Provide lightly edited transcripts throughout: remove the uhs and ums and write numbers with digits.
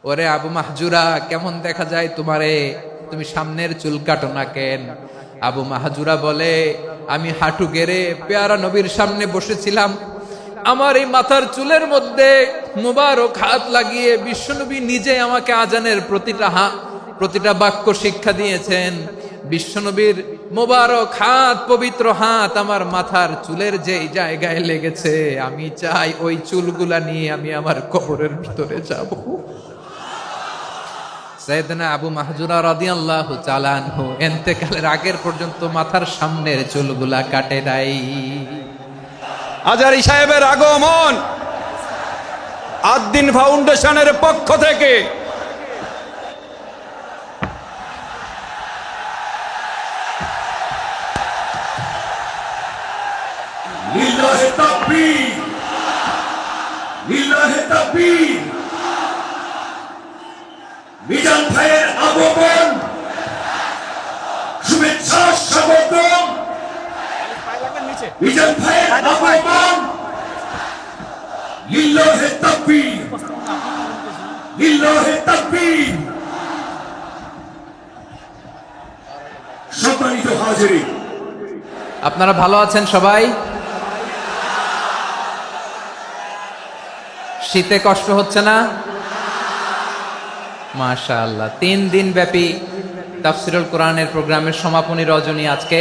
ওরে আবু মাহজুরা, কেমন দেখা যায় তোমারে, তুমি সামনের চুল কাটো না কেন? আবু মাহজুরা বলে, আমি হাঁটু গেড়ে পেয়ারা নবীর সামনে বসেছিলাম, আমার এই মাথার চুলের মধ্যে মুবারক হাত লাগিয়ে বিশ্বনবী নিজে আমাকে আজানের প্রতিটা বাক্য শিক্ষা দিয়েছেন। বিশ্বনবীর মোবারক হাত, পবিত্র হাত আমার মাথার চুলের যে জায়গায় লেগেছে, আমি চাই ওই চুলগুলা নিয়ে আমি আমার কবরের ভিতরে যাব। সাইয়েদনা আবু মাহজুরা রাদিয়াল্লাহু তাআলা আনহু ইন্তেকালের আগের পর্যন্ত মাথার সামনের চুলগুলা কাটে নাই। আজারি সাহেবের আগমন আদ-দ্বীন ফাউন্ডেশনের পক্ষ থেকে লিল্লাহে তাকবীর, লিল্লাহে তাকবীর। মিজান ভাইয়ের আগমন, শুভেচ্ছা স্বাগতম। মিজান ভাইয়ের আগমন, লিল্লাহে তাকবীর, লিল্লাহে তাকবীর। সম্মানিত হাজিরিন, আপনারা ভালো আছেন সবাই? শীতে কষ্ট হচ্ছে না? মাশাআল্লাহ। 3 দিন ব্যাপী তাফসীরুল কোরআনের প্রোগ্রামের সমাপনী রজনী আজকে।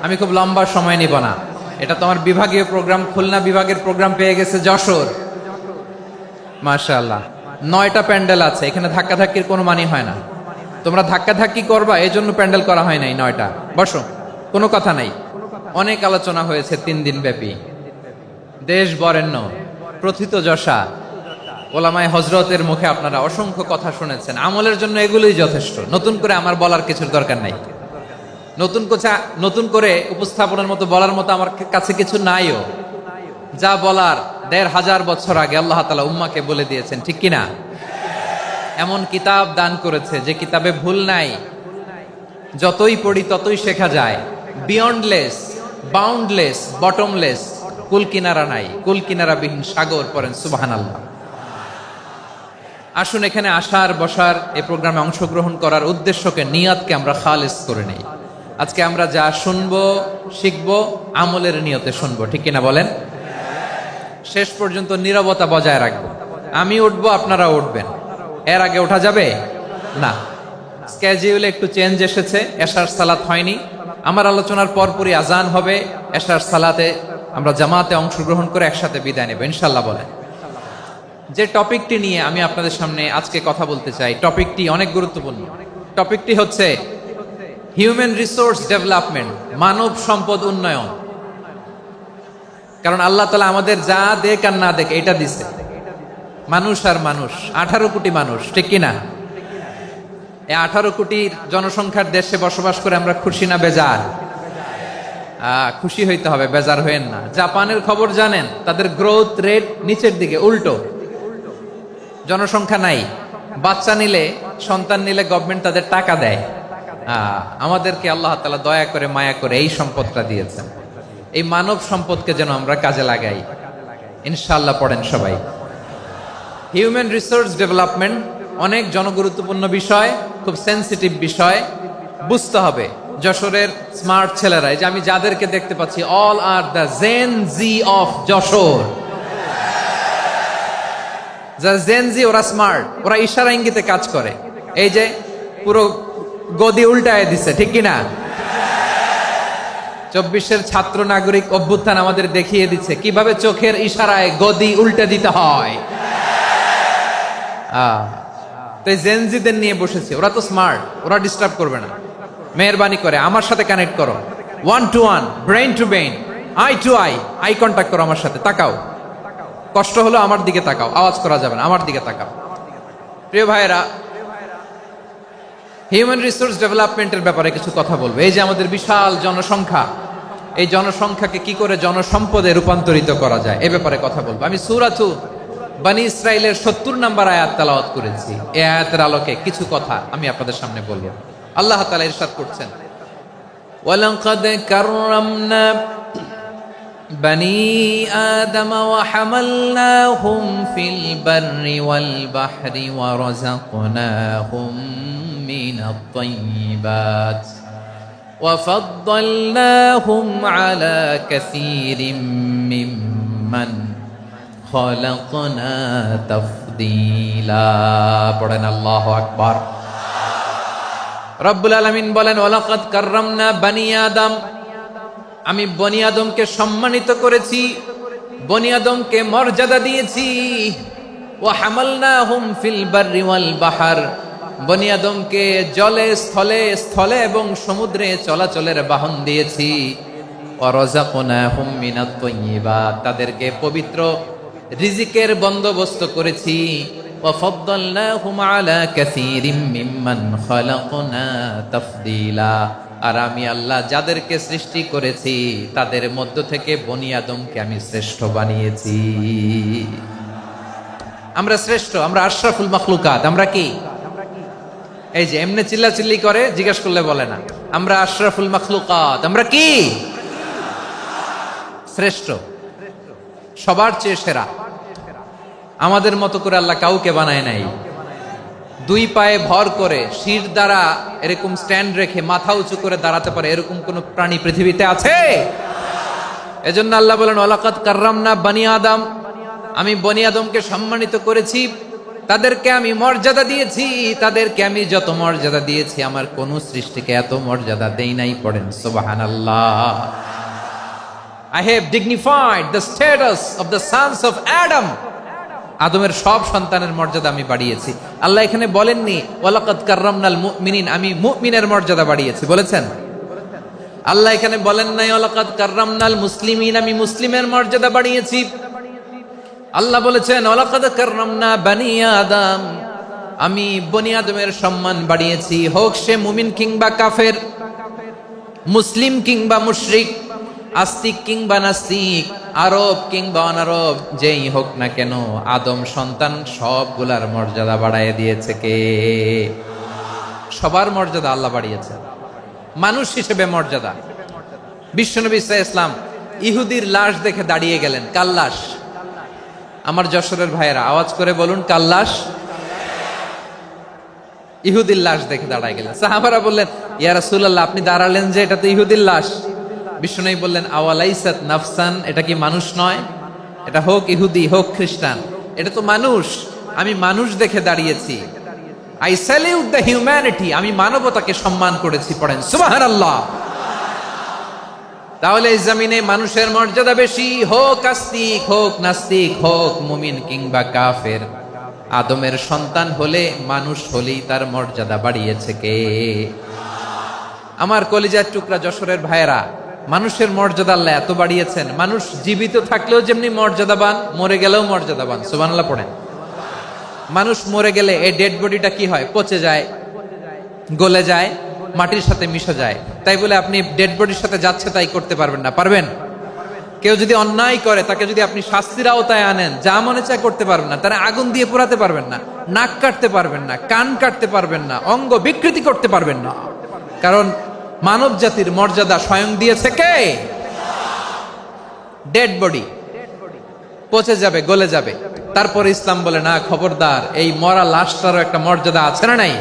আমি খুব লম্বা সময় নিব না, এটা তো আমার বিভাগীয় প্রোগ্রাম, খুলনা বিভাগের প্রোগ্রাম পেয়ে গেছে যশোর। মাশাআল্লাহ, 9টা প্যান্ডেল আছে, এখানে ধাক্কাধাক্কির কোনো মানে হয় না। তোমরা ধাক্কাধাক্কি করবা, এই জন্য প্যান্ডেল করা হয় নাই 9টা। বসো, কোনো কথা নাই। অনেক আলোচনা হয়েছে 3 দিন ব্যাপী, দেশ বরেণ্য প্রথিতযশা ওলামায়ে হযরতের মুখে আপনারা অসংখ্য কথা শুনেছেন। আমলের জন্য এগুলোই যথেষ্ট, নতুন করে আমার বলার কিছুর দরকার নাই। নতুন করে উপস্থাপনের মতো বলার মতো আমার কাছে কিছু নাইও। যা বলার 1500 বছর আগে আল্লাহ তাআলা উম্মাকে বলে দিয়েছেন, ঠিক কিনা? এমন কিতাব দান করেছে যে কিতাবে ভুল নাই, যতই পড়ি ততই শেখা যায়। বিয়ন্ডলেস, বাউন্ডলেস, বটমলেস, কুল কিনারা নাই, কুল কিনারাবিহীন সাগর। পড়েন সুবহানাল্লাহ। আসুন এখানে আসার বসার এই প্রোগ্রামে অংশগ্রহণ করার উদ্দেশ্যকে, নিয়তকে আমরা খালেস করে নেই। আজকে আমরা যা শুনবো শিখবো আমলের নিয়তে শুনবো, ঠিক কিনা বলেন? শেষ পর্যন্ত নীরবতা বজায় রাখবো। আমি উঠবো, আপনারা উঠবেন। এর আগে ওঠা যাবে না। স্কেডিউলে একটু চেঞ্জ এসেছে, এশার সালাত হয়নি। আমার আলোচনার পরপরই আজান হবে, এশার সালাতে আমরা জামাতে অংশগ্রহণ করে একসাথে বিদায় নেব ইনশাল্লাহ। বলেন, যে টপিকটি নিয়ে আমি আপনাদের সামনে আজকে কথা বলতে চাই, টপিকটি অনেক গুরুত্বপূর্ণ। টপিকটি হচ্ছে হিউম্যান রিসোর্স ডেভেলপমেন্ট, মানব সম্পদ উন্নয়ন। কারণ আল্লাহ তাআলা আমাদের যা দেখ আর না দেখ এটা দিছে। মানুষ আর মানুষ, 18 কোটি মানুষ, ঠিক কিনা? এই 18 কোটির জনসংখ্যার দেশে বসবাস করে আমরা খুশি না বেজার? খুশি হইতে হবে, বেজার হইেন না। জাপানের খবর জানেন? তাদের গ্রোথ রেট নিচের দিকে, উল্টো। জনসংখ্যা নাই, বাচ্চা নিলে, সন্তান নিলে গভর্নমেন্ট তাদের টাকা দেয়। আমাদেরকে আল্লাহ তাআলা দয়া করে মায়া করে এই সম্পদটা দিয়েছেন। এই মানব সম্পদকে যেন আমরা কাজে লাগাই ইনশাআল্লাহ। পড়েন সবাই। হিউম্যান রিসোর্স ডেভেলপমেন্ট অনেক জনগুরুত্বপূর্ণ বিষয়, খুব সেনসিটিভ বিষয়, বুঝতে হবে। যশোরের স্মার্ট ছেলেরা, এই যে আমি যাদেরকে দেখতে পাচ্ছি, all are the Gen Z of Jessore. যারা জেন জি, ওরা স্মার্ট, ওরা ইশারা ইঙ্গিতে কাজ করে। এই যে পুরো গদি উল্টায় দিছে, ঠিক কিনা? 24-এর ছাত্র নাগরিক অভ্যুত্থান আমাদের দেখিয়ে দিচ্ছে কিভাবে চোখের ইশারায় গদি উল্টে দিতে হয়। তো জেনজিদের নিয়ে বসেছে, ওরা তো স্মার্ট, ওরা ডিস্টার্ব করবে না। মেহরবানি করে আমার সাথে কানেক্ট করো, 1 to 1, brain to brain, eye to eye, eye contact করো আমার সাথে। তাকাও, কষ্ট হলো আমার দিকে তাকাও, আওয়াজ করা যাবে না, আমার দিকে তাকাও। প্রিয় ভাইয়েরা, হিউম্যান রিসোর্স ডেভেলপমেন্টের ব্যাপারে কিছু কথা বলবো। এই যে আমাদের বিশাল জনসংখ্যা, এই জনসংখ্যাকে কি করে জনসম্পদে রূপান্তরিত করা যায় এ ব্যাপারে কথা বলবো। আমি সূরাতু বনী ইসরাইলের 70 নম্বর আয়াত তেলাওয়াত করেছি। এই আয়াতের আলোকে কিছু কথা আমি আপনাদের সামনে বলবো। আল্লাহ তাআলা ইরশাদ করছেন, ওয়ালাকাদ কাররামনা بني آدم وحملناهم في البر والبحر ورزقناهم من الطيبات وفضلناهم على كثير ممن خلقنا تفضيلا পড়েন আল্লাহু আকবার। রব্বুল আলামিন বলেন ওয়ালাকাদ কাররামনা বানি আদম, আমি বনি আদমকে সম্মানিত করেছি, বনি আদমকে মর্যাদা দিয়েছি। ওয়া হামালনাহুম ফিল বাররি ওয়াল বাহর, বনি আদমকে জলে স্থলে স্থলে এবং সমুদ্রে চলাচলের বাহন দিয়েছি। ওয়া রাযাকনাহুম মিনাত তাইয়্যিবাত, তাদেরকে পবিত্র রিজিকের বন্দোবস্ত করেছি। ওয়া ফাদ্দালনাহুম আলা কাসীরিম মিম্মান খালাকনা তাফদীলা, আর আমি আল্লাহ যাদেরকে সৃষ্টি করেছি তাদের মধ্য থেকে বনি আদমকে আমি শ্রেষ্ঠ বানিয়েছি। আমরা শ্রেষ্ঠ, আমরা আশরাফুল মাখলুকাত। আমরা কি এই যে এমনি চিল্লাচিল্লি করে জিজ্ঞেস করলে বলে না, আমরা আশরাফুল মাখলুকাত। আমরা কি শ্রেষ্ঠ, সবার চেয়ে সেরা। আমাদের মতো করে আল্লাহ কাউকে বানায় নাই। দুই পায়ে ভর করে শির দ্বারা এরকম স্ট্যান্ড রেখে মাথা উঁচু করে দাঁড়াতে পারে এরকম কোন প্রাণী পৃথিবীতে আছে? এজন্য আল্লাহ বলেন ওয়ালাকাদ কাররামনা বানি আদম, আমি বনি আদমকে সম্মানিত করেছি, তাদেরকে আমি মর্যাদা দিয়েছি। তাদেরকে আমি যত মর্যাদা দিয়েছি আমার কোন সৃষ্টিকে এত মর্যাদা দেই নাই। পড়েন সুবহানাল্লাহ। I have dignified the status of the sons of Adam. আদমের সব সন্তানের মর্যাদা আমি বাড়িয়েছি। আল্লাহ এখানে বলেননি ওয়ালাকাদ কাররামনাল মুমিনিন, আমি মুমিনের মর্যাদা বাড়িয়েছি, বলেছেন? আল্লাহ এখানে বলেন নাই ওয়ালাকাদ কাররামনাল মুসলিমিন, আমি মুসলিমের মর্যাদা বাড়িয়েছি। আল্লাহ বলেছেন ওয়ালাকাদ কাররামনা বানি আদম, আমি বনি আদমের সম্মান বাড়িয়েছি। হোক সে মুমিন কিংবা কাফের, মুসলিম কিংবা মুশরিক, আস্তিক কিংবা নাস্তিক, আরব কিংবা অনারব, যেই হোক না কেন আদম সন্তান সবগুলার মর্যাদা বাড়ায় দিয়েছে কে? সবার মর্যাদা আল্লাহ বাড়িয়েছে। মানুষ হিসেবে মর্যাদা। বিশ্বনবী সাল্লাল্লাহু আলাইহি ওয়াসাল্লাম ইহুদির লাশ দেখে দাঁড়িয়ে গেলেন। কার লাশ? আমার যশোরের ভাইয়েরা আওয়াজ করে বলুন, কার লাশ? ইহুদির লাশ দেখে দাঁড়ায় গেলেন। সাহাবারা বললেন ইয়া রাসূলুল্লাহ, আপনি দাঁড়ালেন যে, এটা তো ইহুদির লাশ। বিষ্ণু বললেন আওয়ালাইসাত নাফসান, এটা কি মানুষ নয়? এটা হোক ইহুদি হোক খ্রিস্টান, এটা তো মানুষ। আমি মানুষ দেখে দাঁড়িয়েছি। আই স্যালিউট দ্য হিউম্যানিটি, আমি মানবতাকে সম্মান করেছি। পড়েন সুবহানাল্লাহ। তাহলে এই জমিনে মানুষের মর্যাদা বেশি, হোক আস্তিক হোক নাস্তিক, হোক মুমিন কিংবা কাফের। আদমের সন্তান হলে, মানুষ হলেই তার মর্যাদা বাড়িয়েছে কে? আমার কলিজার টুকরা যশোরের ভাইয়েরা, মানুষের মর্যাদা আল্লাহ এত বাড়িয়েছেন, মানুষ জীবিত থাকলেও যেমনি মর্যাদাবান, মরে গেলেও মর্যাদাবান। সুবহানাল্লাহ পড়েন। মানুষ মরে গেলে এই ডেড বডিটা কি হয়? পচে যায়, গলে যায়, মাটির সাথে মিশে যায়। তাই বলে আপনি ডেড বডির সাথে যাচ্ছে তাই করতে পারবেন না। পারবেন? কেউ যদি অন্যায় করে তাকে যদি আপনি শাস্তির আওতায় আনেন, যা মনে চায় করতে পারবেন না। তারা আগুন দিয়ে পোড়াতে পারবেন না, নাক কাটতে পারবেন না, কান কাটতে পারবেন না, অঙ্গ বিকৃতি করতে পারবেন না। কারণ মানব জাতির মর্যাদা স্বয়ং দিয়েছে কে? ডেড বডি পচে যাবে, গলে যাবে। তারপরে ইসলাম বলে না, খবরদার, এই মরা লাশটারও একটা মর্যাদা আছে না নাই?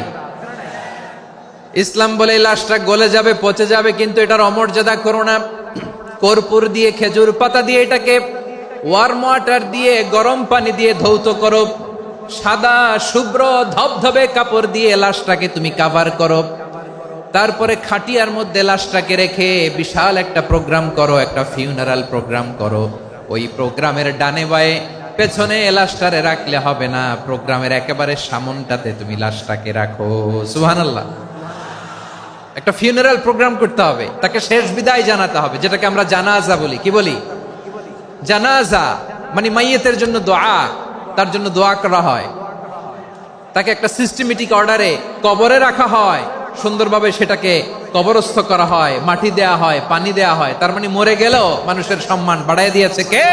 ইসলাম বলে এই লাশটা গলে যাবে, পচে যাবে, কিন্তু এটার অমর্যাদা করো না। কর্পূর দিয়ে, খেজুর পাতা দিয়ে এটাকে ওয়ার্ম ওয়াটার দিয়ে, গরম পানি দিয়ে ধৌত করো। সাদা শুভ্র ধবধবে কাপড় দিয়ে লাশটাকে তুমি কাভার করো। তারপরে খাটিয়ার মধ্যে লাশটাকে রেখে বিশাল একটা প্রোগ্রাম করো, একটা ফিউনারাল প্রোগ্রাম করো। ওই প্রোগ্রামের ডানে বায়ে পেছনে লাশটারে রাখলে হবে না, প্রোগ্রামের একেবারে সামনটাতে তুমি লাশটাকে রাখো। সুবহানাল্লাহ। একটা ফিউনারাল প্রোগ্রাম করতে হবে, তাকে শেষ বিদায় জানাতে হবে, যেটাকে আমরা জানাজা বলি। কি বলি? জানাজা মানে মাইয়েতের জন্য দোয়া, তার জন্য দোয়া করা হয়। তাকে একটা সিস্টেমেটিক অর্ডারে কবরে রাখা হয়, সুন্দরভাবে সেটাকে কবরস্থ করা হয়, মাটি দেয়া হয়, পানি দেয়া হয়। তার মানে মরে গেলেও মানুষের সম্মান বাড়ায় দিয়েছে কে?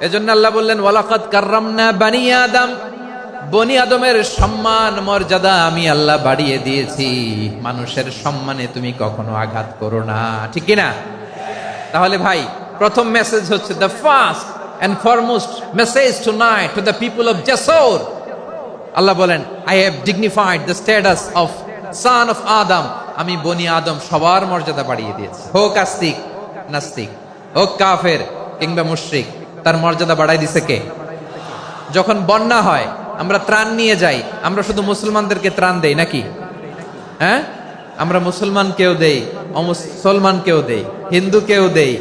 এজন্য আল্লাহ বললেন ওয়ালাকাদ কাররামনা বানি আদম, বনি আদমের সম্মান মর্যাদা আমি আল্লাহ বাড়িয়ে দিয়েছি। মানুষের সম্মানে তুমি কখনো আঘাত করো না, ঠিক কিনা? তাহলে ভাই প্রথম মেসেজ হচ্ছে the first and foremost message tonight to the people of জাসর। আল্লাহ বলেন, I have dignified the status of son of Adam. আমি বনি আদম সবার মর্যাদা বাড়িয়ে দিয়েছি, হোক আস্তিক নাস্তিক, হোক কাফের কিংবা মুশরিক, তার মর্যাদা বাড়াই দিছে কে? যখন বন্যা হয় আমরা ত্রাণ নিয়ে যাই, আমরা শুধু মুসলমানদেরকে ত্রাণ দেই নাকি? হ্যাঁ, আমরা মুসলমানকেও দেই, অমুসলমানকেও দেই, হিন্দুকেও দেই,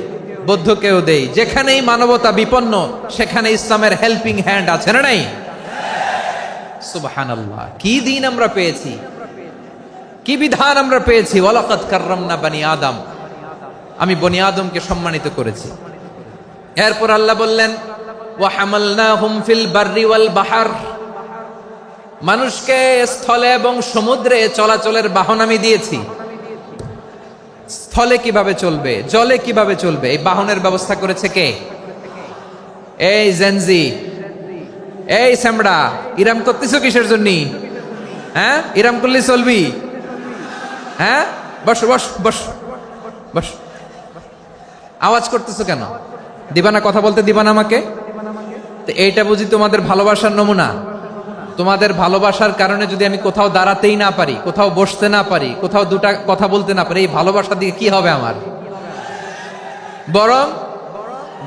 বৌদ্ধকেও দেই। যেখানেই মানবতা বিপন্ন সেখানে ইসলামের হেল্পিং হ্যান্ড আছে না নাই? সুবহানাল্লাহ, কি দিন আমরা পেয়েছি, কি বিধান আমরা পেয়েছি। ওয়ালাকাদ কাররামনা বানি আদম, আমি বনি আদমকে সম্মানিত করেছি। এরপর আল্লাহ বললেন, ওয়া হামালনাহুম ফিল বাররি ওয়াল বাহর, মানুষকে স্থলে এবং সমুদ্রে চলাচলের বাহন আমি দিয়েছি। স্থলে কিভাবে চলবে, জলে কিভাবে চলবে, এই বাহনের ব্যবস্থা করেছে কে? এই জেনজি, এই স্যামড়া, ইরাম করতেছো কিসের জন্য? হ্যাঁ, ইরাম করলে চলবি? হ্যাঁ, বস বস বস বস, আওয়াজ করতেছো কেন? দিবা না, কথা বলতে দিবা না আমাকে? তো এইটা বুঝি তোমাদের ভালোবাসার নমুনা? তোমাদের ভালোবাসার কারণে যদি আমি কোথাও দাঁড়াতেই না পারি, কোথাও বসতে না পারি, কোথাও দুটা কথা বলতে না পারি, এই ভালোবাসা দিয়ে কি হবে আমার? বরং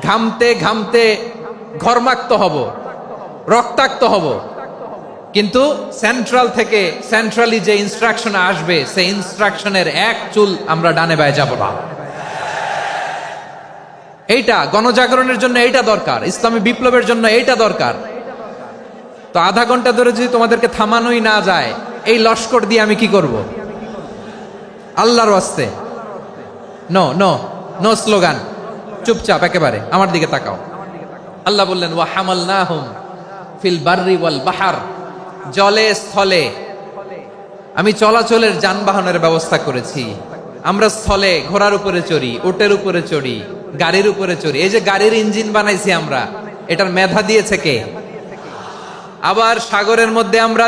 ঘামতে ঘামতে ঘর্মাক্ত হব, রক্তাক্ত হব। কিন্তু সেন্ট্রাল থেকে, সেন্ট্রালি যে ইনস্ট্রাকশন আসবে, সেই ইনস্ট্রাকশনের এক চুল আমরা ডানে বায়ে যাব না। এইটা গণজাগরণের জন্য এইটা দরকার, ইসলামী বিপ্লবের জন্য এইটা দরকার। তো আধা ঘন্টা ধরে যদি তোমাদেরকে থামানোই না যায়, এই লস্কর দিয়ে আমি কি করব? আল্লাহর ওয়াস্তে নো নো নো স্লোগান, চুপচাপ একেবারে আমার দিকে তাকাও। আল্লাহ বললেন, ওয়া হামালনাহুম ফিল বাররি ওয়াল বাহর, জলে স্থলে আমি চলাচলের যানবাহনের ব্যবস্থা করেছি। আমরা স্থলে ঘোড়ার উপরে চড়ি, উটের উপরে চড়ি, গাড়ির উপরে চড়ি। এই যে গাড়ির ইঞ্জিন বানাইছি আমরা, এটার মেধা দিয়েছে কে? আবার সাগরের মধ্যে আমরা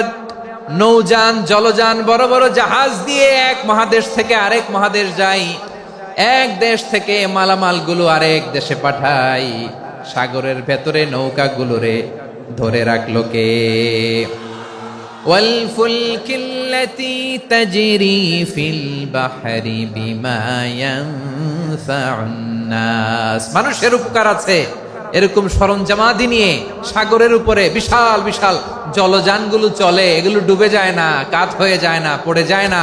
নৌযান, জলযান, বড় বড় জাহাজ দিয়ে এক মহাদেশ থেকে আরেক মহাদেশ যাই, এক দেশ থেকে মালামালগুলো আরেক দেশে পাঠাই। সাগরের ভেতরে নৌকাগুলোরে ধরে রাখলো কে? ওয়াল ফুলকিল্লাতী তাজরি ফিল বাহরি বিমা ইয়ানফাউন নাস, মানুষের উপকার আছে এরকম সরঞ্জামাদি নিয়ে সাগরের উপরে বিশাল বিশাল জলযানগুলো চলে। এগুলো ডুবে যায় না, কাত হয়ে যায় না, পড়ে যায় না।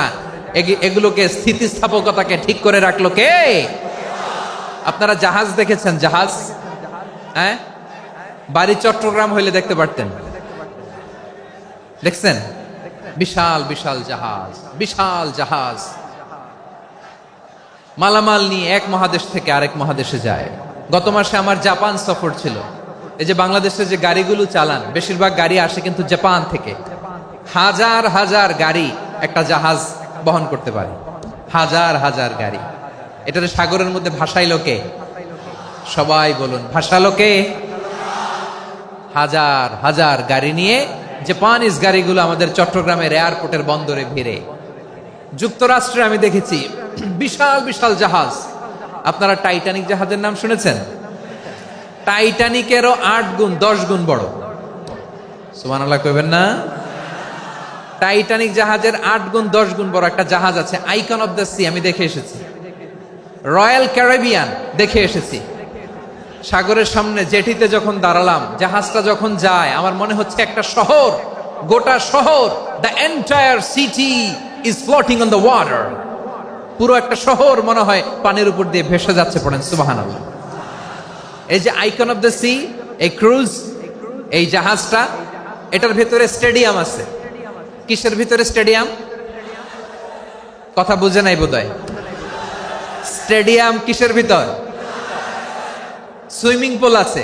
এগুলোকে স্থিতিস্থাপকতাকে ঠিক করে রাখলো কে? আপনারা জাহাজ দেখেছেন? জাহাজ, হ্যাঁ, বাড়ি চট্টগ্রাম হইলে দেখতে পারতেন। দেখছেন? বিশাল বিশাল জাহাজ, বিশাল জাহাজ মালামাল নিয়ে এক মহাদেশ থেকে আরেক মহাদেশে যায়। গত মাসে আমার জাপান সফর ছিল। এই যে বাংলাদেশে যে গাড়িগুলো চালান, বেশিরভাগ গাড়ি আসে কিন্তু জাপান থেকে। হাজার হাজার গাড়ি একটা জাহাজ বহন করতে পারে, হাজার হাজার গাড়ি। এটাতে সাগরের মধ্যে ভাসাইলো কে? সবাই বলুন, ভাসালো কে? হাজার হাজার গাড়ি নিয়ে জাপানিজ গাড়িগুলো আমাদের চট্টগ্রামের এয়ারপোর্টের বন্দরে ভিড়ে। যুক্তরাষ্ট্রে আমি দেখেছি বিশাল বিশাল জাহাজ। আপনারা টাইটানিক জাহাজের নাম শুনেছেন? টাইটানিকেরও 8 গুণ 10 গুণ বড়। সুবহানাল্লাহ কইবেন না? টাইটানিক জাহাজের 8 গুণ 10 গুণ বড় একটা জাহাজ আছে, আইকন অফ দ্য সি, আমি দেখে এসেছি। রয়্যাল ক্যারিবিয়ান দেখে এসেছি। সাগরের সামনে জেটিতে যখন দাঁড়ালাম, জাহাজটা যখন যায়, আমার মনে হচ্ছে একটা শহর, গোটা শহর, the entire city is floating on the water. পুরো একটা শহর মনে হয় পানির উপর দিয়ে ভেসে যাচ্ছে। পড়েন সুবহানাল্লাহ। এই যে আইকন অফ দ্য সি, এই ক্রুজ, এই জাহাজটা, এটার ভিতরে স্টেডিয়াম আছে। কিসের ভিতরে স্টেডিয়াম? কথা বুঝে নাই বোধহয়। স্টেডিয়াম কিসের ভিতর? সুইমিং পুল আছে,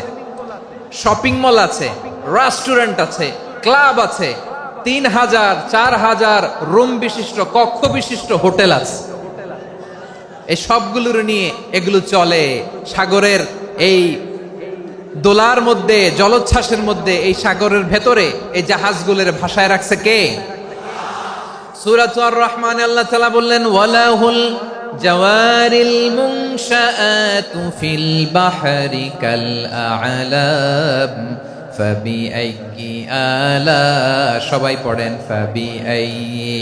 শপিং মল আছে, রেস্টুরেন্ট আছে, ক্লাব আছে, 3000 4000 রুম বিশিষ্ট, কক্ষ বিশিষ্ট হোটেল আছে। এই সবগুলোর নিয়ে এগুলো চলে সাগরের এই দোলার মধ্যে, জলোচ্ছ্বাসের মধ্যে। এই সাগরের ভেতরে এই জাহাজগুলোর ভাষায় রাখছে কে? সূরা আর রহমানে আল্লাহ তাআলা বললেন, ওয়ালাহুল জাওয়ারিল মুনশাআতু ফিল বাহরি কাল আ'লাম ফাবিআইয়ি আলা, সবাই পড়েন ফাবিআইয়ি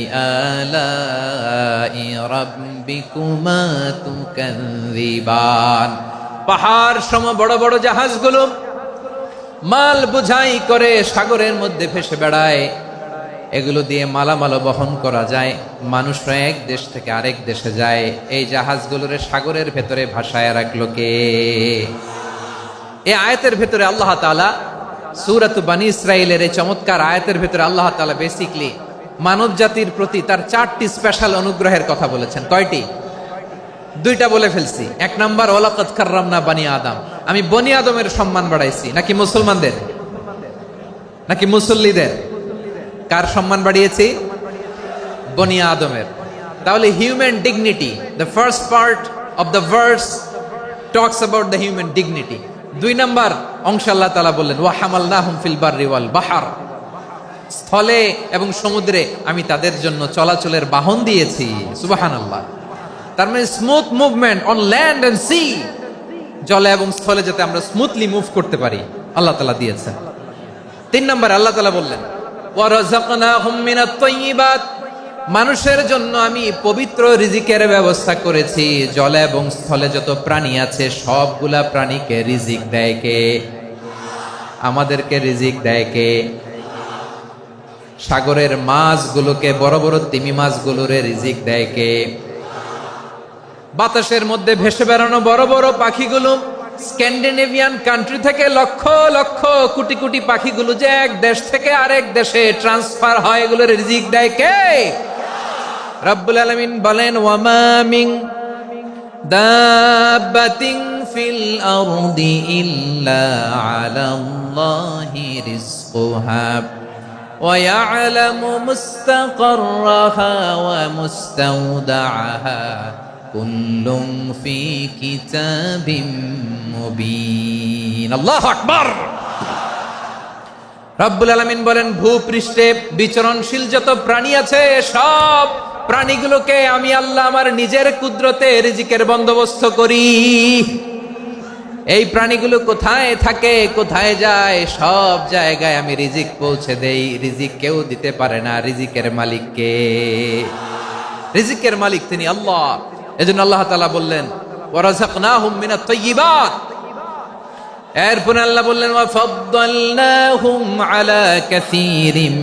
আলাই রাব্বিকুমা তুকাযযিবান। পাহাড় সম বড় বড় জাহাজগুলো মাল বোঝাই করে সাগরের মধ্যে ভেসে বেড়ায়, এগুলো দিয়ে মালামাল বহন করা যায়, মানুষরা এক দেশ থেকে আরেক দেশে যায়। এই জাহাজগুলোরে সাগরের ভেতরে ভাসায় রাখলো কে? এই আয়াতের ভেতরে আল্লাহ তাআলা সূরাত বানী ইসরাঈলের এই চমৎকার আয়াতের ভেতরে আল্লাহ তাআলা বেসিকলি মানব জাতির প্রতি তার 4টি স্পেশাল অনুগ্রহের কথা বলেছেন। কয়টি? 2টা বলে ফেলছি। 1 নাম্বার ওয়ালাকাদ কাররামনা বানি আদম, আমি বনি আদমের সম্মান বাড়াইছি। নাকি মুসলমানদের? নাকি মুসল্লিদের? কার সম্মান বাড়িয়েছি? বনি আদমের। তাহলে human dignity, the first part of the verse talks about the human dignity. 2 number অংশ আল্লাহ তাআলা বললেন ওয়া হামালনাহুম ফিল বাররি ওয়াল বাহর, স্থলে এবং সমুদ্রে আমি তাদের জন্য চলাচলের বাহন দিয়েছি। সুবহানাল্লাহ। তার মানে smooth movement on land and sea, জলে এবং স্থলে যাতে আমরা স্মুথলি মুভ করতে পারি আল্লাহ তাআলা দিয়েছেন। 3 নাম্বার আল্লাহ তাআলা বললেন ওয়া রাযাকনাহুম মিনাত তাইয়্যিবাত, মানুষের জন্য আমি পবিত্র রিজিকের ব্যবস্থা করেছি। জলে এবং স্থলে যত প্রাণী আছে সবগুলা প্রাণীকে রিজিক দেয় কে? আমাদেরকে রিজিক দেয় কে? সাগরের মাছগুলোকে, বড় বড় তিমি মাছগুলোরে রিজিক দেয় কে? বাতাসের মধ্যে ভেসে বেড়ানো বড় বড় পাখিগুলো, স্ক্যান্ডিনেভিয়ান কান্ট্রি থেকে লক্ষ লক্ষ কোটি কোটি পাখিগুলো যে এক দেশ থেকে আরেক দেশে ট্রান্সফার হয়, এগুলোর রিজিক দেয় কে? রব্বুল আলামিন বলেন ওয়ামা মিন দাব্বাতিন ফিল আরদি ইল্লা আলাল্লাহি রিজকুহা ওয়া ইয়ালামু মুস্তাকাররাহা ওয়া মুস্তাওদাআহা কুল্লুম ফি কিতাবিম মুবিন। আল্লাহু আকবার। রব্বুল আলামিন বলেন ভূপৃষ্ঠে বিচরণশীল যত প্রাণী আছে সব প্রাণীগুলোকে আমি আল্লাহ আমার নিজের কুদরতে রিজিকের বন্দোবস্ত করি। এই প্রাণীগুলো কোথায় থাকে, কোথায় যায়, সব জায়গায় আমি রিজিক পৌঁছে দেই। রিজিক কেউ দিতে পারে না, রিজিকের মালিক কে? রিজিকের মালিক তিনি আল্লাহ। এজন্য আল্লাহ তাআলা বললেন ওয়া রাযাকনাহুম মিনাত তাইয়্যিবাত। এরপরে আল্লাহ বললেন ওয়া ফাদ্দালনাহুম আলা কাসীরিম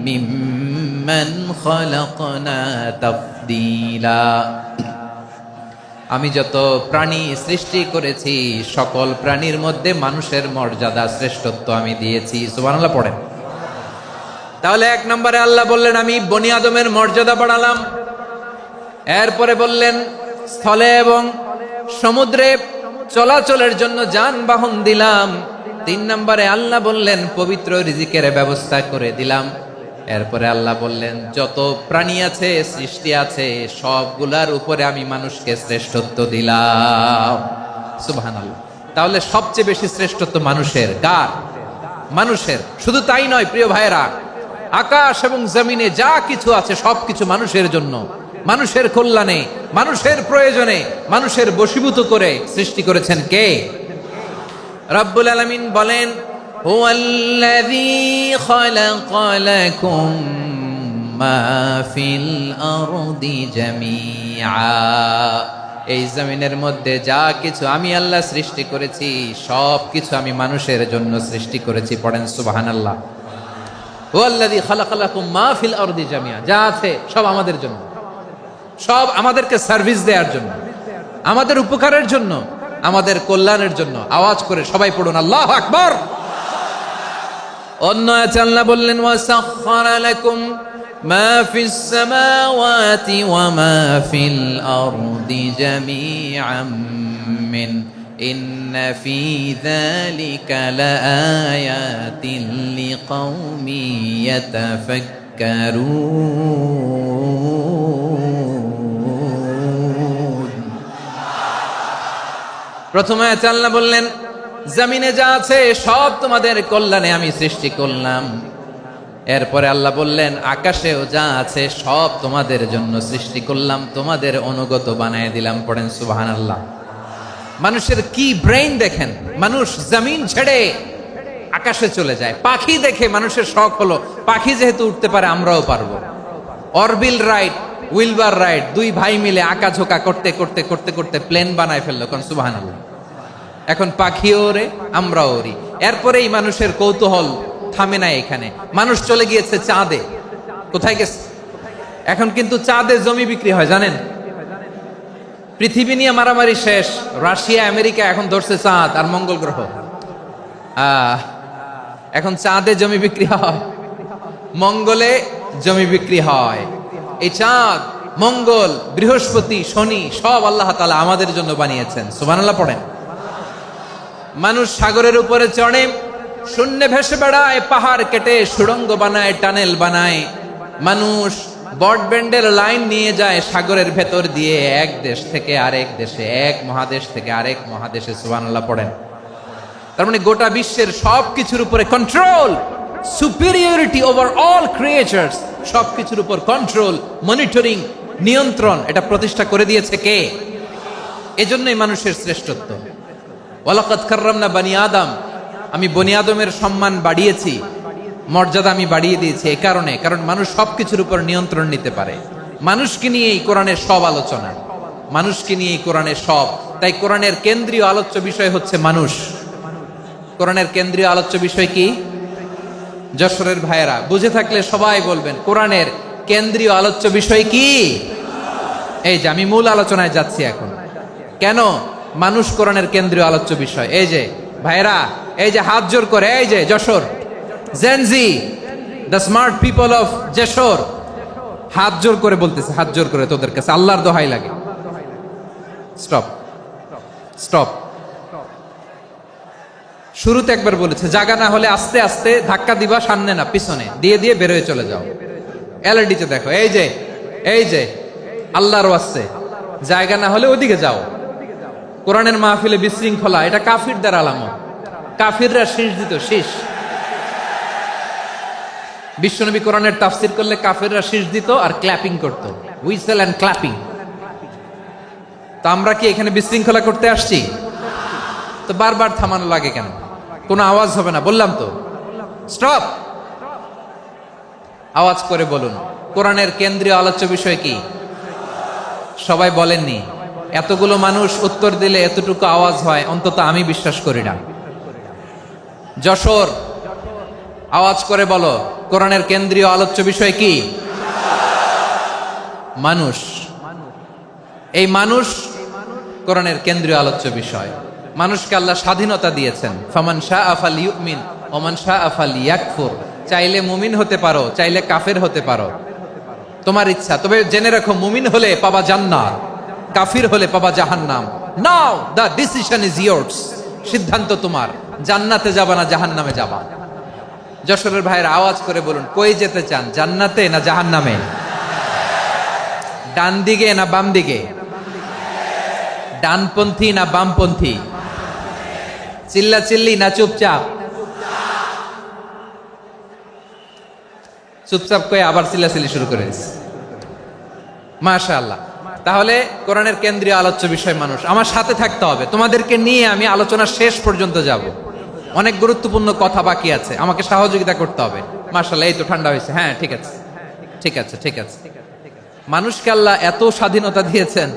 মিম্মান খালাকনা তাফদীলা। আমি যত প্রাণী সৃষ্টি করেছি সকল প্রাণীর মধ্যে মানুষের মর্যাদা শ্রেষ্ঠত্ব আমি দিয়েছি। সুবহানাল্লাহ পড়েন। তাহলে 1 নম্বরে আল্লাহ বললেন আমি বনি আদমের মর্যাদা বাড়ালাম। এরপরে বললেন স্থলে এবং সমুদ্রে চলাচলের জন্য যানবাহন দিলাম। 3 নম্বরে আল্লাহ বললেন পবিত্র রিজিকের ব্যবস্থা করে দিলাম। এরপরে আল্লাহ বললেন যত প্রাণী আছে, সৃষ্টি আছে, সবগুলার উপরে আমি মানুষকে শ্রেষ্ঠত্ব দিলাম। সুবহানাল্লাহ। তাহলে সবচেয়ে বেশি শ্রেষ্ঠত্ব মানুষের। কার? মানুষের। শুধু তাই নয় প্রিয় ভাইরা, আকাশ এবং জমিনে যা কিছু আছে সবকিছু মানুষের জন্য, মানুষের কল্যাণে, মানুষের প্রয়োজনে, মানুষের বশীভূত করে সৃষ্টি করেছেন কে? রব্বুল আলামিন বলেন হুয়াল্লাযী খালাকা লাকুম মা ফিল আরদি জামিআ। এই জমিনের মধ্যে যা কিছু আমি আল্লাহ সৃষ্টি করেছি সব কিছু আমি মানুষের জন্য সৃষ্টি করেছি। পড়েন সুবহানাল্লাহ। হুয়াল্লাযী খালাকা লাকুম মা ফিল আরদি জামিআ, যা আছে সব আমাদের জন্য, সব আমাদেরকে সার্ভিস দেওয়ার জন্য, আমাদের উপকারের জন্য, আমাদের কল্যাণের জন্য। আওয়াজ করে সবাই পড়ুন আল্লাহু আকবার। অন্য আয়াতে আল্লাহ বললেন ওয়াসাখখারা লাকুম মা ফিস সামাওয়াতি ওয়া মা ফিল আরদি জামিআম মিন ইন্না ফি যালিকা লাআয়াতিন লিকাউমি ইয়াতাফাক্কারুন। প্রথম আয়াতে আল্লাহ বললেন জমিনে যা আছে সব তোমাদের কল্যাণে আমি সৃষ্টি করলাম। এরপরে আল্লাহ বললেন, আকাশেও যা আছে সব তোমাদের জন্য সৃষ্টি করলাম, তোমাদের অনুগত বানায় দিলাম। পড়েন সুবহানাল্লাহ। মানুষের কি ব্রেইন দেখেন, মানুষ জমিন ছেড়ে আকাশে চলে যায়। পাখি দেখে মানুষের শখ হলো, পাখি যেহেতু উঠতে পারে আমরাও পারবো। অরবিল রাইট, উইলবার রাইট, দুই ভাই মিলে আঁকাঝোঁকা করতে করতে করতে করতে প্লেন বানায় ফেললো। কোন সুবহানাল্লাহ। এখন পাখিও ওরে, আমরাও ওরি। এরপরেই মানুষের কৌতূহল থামে না এখানে, মানুষ চলে গিয়েছে চাঁদে। কোথায় গেছে? এখন কিন্তু চাঁদে জমি বিক্রি হয় জানেন। পৃথিবী নিয়ে মারামারি শেষ, রাশিয়া আমেরিকা এখন ধরছে চাঁদ আর মঙ্গল গ্রহ। এখন চাঁদে জমি বিক্রি হয়, মঙ্গলে জমি বিক্রি হয়। এই চাঁদ, মঙ্গল, বৃহস্পতি, শনি সব আল্লাহ তাআলা আমাদের জন্য বানিয়েছেন। সুবহানাল্লাহ পড়েন। মানুষ সাগরের উপরে চড়ে, শূন্যে ভেসে বেড়ায়, পাহাড় কেটে সুড়ঙ্গ বানায়, টানেল বানায়। মানুষ ব্রডব্যান্ডের লাইন নিয়ে যায় সাগরের ভেতর দিয়ে, এক দেশ থেকে আরেক দেশে, এক মহাদেশ থেকে আরেক মহাদেশে। সুবহানাল্লাহ পড়েন। তার মানে গোটা বিশ্বের সবকিছুর উপরে control, superiority over all creatures, সবকিছুর উপর কন্ট্রোল, মনিটরিং, নিয়ন্ত্রণ, এটা প্রতিষ্ঠা করে দিয়েছে কে? এজন্যই মানুষের শ্রেষ্ঠত্ব। ওয়ালাকাদ কাররামনা বানি আদম, আমি বনি আদমের সম্মান বাড়িয়েছি, মর্যাদা আমি বাড়িয়ে দিয়েছি। এই কারণে, কারণ মানুষ সবকিছুর উপর নিয়ন্ত্রণ নিতে পারে। মানুষকে নিয়ে এই কোরআনের সব আলোচনা, মানুষকে নিয়ে এই কোরআনের সব। তাই কোরআনের কেন্দ্রীয় আলোচ্য বিষয় হচ্ছে মানুষ। কোরআনের কেন্দ্রীয় আলোচ্য বিষয় কি? যশোরের ভাইয়েরা বুঝে থাকলে সবাই বলবেন, কোরআনের কেন্দ্রীয় আলোচ্য বিষয় কি? এই যে আমি মূল আলোচনায় যাচ্ছি এখন। কেন মানুষ কোরআনের কেন্দ্রীয় আলোচ্য বিষয়? এই যে ভাইয়েরা, এই যে হাত জোর করে, এই যে Jessore Gen Z, the smart people of Jessore, হাত জোর করে বলতেছে, হাত জোর করে তোদের কাছে আল্লাহর দোহাই লাগে, স্টপ স্টপ। শুরুতে একবার বলেছে, জায়গা না হলে আস্তে আস্তে ধাক্কা দিবা, সামনে না পিছনে, দিয়ে দিয়ে বেরোয় চলে যাও। এলইডিতে দেখো, এই যে এই যে আল্লাহর ওয়াস্তে, জায়গা না হলে ওদিকে যাও। কোরআনের মাহফিলে বিশৃঙ্খলা, এটা কাফিরদের আলামত। কাফিররা শীষ দিত, শীষ। বিশ্বনবী কোরআনের তাফসির করলে কাফিররা শীষ দিত আর ক্ল্যাপিং করত, হুইসেল এন্ড ক্ল্যাপিং। তো আমরা কি এখানে বিশৃঙ্খলা করতে আসছি? তো বারবার থামানো লাগে কেন? কোনো আওয়াজ হবে না, বললাম তো, স্টপ। আওয়াজ করে বলুন, কোরআনের কেন্দ্রীয় আলোচ্য বিষয় কি? সবাই বলেননি। এতগুলো মানুষ উত্তর দিলে এতটুকু আওয়াজ হয়, অন্তত আমি বিশ্বাস করি না। যশোর, আওয়াজ করে বলো, কোরআনের কেন্দ্রীয় আলোচ্য বিষয় কি? মানুষ। এই মানুষ কোরআনের কেন্দ্রীয় আলোচ্য বিষয়। মানুষকে আল্লাহ স্বাধীনতা দিয়েছেন। ফামান শাআ ফালইউমিন ওয়া মান শাআ ফালইয়াকফুর। চাইলে মুমিন হতে পারো, চাইলে কাফের হতে পারো, তোমার ইচ্ছা। তবে জেনে রাখো, মুমিন হলে পাবা জান্নাত, কাফির হলে পাবা জাহান্নাম। নাও দ্য ডিসিশন ইজ ইয়ার্স। সিদ্ধান্ত তোমার, জান্নাতে যাবা না জাহান্নামে যাবা। যশোরের ভাইয়ের আওয়াজ করে বলুন, কই যেতে চান, জান্নাতে না জাহান্নামে? ডান দিকে না বাম দিকে? ডানপন্থী না বামপন্থী? চিল্লা চিল্লি না চুপচাপ? চুপচাপ কয়ে আবার চিল্লাচিল্লি শুরু করে দিচ্ছে। মাশাআল্লাহ। তাহলে কোরআনের কেন্দ্রীয় আলোচ্য বিষয় মানুষ। আমার সাথে থাকতে হবে, তোমাদেরকে নিয়ে আমি আলোচনা শেষ পর্যন্ত যাব। অনেক গুরুত্বপূর্ণ কথা বাকি আছে, আমাকে সহযোগিতা করতে হবে। মাশাআল্লাহ, এই তো ঠান্ডা হয়েছে। হ্যাঁ, ঠিক আছে ঠিক আছে ঠিক আছে। মানুষকে আল্লাহ এত স্বাধীনতা দিয়েছেন,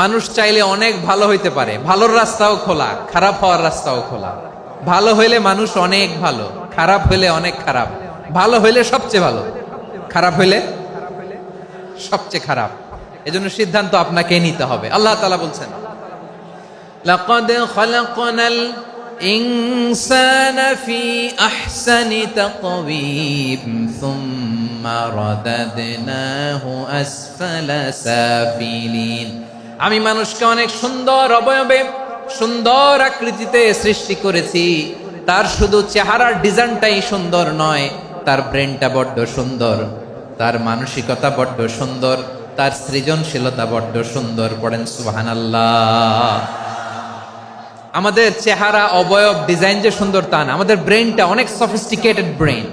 মানুষ চাইলে অনেক ভালো হইতে পারে। ভালোর রাস্তাও খোলা, খারাপ হওয়ার রাস্তাও খোলা। ভালো হইলে মানুষ অনেক ভালো, খারাপ হইলে অনেক খারাপ। ভালো হইলে সবচেয়ে ভালো, খারাপ হইলে সবচেয়ে খারাপ। এজন্য সিদ্ধান্ত আপনাকে নিতে হবে। আল্লাহ তাআলা বলছেন, লাকাদ খালাকনাল ইনসানা ফি আহসানি তাকওয়িম সুম্মা রাদাদনাহু আসফালা সাফিলিন। আমি মানুষকে অনেক সুন্দর অবয়বে, সুন্দর আকৃতিতে সৃষ্টি করেছি। তার শুধু চেহারার ডিজাইনটাই সুন্দর নয়, তার ব্রেনটা বড্ড সুন্দর, তার মানসিকতা বড্ড সুন্দর, তার সৃজনশীলতা বড্ড সুন্দর। পড়েন সুবহানাল্লাহ। আমাদের চেহারা, অবয়ব, ডিজাইন যে সুন্দর তা না, আমাদের ব্রেনটা অনেক সফিস্টিকেটেড ব্রেন।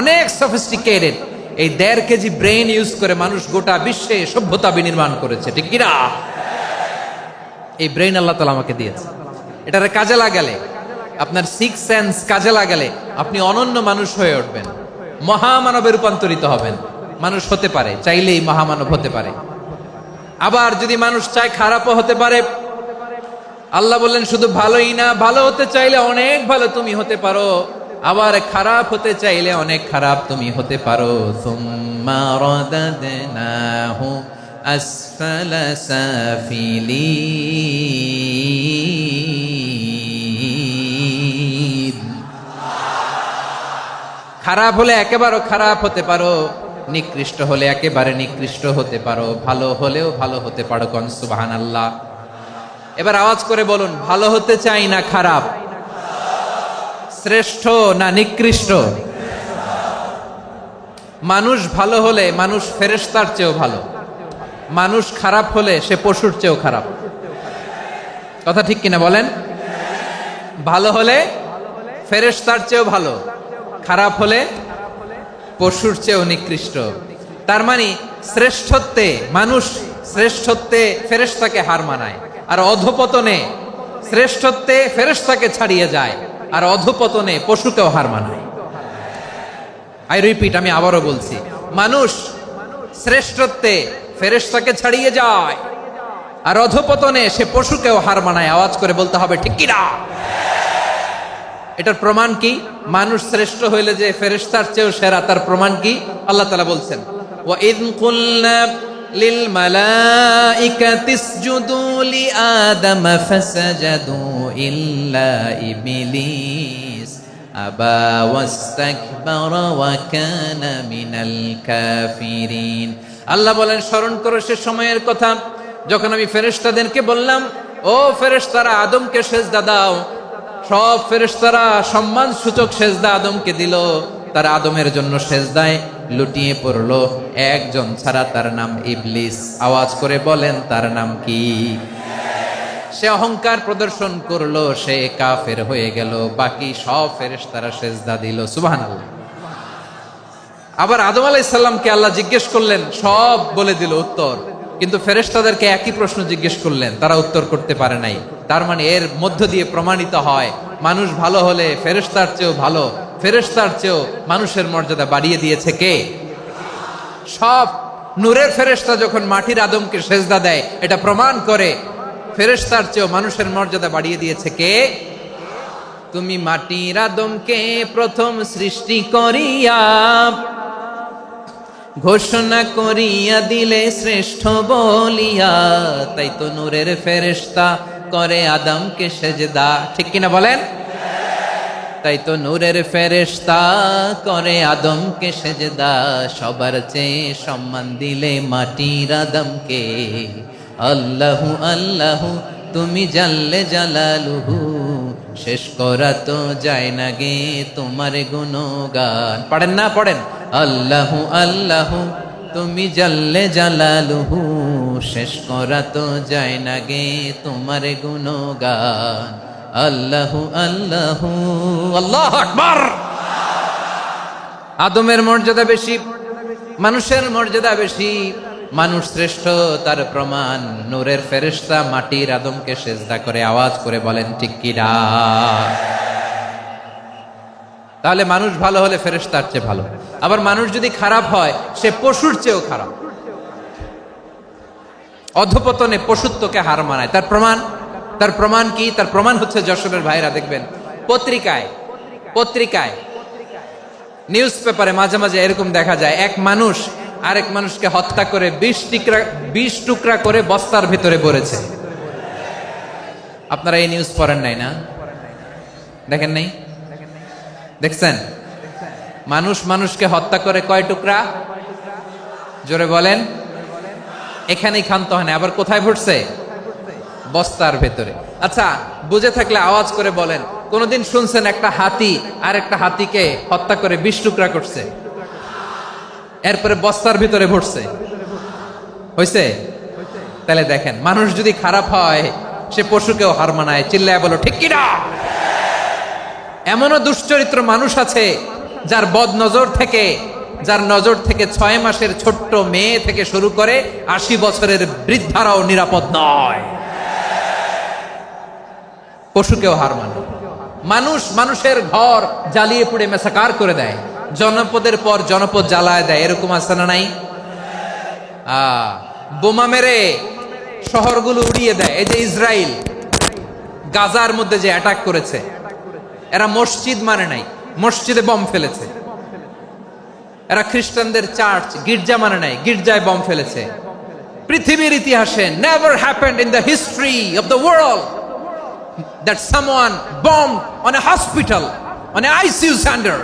অনেক সফিস্টিকেটেড। এই 1.5 কেজি ব্রেন ইউজ করে মানুষ গোটা বিশ্বে সভ্যতা বিনির্মাণ করেছে, ঠিক কিনা? এই ব্রেন আল্লাহ তাআলা আমাকে দিয়েছে। এটারে কাজে লাগালে, আপনার 6 সেন্স কাজে লাগালে আপনি অনন্য মানুষ হয়ে উঠবেন, মহামানবে রূপান্তরিত হবেন। মানুষ হতে পারে, চাইলেই মহামানব হতে পারে। আবার যদি মানুষ চায় খারাপও হতে পারে। আল্লাহ বললেন শুধু ভালোই না, ভালো হতে চাইলে অনেক ভালো তুমি হতে পারো, আবার খারাপ হতে চাইলে অনেক খারাপ তুমি হতে পারো। সুম্মা রাদাদনাহু আসফালা সাফিলিন। খারাপ হলে একেবারে খারাপ হতে পারো, নিকৃষ্ট হলে একেবারে নিকৃষ্ট হতে পারো, ভালো হলেও ভালো হতে পারো। কোন সুবহানাল্লাহ। এবার আওয়াজ করে বলুন, ভালো হতে চাই না খারাপ? শ্রেষ্ঠ না নিকৃষ্ট? মানুষ ভালো হলে মানুষ ফেরেশতার চেয়েও ভালো, মানুষ খারাপ হলে সে পশুর চেয়েও খারাপ। কথা ঠিক কিনা বলেন? ভালো হলে ফেরেশতার চেয়েও ভালো, খারাপ হলে পশুর চেয়েও নিকৃষ্ট। তার মানে শ্রেষ্ঠত্বে মানুষ, শ্রেষ্ঠত্বে ফেরেশতাকে হার মানায়, আর অধপতনে শ্রেষ্ঠত্বে ফেরেশতাকে ছাড়িয়ে যায়, আর অধপতনে পশুকেও হার মানায়। আই রিপিট, আমি আবারও বলছি, মানুষ শ্রেষ্ঠত্বে ফেরেশতাকে ছাড়িয়ে যায়, আর অধপতনে সে পশুকেও হার মানায়। আওয়াজ করে বলতে হবে ঠিক কিনা? এটার প্রমাণ কি? মানুষ শ্রেষ্ঠ হইলে যে ফেরেশতার চেয়েও সেরা, তার প্রমাণ কি? আল্লাহ তাআলা বলছেন, ওয়া ইয কুলনা লিল মালাইকাতি ইসজুদু লি আদম ফাসাজাদু ইল্লা ইবলিস আবা ওয়াস্তাকবারা ওয়া কানা মিনাল কাফিরিন। আল্লাহ বলেন, স্মরণ করো সে সময়ের কথা যখন আমি ফেরেশতাদেরকে বললাম, ও ফেরেশতারা আদমকে সেজদা দাও। সব ফেরেশতারা সম্মান সূচক সেজদা আদমকে দিল, তারা আদমের জন্য সেজদায় লুটিয়ে পড়লো, একজন ছাড়া, তার নাম ইবলিস। আওয়াজ করে বলেন তার নাম কি? সে অহংকার প্রদর্শন করলো, সে কাফের হয়ে গেল, বাকি সব ফেরেশতারা সেজদা দিল। সুবহানাল্লাহ। আবার আদম আলাইহিস সালামকে আল্লাহ জিজ্ঞেস করলেন, সব বলে দিল উত্তর, কিন্তু ফেরেশতাদেরকে একই প্রশ্ন জিজ্ঞেস করলেন, তারা উত্তর করতে পারে নাই। তার মানে এর মধ্য দিয়ে প্রমাণিত হয়, মানুষ ভালো হলে ফেরেশতার চেয়েও ভালো, ফেরেশতার চেয়েও মানুষের মর্যাদা বাড়িয়ে দিয়েছে কে? সব নূরের ফেরেশতা যখন মাটির আদমকে সেজদা দেয়, এটা প্রমাণ করে ফেরেশতার চেয়েও মানুষের মর্যাদা বাড়িয়ে দিয়েছে কে? তুমি মাটির আদমকে প্রথম সৃষ্টি করিয়া ঘোষণা করিয়া দিলে শ্রেষ্ঠ বলিয়া, তাই তো নূরের ফেরেশতা করে আদমকে সেজদা। ঠিক কিনা বলেন? তাই তো নূরের ফেরেশতা করে আদমকে সেজদা, সবার চেয়ে সম্মান দিলে মাটির আদমকে। আল্লাহু আল্লাহু তুমি জাল্লে জালালুহু, শেষ করা তো যায় না গে তোমার গুণগান। পড়েন না? পড়েন। আল্লাহু আল্লাহু তুমি জাল্লে জালালুহু, শেষ করা তো যায় না গে তোমার গুণগান। আল্লাহু আল্লাহু। আল্লাহু আকবার। আদমের মর্যাদা বেশি, মানুষের মর্যাদা বেশি, মানুষ শ্রেষ্ঠ, তার প্রমাণ নূরের ফেরেশতা মাটির আদমকে সেজদা করে। আওয়াজ করে বলেন ঠিক কিনা? তাহলে মানুষ ভালো হলে ফেরেশতার চেয়ে ভালো, আবার মানুষ যদি খারাপ হয় সে পশুর চেয়েও খারাপ, অধপতনে পশুত্বকে হার মানায়। তার প্রমাণ, তার প্রমাণ কি? তার প্রমাণ হচ্ছে যশোরের ভাইরা দেখবেন পত্রিকায় নিউজ পেপারে মাঝে মাঝে এরকম দেখা যায়, এক মানুষ আরেক মানুষকে হত্যা করে 20 টুকরা করে বস্তার ভিতরে ভরেছে। আপনারা এই নিউজ পড়েন নাই না? দেখেন নাই? দেখছেন? মানুষ মানুষকে হত্যা করে কয় টুকরা? জোরে বলেন। এখানেই ক্ষান্ত হয় না, আবার কোথায় ভরছে? বস্তার ভেতরে। আচ্ছা, বুঝে থাকলে আওয়াজ করে বলেন, কোনদিন শুনছেন একটা হাতি আর একটা হাতিকে হত্যা করে 20 টুকরা করছে, এরপরে বস্তার ভিতরে ভরছে? হইছে? তাহলে দেখেন, মানুষ যদি খারাপ হয় সে পশুকেও হার মানায়। চিল্লায় বলো ঠিক কিনা? এমনও দুশ্চরিত্র মানুষ আছে যার বদ নজর থেকে, যার নজর থেকে 6 মাসের ছোট্ট মেয়ে থেকে শুরু করে 80 বছরের বৃদ্ধারাও নিরাপদ নয়। পশুকেও হার মানে। মানুষ মানুষের ঘর জ্বালিয়ে পুড়ে মেসাকার করে দেয়, জনপদের পর জনপদ জ্বালায় দেয়, এরকম আছে না নাই? বোমা মেরে শহরগুলো উড়িয়ে দেয়। এই যে ইসরায়েল গাজার মধ্যে যে অ্যাটাক করেছে, এরা মসজিদ মানে নাই, মসজিদে বম ফেলেছে। এরা খ্রিস্টানদের চার্চ গির্জা মানে নাই, গির্জায় বম ফেলেছে। পৃথিবীর ইতিহাসে never happened in the history of the world that someone bombed on a hospital, on a ICU center.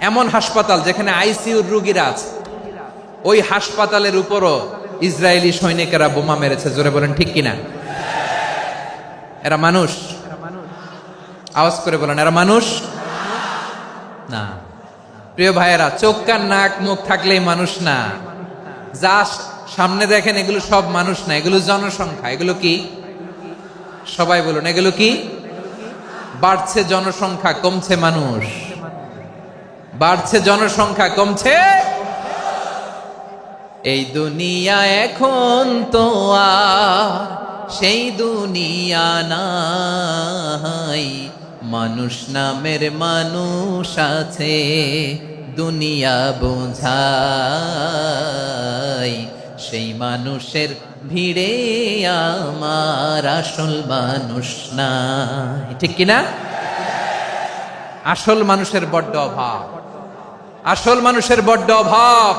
এমন হাসপাতাল যেখানে আইসিইউর রোগীরা আছে, ওই হাসপাতালের উপরও ইসরায়েলি সৈনিকেরা বোমা মেরেছে। জোরে বলেন ঠিক কিনা? এরা মানুষ? আওয়াজ করে বলেন, এরা মানুষ না। প্রিয় ভাইয়েরা, চোখ কান নাক মুখ থাকলেই মানুষ না। যা সামনে দেখেন এগুলো সব মানুষ না, এগুলো জনসংখ্যা। এগুলো কি? সবাই বলুন, এগুলো কি? বাড়ছে জনসংখ্যা, কমছে মানুষ। বাড়ছে জনসংখ্যা, কমছে। এই দুনিয়া এখন তো আর সেই দুনিয়া নাই, মানুষ নামের মানুষ আছে, দুনিয়া বোঝাই, সেই মানুষের ভিড়ে আমার আসল মানুষ নাই। ঠিক কিনা? আসল মানুষের বড্ড অভাব, আসল মানুষের বড্ড অভাব।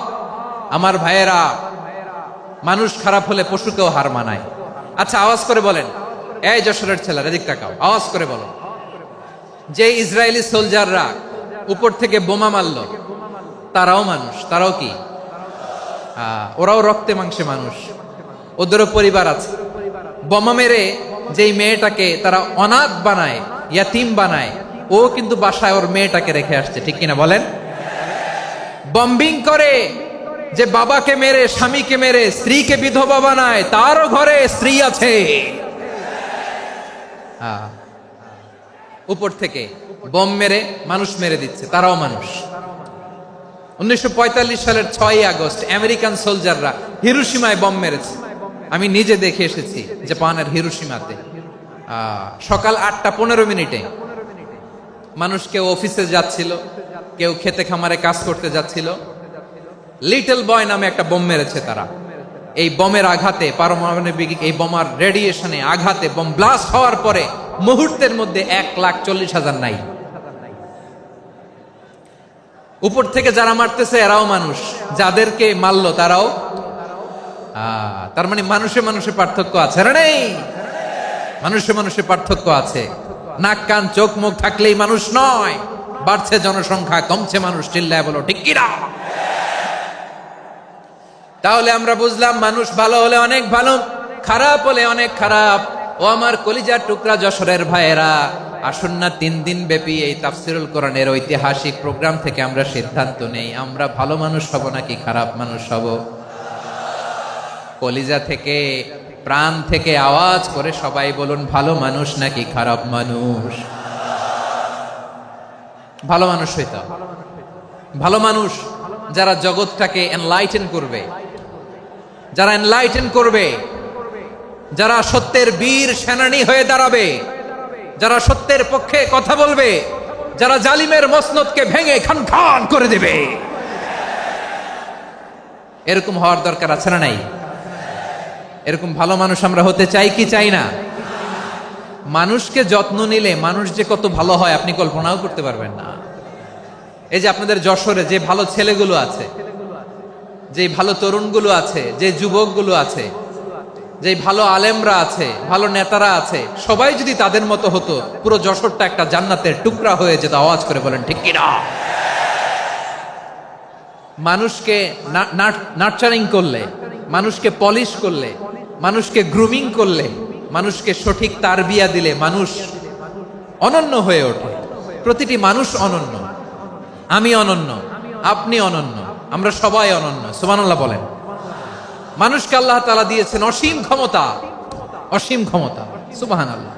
আমার ভাইয়েরা, মানুষ খারাপ হলে পশুকেও হার মানায়। আচ্ছা, আওয়াজ করে বলেন, এই যশোরের ছেলেরা এদিক তাকাও, আওয়াজ করে বলো, যে ইসরায়েলি সোলজাররা উপর থেকে বোমা মারলো, তারাও মানুষ? তারাও কি? ওরাও রক্তে মাংসে মানুষ, ওদেরও পরিবার আছে। বোমা মেরে যেই মেয়েটাকে তারা অনাথ বানায়, ইয়াতিম বানায়, ও কিন্তু বাসায় ওর মেয়েটাকে রেখে আসছে। ঠিক কিনা বলেন? বম্বিং করে যে বাবাকে মেরে, স্বামীকে মেরে স্ত্রীকে বিধবা বানায়, তারও ঘরে স্ত্রী আছে। উপর থেকে বম মেরে মানুষ মেরে দিচ্ছে, তারাও মানুষ। 1945 সালের 6 আগস্ট আমেরিকান সোলজাররা হিরোশিমায় বম মেরেছে। আমি নিজে দেখে এসেছি জাপানের হিরোশিমাতে। সকাল 8:15 মানুষ কেউ অফিসে যাচ্ছিল, কেউ খেতে খামারে কাজ করতে যাচ্ছিল। লিটল বয় নামে একটা বোম মেরেছে তারা। এই বোমের আঘাতে, পারমাণবিক এই বোমার রেডিয়েশনে আঘাতে, বোম ব্লাস্ট হওয়ার পরে মুহূর্তের মধ্যে 1,40,000 নাই। উপর থেকে যারা মারতেছে এরাও মানুষ, যাদেরকে মারলো তারাও। তার মানে মানুষে মানুষে পার্থক্য আছে না? নেই? মানুষে মানুষে পার্থক্য আছে। নাক কান চোখ মুখ থাকলেই মানুষ নয়। বাড়ছে জনসংখ্যা, কমছে মানুষ। চিল্লায় বলো ঠিক কিনা? তাহলে আমরা বুঝলাম, মানুষ ভালো হলে অনেক ভালো, খারাপ হলে অনেক খারাপ। ও আমার কলিজার টুকরা যশোরের ভাইয়েরা, আসুন না 3 দিন ব্যাপী এই তাফসিরুল কোরআনের ঐতিহাসিক প্রোগ্রাম থেকে আমরা সিদ্ধান্ত নেই, আমরা ভালো মানুষ হব নাকি খারাপ মানুষ হব। কলিজা থেকে, প্রাণ থেকে আওয়াজ করে সবাই বলুন, ভালো মানুষ নাকি খারাপ মানুষ? ভালো মানুষ হইতে হবে। ভালো মানুষ যারা জগৎটাকে এনলাইটেন করবে, যারা এনলাইটেন করবে, যারা সত্যের বীর সেনানী হয়ে দাঁড়াবে, যারা সত্যের পক্ষে কথা বলবে, যারা জালিমের মসনদকে ভেঙে খান খান করে দেবে। এরকম হওয়ার দরকার আছে না নাই? এরকম ভালো মানুষ আমরা হতে চাই কি চাই না? মানুষকে যত্ন নিলে মানুষ যে কত ভালো হয় আপনি কল্পনাও করতে পারবেন না। এই যে আপনাদের যশোরে যে ভালো ছেলেগুলো আছে, যে ভালো তরুণগুলো আছে, যে যুবকগুলো আছে, যে ভালো আলেমরা আছে, ভালো নেতারা আছে, সবাই যদি তাদের মতো হতো, পুরো যশোরটা একটা জান্নাতের টুকরা হয়ে যেত। আওয়াজ করে বলেন ঠিক কিনা? মানুষকে নার্চারিং করলে, মানুষকে পলিশ করলে, মানুষকে গ্রুমিং করলে, মানুষকে সঠিক তারবিয়া দিলে মানুষ অনন্য হয়ে ওঠে। প্রতিটি মানুষ অনন্য। আমি অনন্য, আপনি অনন্য, আমরা সবাই অনন্য। সুবহানাল্লাহ বলেন। মানুষকে আল্লাহ তাআলা দিয়েছেন অসীম ক্ষমতা, অসীম ক্ষমতা। সুবহানাল্লাহ।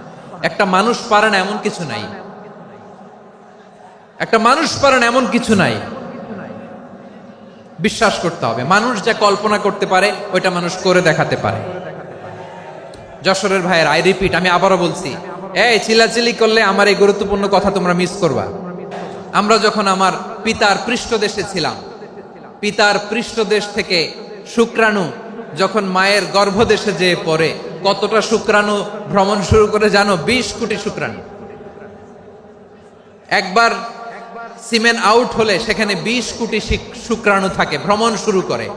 একটা মানুষ পারে না এমন কিছু নাই। একটা মানুষ পারেন এমন কিছু নাই। বিশ্বাস করতে হবে, মানুষ যা কল্পনা করতে পারে ওইটা মানুষ করে দেখাতে পারে। যশোরের ভাইয়ের, আই রিপিট, আমি আবারও বলছি, এই চিল্লাচিল্লি করলে আমার এই গুরুত্বপূর্ণ কথা তোমরা মিস করবা। আমরা যখন আমার পিতার পৃষ্ঠদেশে ছিলাম, পিতার পৃষ্ঠদেশ থেকে শুক্রাণু যখন মায়ের গর্ভদেশে যেয়ে পড়ে, কতটা শুক্রাণু ভ্রমণ শুরু করে জানো? 20 কোটি শুক্রাণু। একবার সিমেন আউট হলে সেখানে 20 কোটি শুক্রাণু থাকে, ভ্রমণ শুরু করে।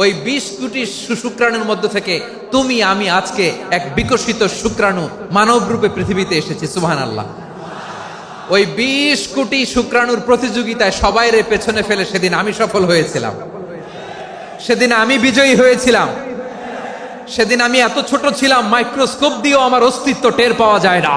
ওই 20 কোটি শুক্রাণুর মধ্য থেকে তুমি আমি আজকে এক বিকশিত শুক্রাণু মানব রূপে পৃথিবীতে এসেছি। সুবহানাল্লাহ। ওই 20 কোটি শুক্রাণুর প্রতিযোগিতায় সবাইরে পেছনে ফেলে সেদিন আমি সফল হয়েছিলাম, সেদিন আমি বিজয়ী হয়েছিলাম। সেদিন আমি এত ছোট ছিলাম, মাইক্রোস্কোপ দিয়েও আমার অস্তিত্ব টের পাওয়া যায় না।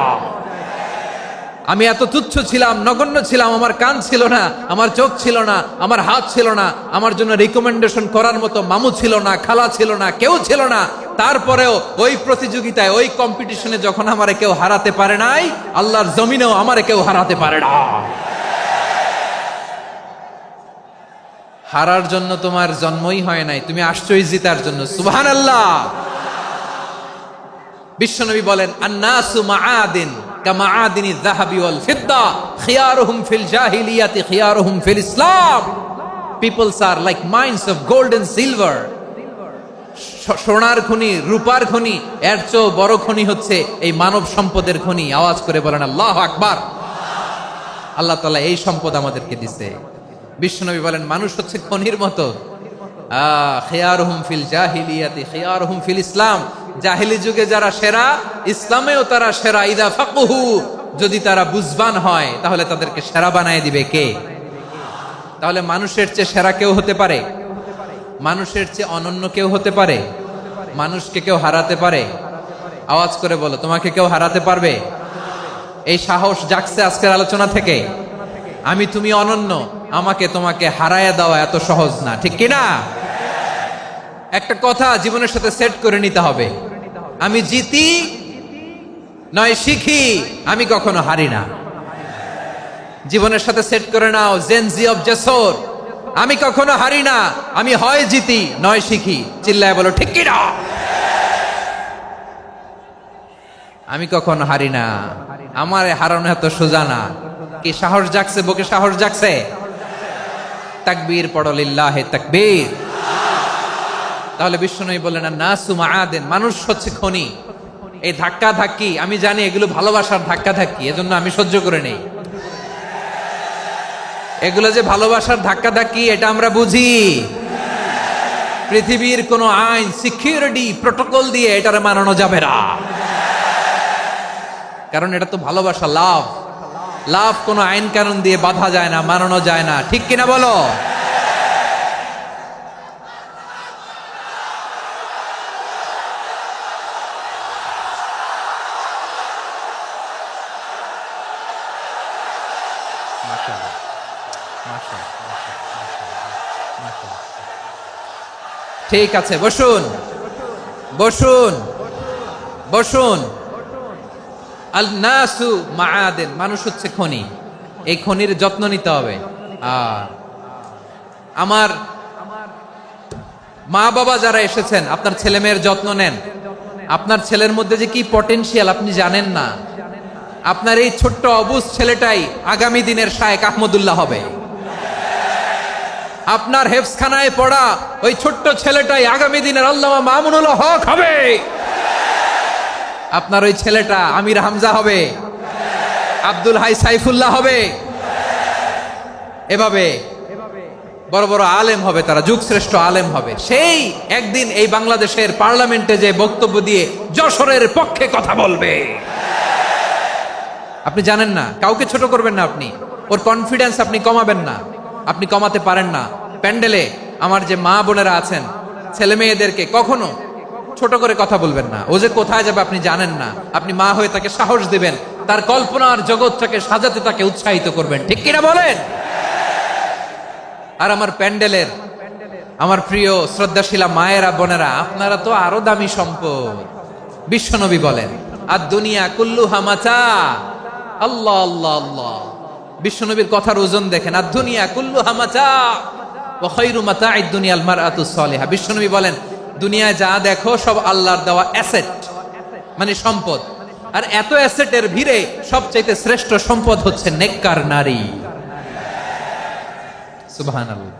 আমি এত তুচ্ছ ছিলাম, নগণ্য ছিলাম, আমার কান ছিল না, আমার চোখ ছিল না, আমার হাত ছিল না, আমার জন্য রিকমেন্ডেশন করার মতো মামু ছিল না, খালা ছিল না, কেউ ছিল না। তারপরেও ওই প্রতিযোগিতায়, ওই কম্পিটিশনে যখন আমারে কেউ হারাতে পারে নাই, আল্লাহর জমিনেও আমারে কেউ হারাতে পারে না। হারার জন্য তোমার জন্মই হয় নাই, তুমি আসছই জিতার জন্য। সুবহানাল্লাহ। বিশ্বনবী বলেন, আন্নাসু মাআদিন কামাআদিনি যাহাবি ওয়াল ফিদ্দা খিয়ারুহুম ফিল জাহিলিয়াতি খিয়ারুহুম ফিল ইসলাম। Peoples are like mines of gold and silver. সোনার খনি, রূপার খনি, এর চেয়েও বড় খনি হচ্ছে এই মানব সম্পদের খনি। আওয়াজ করে বলেন আল্লাহু আকবার। আল্লাহ তাআলা এই সম্পদ আমাদেরকে দিয়েছে। বিশ্বনবী বলেন, মানুষ হচ্ছে খনির মতো। খিয়ারুহুম ফিল জাহিলিয়াতি খিয়ারুহুম ফিল ইসলাম। জাহিলি যুগে যারা সেরা, ইসলামেও তারা সেরা। ইদা ফাকুহু, যদি তারা বুঝবান হয় তাহলে তাদেরকে সেরা বানায় দিবে কে? তাহলে মানুষের চেয়ে সেরা কেউ হতে পারে? মানুষের চেয়ে অনন্য কেউ হতে পারে? মানুষকে কেউ হারাতে পারে? আওয়াজ করে বলো, তোমাকে কেউ হারাতে পারবে? এই সাহস জাগছে আজকের আলোচনা থেকে। আমি তুমি অনন্য, আমাকে তোমাকে হারায়া দেওয়া এত সহজ না, ঠিক কিনা? একটা কথা জীবনের সাথে সেট করে নিতে হবে, আমি জিতি নয় শিখি, আমি কখনো হারি না। জীবনের সাথে সেট করে নাও, জেনজি অফ জেসর, আমি কখনো হারি না, আমি হয় জিতি নয় শিখি। চিল্লায় বলো ঠিক কিনা? আমি কখনো হারি না, আমার হারানো এত সোজা না। কি সাহস জাগছে? বুকে সাহস জাগছে? তাকবীর পড়ো, লিল্লাহে তাকবীর। তাহলে বিশ্বনবী বললেন, নাসু মাআদিন, মানুষ হচ্ছে খনি। এই ধাক্কা ধাক্কি, আমি জানি এগুলো ভালোবাসার ধাক্কা ধাক্কি, এজন্য আমি সহ্য করে নেই। এগুলো যে ভালোবাসার ধাক্কা ধাক্কি, এটা আমরা বুঝি। পৃথিবীর কোন আইন, সিকিউরিটি প্রটোকল দিয়ে এটারে মানানো যাবে না, কারণ এটা তো ভালোবাসা, লাভ। লাভ কোনো আইন কানুন দিয়ে বাধা যায় না, মানানো যায় না, ঠিক কিনা বলো? ঠিক আছে, বসুন বসুন বসুন। আল নাসু মাআদিন, মানুষ হচ্ছে খনি। এই খনির যত্ন নিতে হবে। আমার মা বাবা যারা এসেছেন, আপনার ছেলে মেয়ের যত্ন নেন। আপনার ছেলের মধ্যে যে কি পটেনশিয়াল আপনি জানেন না। আপনার এই ছোট্ট অবুজ ছেলেটাই আগামী দিনের শায়েখ আহমদুল্লাহ হবে। আপনার হেফজখানায় পড়া ওই ছোট্ট ছেলেটাই আগামী দিনের আল্লামা মামুনুল হক হবে। আপনার ওই ছেলেটা আমির হামজা হবে, আব্দুল হাই সাইফুল্লাহ হবে। এভাবে বড় বড় আলেম হবে, তারা যুগশ্রেষ্ঠ আলেম হবে। সেই একদিন এই বাংলাদেশের পার্লামেন্টে যে বক্তব্য দিয়ে যশোরের পক্ষে কথা বলবে। আপনি জানেন না, কাউকে ছোট করবেন না আপনি, ওর কনফিডেন্স আপনি কমাবেন না, আপনি কমাতে পারেন না। প্যান্ডেলে আমার যে মা বোনেরা আছেন, ছেলে মেয়েদেরকে কখনো ছোট করে কথা বলবেন না। ও যে কোথায় যাবে আপনি জানেন না, আপনি মা হয়ে তাকে সাহস দিবেন, তার কল্পনার জগৎটাকে সাজাতে তাকে উৎসাহিত করবেন, ঠিক কিনা বলেন? আর আমার প্যান্ডেলের আমার প্রিয় শ্রদ্ধাশীলা মায়েরা বোনেরা, আপনারা তো আরো দামি সম্পদ। বিশ্বনবী বলেন, আর দুনিয়া কুল্লুহা মাতা। আল্লাহ আল্লাহ আল্লাহ, বিশ্বনবীর কথার ওজন দেখেন, আর দুনিয়া কুল্লুহা মাতা ওয়া খায়রু মাতা'আদ দুনিয়াল মারআতুস সালিহা। বিশ্বনবী বলেন, দুনিয়ায় যা দেখো সব আল্লাহর দেওয়া অ্যাসেট, মানে সম্পদ। আর এত অ্যাসেটের ভিড়ে সবচাইতে শ্রেষ্ঠ সম্পদ হচ্ছে নেককার নারী। সুবহানাল্লাহ।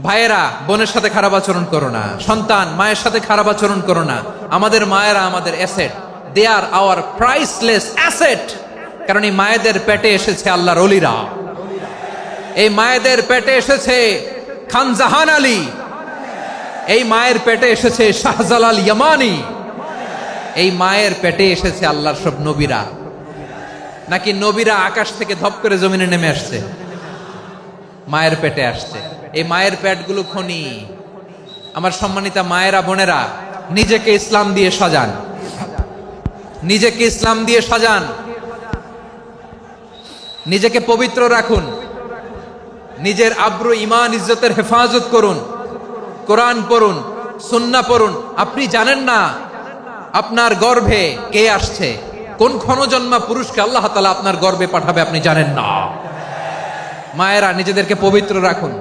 ভাইয়েরা বোনের সাথে খারাপ আচরণ করো না, সন্তান মায়ের সাথে খারাপ আচরণ করো না। আমাদের মায়েরা আমাদের asset, they are our priceless asset. কারণ এই মায়েদের পেটে এসেছে আল্লাহর ওলিরা, এই মায়েদের পেটে এসেছে খান জাহান আলী, এই মায়ের পেটে এসেছে শাহজালাল ইয়ামানি, এই মায়ের পেটে এসেছে আল্লাহর সব নবীরা। নাকি নবীরা আকাশ থেকে ধপ করে জমিনে নেমে আসছে? মায়ের পেটে আসছে। এই মায়ের পেটগুলো খনি। আমার সম্মানিতা মায়েরা বোনেরা, নিজেকে ইসলাম দিয়ে সাজান, নিজেকে ইসলাম দিয়ে সাজান, নিজেকে পবিত্র রাখুন, নিজের আব্রু ইমান ইজ্জতের হেফাজত করুন, কোরআন পড়ুন, সুন্নাহ পড়ুন। আপনি জানেন না আপনার গর্ভে কে আসছে, কোন ক্ষণজন্মা পুরুষকে আল্লাহ তাআলা আপনার গর্ভে পাঠাবে আপনি জানেন না। মায়েরা নিজেদেরকে পবিত্র রাখুন,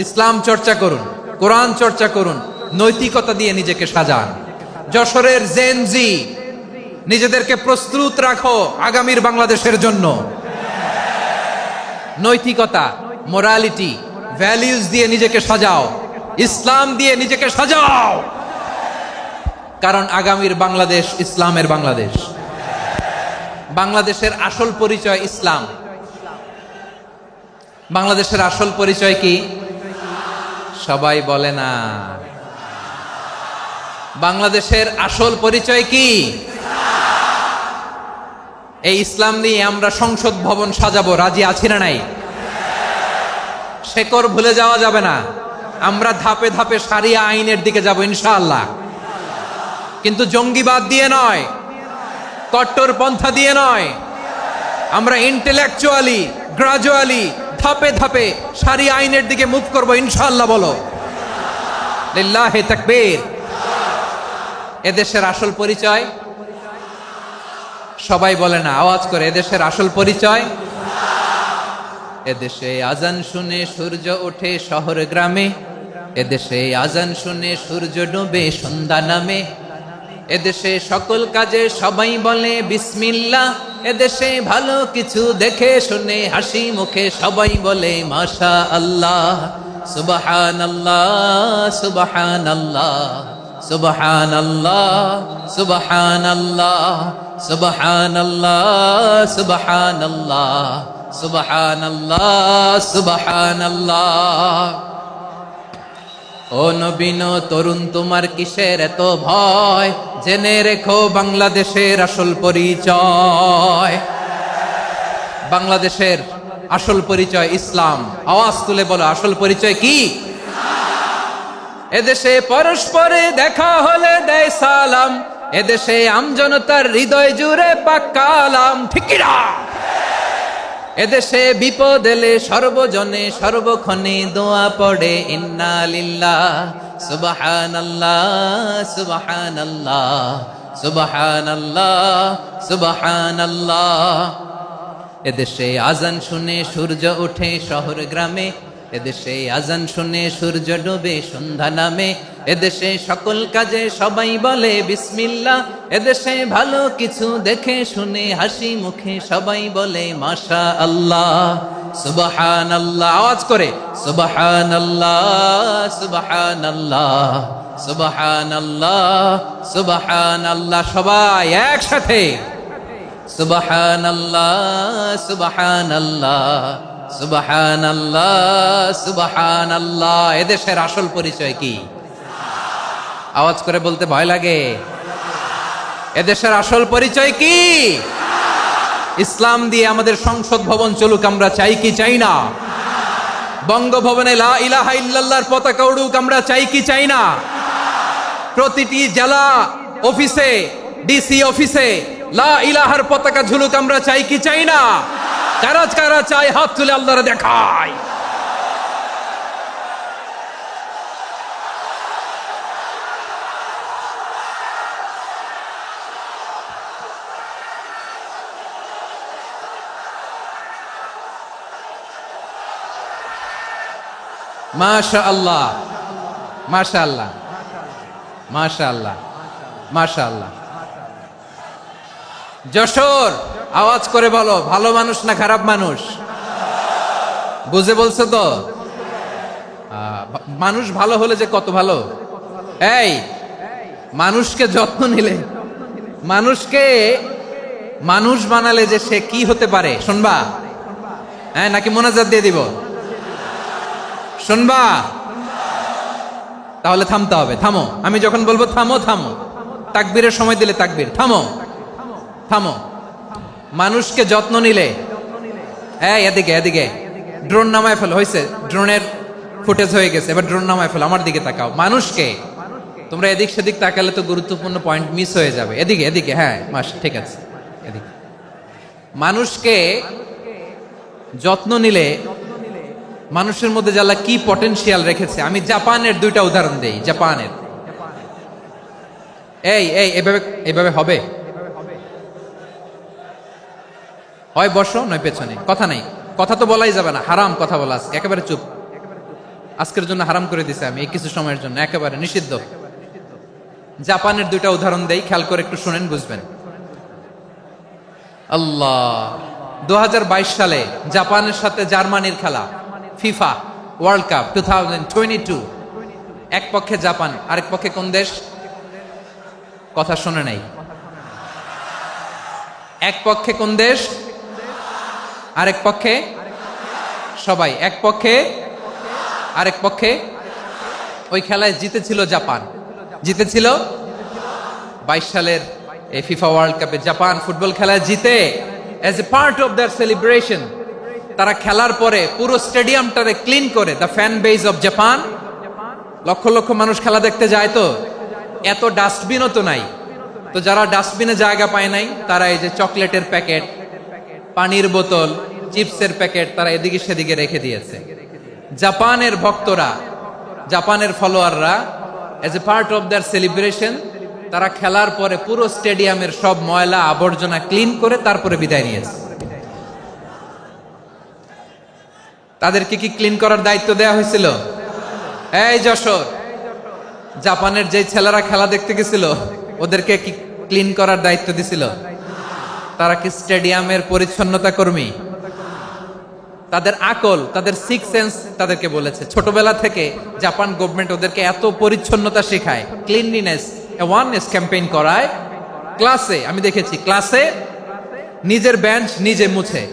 ইসলাম চর্চা করুন, কোরআন চর্চা করুন, নৈতিকতা দিয়ে নিজেকে সাজান। যশোরের জেনজি, নিজেদেরকে প্রস্তুত রাখো আগামীর বাংলাদেশের জন্য। নৈতিকতা, মোরালিটি, ভ্যালিউজ দিয়ে নিজেকে সাজাও, ইসলাম দিয়ে নিজেকে সাজাও। কারণ আগামীর বাংলাদেশ ইসলামের বাংলাদেশ। বাংলাদেশের আসল পরিচয় ইসলাম। বাংলাদেশের আসল পরিচয় কি? সবাই বলে না। বাংলাদেশের আসল পরিচয় কি? এই ইসলাম নিয়ে আমরা সংসদ ভবন সাজাবো, রাজি আছি না নাই? শেকড় ভুলে যাওয়া যাবে না। আমরা ধাপে ধাপে শারিয়া আইনের দিকে যাব ইনশাআল্লাহ, কিন্তু জঙ্গিবাদ দিয়ে নয়, কট্টর পন্থা দিয়ে নয়। আমরা ইন্টেলেকচুয়ালি, গ্রাজুয়ালি, ধাপে ধাপে শারিয়া আইনের দিকে মুভ করব ইনশাআল্লাহ। বলো লিল্লাহি তাকবীর। এদেশের আসল পরিচয় সবাই বলে না, আওয়াজ করে, এদেশের আসল পরিচয়। এদেশে আজান শুনে সূর্য ওঠে শহর গ্রামে, এদেশে আজান শুনে সূর্য ডুবে সন্ধ্যা নামে, এদেশে সকল কাজে সবাই বলে বিসমিল্লাহ, এদেশে ভালো কিছু দেখে শুনে হাসি মুখে সবাই বলে মাশা আল্লাহ। সুবহানাল্লাহ, সুবহানাল্লাহ, সুবহানাল্লাহ, সুবহানাল্লাহ, সুবহানাল্লাহ, সুবহানাল্লাহ, সুবহানাল্লাহ, সুবহানাল্লাহ। ও নবীন তরুণ, তোমার কিসের এত ভয়? জেনে রেখো বাংলাদেশের আসল পরিচয়। বাংলাদেশের আসল পরিচয় ইসলাম। আওয়াজ তুলে বলো, আসল পরিচয় কি? এদেশে পরস্পরে দেখা হলে দেয় সালাম, এদেশে আমজনতার হৃদয় জুড়ে পাক্কালাম। ঠিক কি না? এদেশে বিপদ এলে সর্বজনে সর্বক্ষণে দোয়া পড়ে ইন্না লিল্লাহ, সুবহানাল্লাহ, সুবহানাল্লাহ, সুবহানাল্লাহ, সুবহানাল্লাহ। এদেশে আজান শুনে সূর্য ওঠে শহর গ্রামে, এদেশে আজান শুনে সূর্য ডুবে সন্ধ্যা নামে, এদেশে সকল কাজে সবাই বলে বিসমিল্লাহ, এদেশে ভালো কিছু দেখে শুনে হাসি মুখে সবাই বলে মাশা আল্লাহ। সুবহানাল্লাহ, আওয়াজ করে সুবহানাল্লাহ, সুবহানাল্লাহ, সুবহানাল্লাহ, সুবহানাল্লাহ। সবাই একসাথে সুবহানাল্লাহ, সুবহানাল্লাহ, সুবহানাল্লাহ, সুবহানাল্লাহ। এদেশের আসল পরিচয় কি? আওয়াজ করে বলতে ভয় লাগে। এদেশের আসল পরিচয় কি? ইসলাম দিয়ে আমাদের সংসদ ভবন চলুক, আমরা চাই কি চাই না? বঙ্গভবনে লা ইলাহা ইল্লাল্লাহর পতাকা উড়ুক, আমরা চাই কি চাই না? প্রতিটি জেলা অফিসে, ডিসি অফিসে লা ইলাহার পতাকা ঝুলুক, আমরা চাই কি চাই না? কারা কারা চাই হাত তুলে আল্লাহরে দেখায়। মাশাআল্লাহ, মাশাআল্লাহ, মাশাআল্লাহ, মাশাআল্লাহ। যশোর, আওয়াজ করে বলো, ভালো মানুষ না খারাপ মানুষ? বুঝে বলছো তো? মানুষ ভালো হলে যে কত ভালো। এই মানুষকে যত্ন নিলে, মানুষকে মানুষ বানালে যে সে কি হতে পারে শুনবা? হ্যাঁ, নাকি মোনাজাত দিয়ে দিব? শুনবা? তাহলে থামতে হবে। থামো, আমি যখন বলবো থামো থামো, তাকবীরের সময় দিলে তাকবীর, থামো থামো। মানুষকে যত্ন নিলে, এই এদিকে এদিকে, ড্রোন নামায় ফেলো। হয়েছে, ড্রোনের ফুটেজ হয়ে গেছে, এবার ড্রোন নামায় ফেলো। আমার দিকে তাকাও। মানুষকে, তোমরা এদিক সেদিক তাকালে তো গুরুত্বপূর্ণ পয়েন্ট মিস হয়ে যাবে। এদিকে এদিকে, হ্যাঁ ঠিক আছে, এদিকে। মানুষকে যত্ন নিলে মানুষের মধ্যে যারা কি পটেনশিয়াল রেখেছে। আমি জাপানের দুইটা উদাহরণ দেই। জাপানের, এই এই এভাবে এভাবে হবে, হয় বসো নয় পেছনে, কথা নাই, কথা তো বলাই যাবে না, হারাম কথা বলা আছে, একেবারে চুপ। আজকের জন্য হারাম করে দিছে আমি, এই কিছু সময়ের জন্য একেবারে নিষিদ্ধ। জাপানের দুইটা উদাহরণ দেই, খেয়াল করে একটু শুনেন, বুঝবেন। আল্লাহ, 2022 সালে জাপানের সাথে জার্মানির খেলা, ফিফা ওয়ার্ল্ড কাপ 2022। এক পক্ষে জাপান, আরেক পক্ষে কোন দেশ? কথা শুনে নাই। এক পক্ষে কোন দেশ, আরেক পক্ষে সবাই। এক পক্ষে, আরেক পক্ষে। ওই খেলায় জিতেছিল জাপান, জিতেছিল 22 সালের এই ফিফা ওয়ার্ল্ড কাপে। জাপান ফুটবল খেলায় জিতে, as a part of their celebration, তারা খেলার পরে পুরো স্টেডিয়ামটারে ক্লিন করে। The fan base of Japan, লক্ষ লক্ষ মানুষ খেলা দেখতে যায়, তো এত ডাস্টবিনও তো নাই। তো যারা ডাস্টবিনে জায়গা পায় নাই, তারা এই যে চকলেটের প্যাকেট, পানির বোতল, চিপসের প্যাকেট তারা এদিকে সেদিকে রেখে দিয়েছে। জাপানের ভক্তরা, জাপানের ফলোয়াররা, as a part of their celebration, তারা খেলার পরে পুরো স্টেডিয়ামের সব ময়লা আবর্জনা ক্লিন করে তারপরে বিদায় নিয়েছে। তাদেরকে কি ক্লিন করার দায়িত্ব দেয়া হয়েছিল? এই যশোর, জাপানের যে ছেলেরা খেলা দেখতে গেছিল, ওদেরকে কি ক্লিন করার দায়িত্ব দিছিল? তারা কি স্টেডিয়ামের পরিচ্ছন্নতা কর্মী? তাদের আকল, তাদের সিক্স সেন্স তাদেরকে বলেছে। ছোটবেলা থেকে জাপান গভর্নমেন্ট ওদেরকে এত পরিচ্ছন্নতা শেখায়, ক্লিনলিনেস অ্যাওয়ারনেস ক্যাম্পেইন করায়। ক্লাসে আমি দেখেছি, ক্লাসে নিজের বেঞ্চ নিজে মুছে,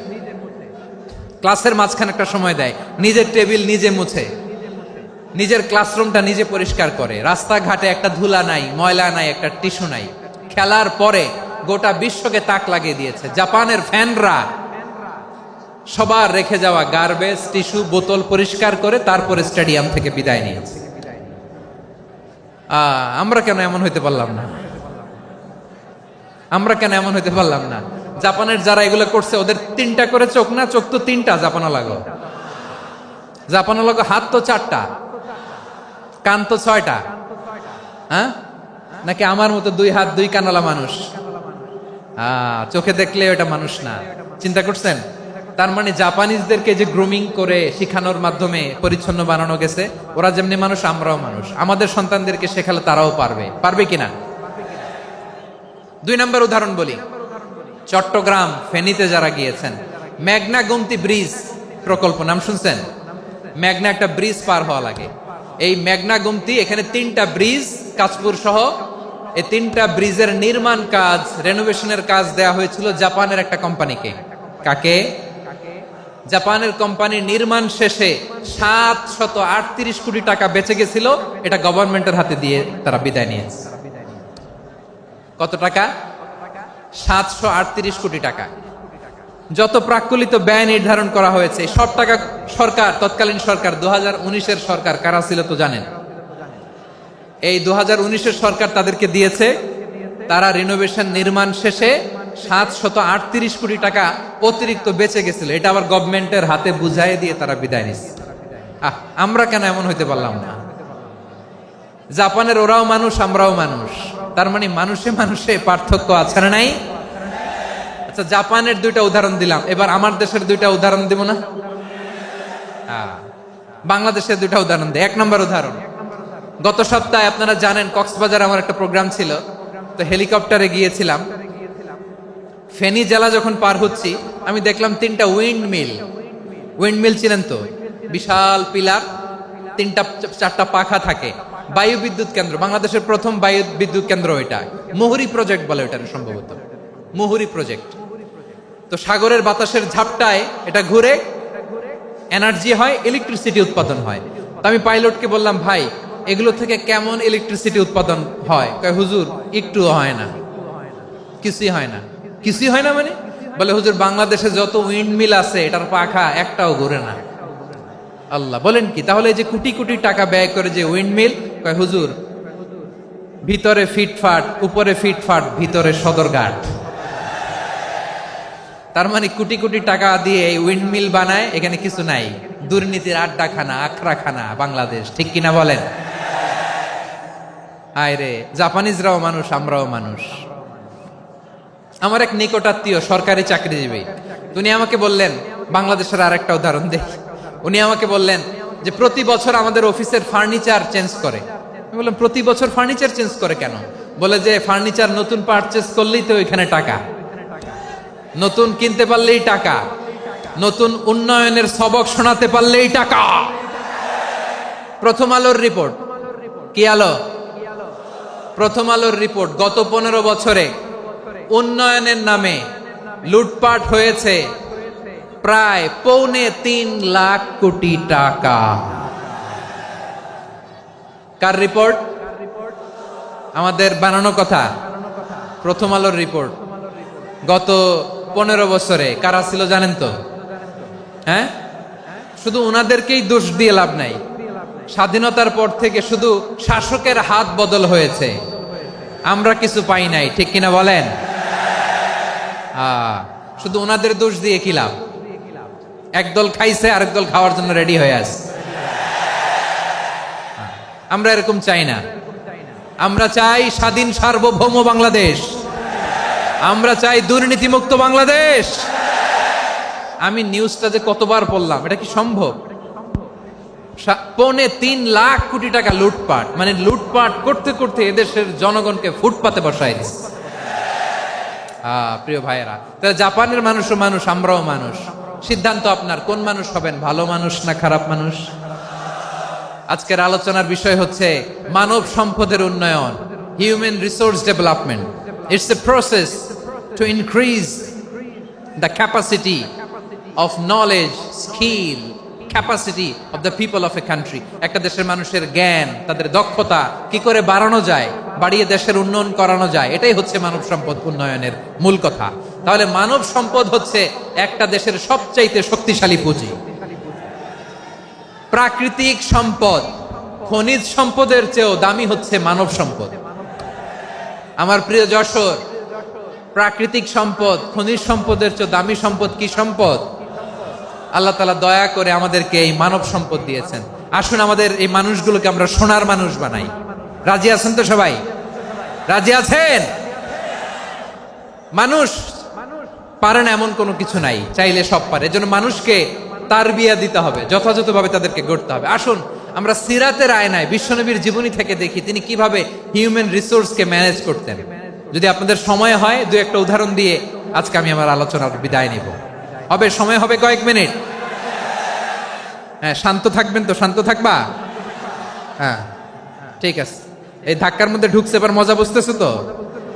ক্লাসের মাঝখানে একটা সময় দেয়, নিজের টেবিল নিজে মুছে, নিজের ক্লাসরুমটা নিজে পরিষ্কার করে। রাস্তাঘাটে একটা ধুলা নাই, ময়লা নাই, একটা টিস্যু নাই। খেলার পরে গোটা বিশ্বকে তাক লাগিয়ে দিয়েছে। জাপানের ফ্যানরা সবার রেখে যাওয়া গার্বেজ, টিস্যু, বোতল পরিষ্কার করে তারপরে স্টেডিয়াম থেকে বিদায় নিয়েছে। আমরা কেন এমন হইতে পারলাম না? আমরা কেন এমন হইতে পারলাম না? জাপানের যারা এগুলো করছে, ওদের 3টা করে চোখ না? চোখ তো 3টা, জাপানা লাগো, জাপানা লাগো। হাত তো 4টা, কান তো 6টা। হ্যাঁ, নাকি আমার মতো 2 হাত 2 কানওয়ালা মানুষ? চোখে দেখলে ওটা মানুষ না। চিন্তা করছেন? তার মানে জাপানিজদেরকে যে গ্রুমিং করে শিখানোর মাধ্যমে পরিচ্ছন্ন বানানো গেছে। ওরা যেমনি মানুষ, আমরাও মানুষ। আমাদের সন্তানদেরকে শেখালে তারাও পারবে, পারবে কিনা? 2 নম্বর উদাহরণ বলি। চট্টগ্রাম ফেনীতে যারা গিয়েছেন, মেঘনা গোমতী ব্রিজ প্রকল্প নাম শুনছেন? মেঘনা একটা ব্রিজ পার হওয়া লাগে। এই মেঘনা গোমতী, এখানে 3টা ব্রিজ, কাঁচপুর সহ, এই 3টা ব্রিজের নির্মাণ কাজ, রেনোভেশনের কাজ দেয়া হয়েছিল জাপানের একটা কোম্পানিকে। কাকে? জাপানের কোম্পানির নির্মাণ শেষে 738 কোটি টাকা বেঁচে গেছিল। এটা গভর্নমেন্টের হাতে দিয়ে তারা বিদায় নিয়েছে। কত টাকা? 738 কোটি টাকা। যত প্রাক্কলিত ব্যয় নির্ধারণ করা হয়েছে, সব টাকা সরকার, তৎকালীন সরকার, 2019-এর সরকার কারা ছিল তো জানেন? এই 2019-এর সরকার তাদেরকে দিয়েছে। তারা রিনোভেশন নির্মাণ শেষে 738 কোটি টাকা অতিরিক্ত বেঁচে গেছিল। এটা আবার গভর্নমেন্টের হাতে বুঝাই দিয়ে তারা বিদায় নিচ্ছে। আমরা কেন এমন হইতে পারলাম না? জাপানের ওরাও মানুষ, আমরাও মানুষ। তার মানে মানুষে মানুষে পার্থক্য আছে না নাই? আচ্ছা, জাপানের 2টা উদাহরণ দিলাম, এবার আমার দেশের 2টা উদাহরণ দিব না? বাংলাদেশের দুটা উদাহরণ দেয়। 1 নম্বর উদাহরণ, গত সপ্তাহে আপনারা জানেন কক্সবাজার আমার একটা প্রোগ্রাম ছিল, তো হেলিকপ্টারে গিয়েছিলাম। ফেনী জেলা যখন পার হচ্ছি আমি দেখলাম 3টা উইন্ডমিল ছিলেন তো, বিশাল পিলার, 3টা-4টা পাখা থাকে, বায়ু বিদ্যুৎ কেন্দ্র, বাংলাদেশের প্রথম বায়ু বিদ্যুৎ কেন্দ্র এটা, মুহুরী প্রজেক্ট বলে ওটা সম্ভবত, মুহুরী প্রজেক্ট। তো সাগরের বাতাসের ঝাপটায় এটা ঘুরে এনার্জি হয়, ইলেকট্রিসিটি উৎপাদন হয়। তো আমি পাইলটকে বললাম, ভাই এগুলো থেকে কেমন ইলেকট্রিসিটি উৎপাদন হয়? কয় হুজুর একটুও হয় না, কিছুই হয় না। কিছুই হয় না মানে? বলে হুজুর বাংলাদেশে যত উইন্ডমিল আছে এটার পাখা একটাও ঘুরে না। আল্লাহ, বলেন কি? তাহলে এই যে কোটি কোটি টাকা ব্যয় করে যে উইন্ডমিল, কয় হুজুর ভিতরে ফিটফাট, উপরে ফিটফাট, ভিতরে সদরঘাট। তার মানে কোটি কোটি টাকা দিয়ে এই উইন্ডমিল বানায়, এখানে কিছু নাই, দুর্নীতির আড্ডাখানা, আখড়াখানা বাংলাদেশ, ঠিক কিনা বলেন? আয় রে, জাপানিজরাও মানুষ, আমরাও মানুষ। আমার এক নিকটাত্মীয় সরকারি চাকরিজীবী, উনি আমাকে বললেন, বাংলাদেশের আর একটা উদাহরণ দেখি, উনি আমাকে বললেন যে প্রতি বছর আমাদের অফিসের ফার্নিচার চেঞ্জ করে। আমি বললাম প্রতি বছর ফার্নিচার চেঞ্জ করে কেন? বলে যে ফার্নিচার নতুন পারচেজ করলেই তো ওইখানে টাকা, নতুন কিনতে পারলেই টাকা, নতুন উন্নয়নের সবক শোনাতে পারলেই টাকা। প্রথম আলোর রিপোর্ট, কি আলো? প্রথম আলোর রিপোর্ট, গত 15 বছরে উন্নয়নের নামে লুটপাট হয়েছে প্রায় 3.25 লাখ কোটি টাকা। কার রিপোর্ট? আমাদের বানানো কথা, প্রথম আলোর রিপোর্ট। গত 15 বছরে কারা ছিল জানেন তো? হ্যাঁ, শুধু ওনাদেরকেই দোষ দিয়ে লাভ নাই। স্বাধীনতার পর থেকে শুধু শাসকের হাত বদল হয়েছে, আমরা কিছু পাই নাই, ঠিক কিনা বলেন? শুধু ওনাদের দোষ দিয়ে কি লাভ? একদল খাইছে, আরেক দল খাওয়ার জন্য রেডি হয়ে আছে। আমরা এরকম চাই না। আমরা চাই স্বাধীন সার্বভৌম বাংলাদেশ, আমরা চাই দুর্নীতিমুক্ত বাংলাদেশ। আমি নিউজটা যে কতবার পড়লাম, এটা কি সম্ভব? 3.25 লাখ কোটি টাকা লুটপাট, মানে লুটপাট করতে করতে এদেশের জনগণকে ফুটপাতে বসায় দিচ্ছে। প্রিয় ভাইয়েরা, তাহলে জাপানের মানুষও মানুষ, আমরাও মানুষ। সিদ্ধান্ত আপনার, কোন মানুষ হবেন, ভালো মানুষ না খারাপ মানুষ? আজকের আলোচনার বিষয় হচ্ছে মানব সম্পদের উন্নয়ন, human resource development. It's a process to increase the capacity of knowledge, skill, capacity of the people of a country. একটা দেশের মানুষের জ্ঞান, তাদের দক্ষতা কি করে বাড়ানো যায়, বাড়িয়ে দেশের উন্নয়ন করানো যায়, এটাই হচ্ছে মানব সম্পদ উন্নয়নের মূল কথা। তাহলে মানব সম্পদ হচ্ছে একটা দেশের সবচাইতে শক্তিশালী পুঁজি। প্রাকৃতিক সম্পদ, খনিজ সম্পদের চেয়েও দামি হচ্ছে মানব সম্পদ। আমার প্রিয় যশোর, প্রাকৃতিক সম্পদ, খনিজ সম্পদের চেয়ে দামি সম্পদ কি সম্পদ? আল্লাহ তাআলা দয়া করে আমাদেরকে এই মানব সম্পদ দিয়েছেন। আসুন আমাদের এই মানুষগুলোকে আমরা সোনার মানুষ বানাই। রাজি আছেন তো সবাই? রাজি আছেন? মানুষ পারে না এমন কোনো কিছু নাই, চাইলে সব পারে। এজন্য মানুষকে তারবিয়া দিতে হবে, যথাযথভাবে তাদেরকে গড়তে হবে। আসুন আমরা সিরাতের আয়নায় বিশ্বনবীর জীবনী থেকে দেখি তিনি কিভাবে হিউম্যান রিসোর্সকে ম্যানেজ করতেন। যদি আপনাদের সময় হয়, দু একটা উদাহরণ দিয়ে আজকে আমি আমার আলোচনার বিদায় নিব। হবে সময় হবে কয়েক মিনিট? হ্যাঁ, শান্ত থাকবেন তো? শান্ত থাকবা? হ্যাঁ, ঠিক আছে। এই ধাক্কার মধ্যে ঢুকছে, এবার মজা বুঝতেছো তো?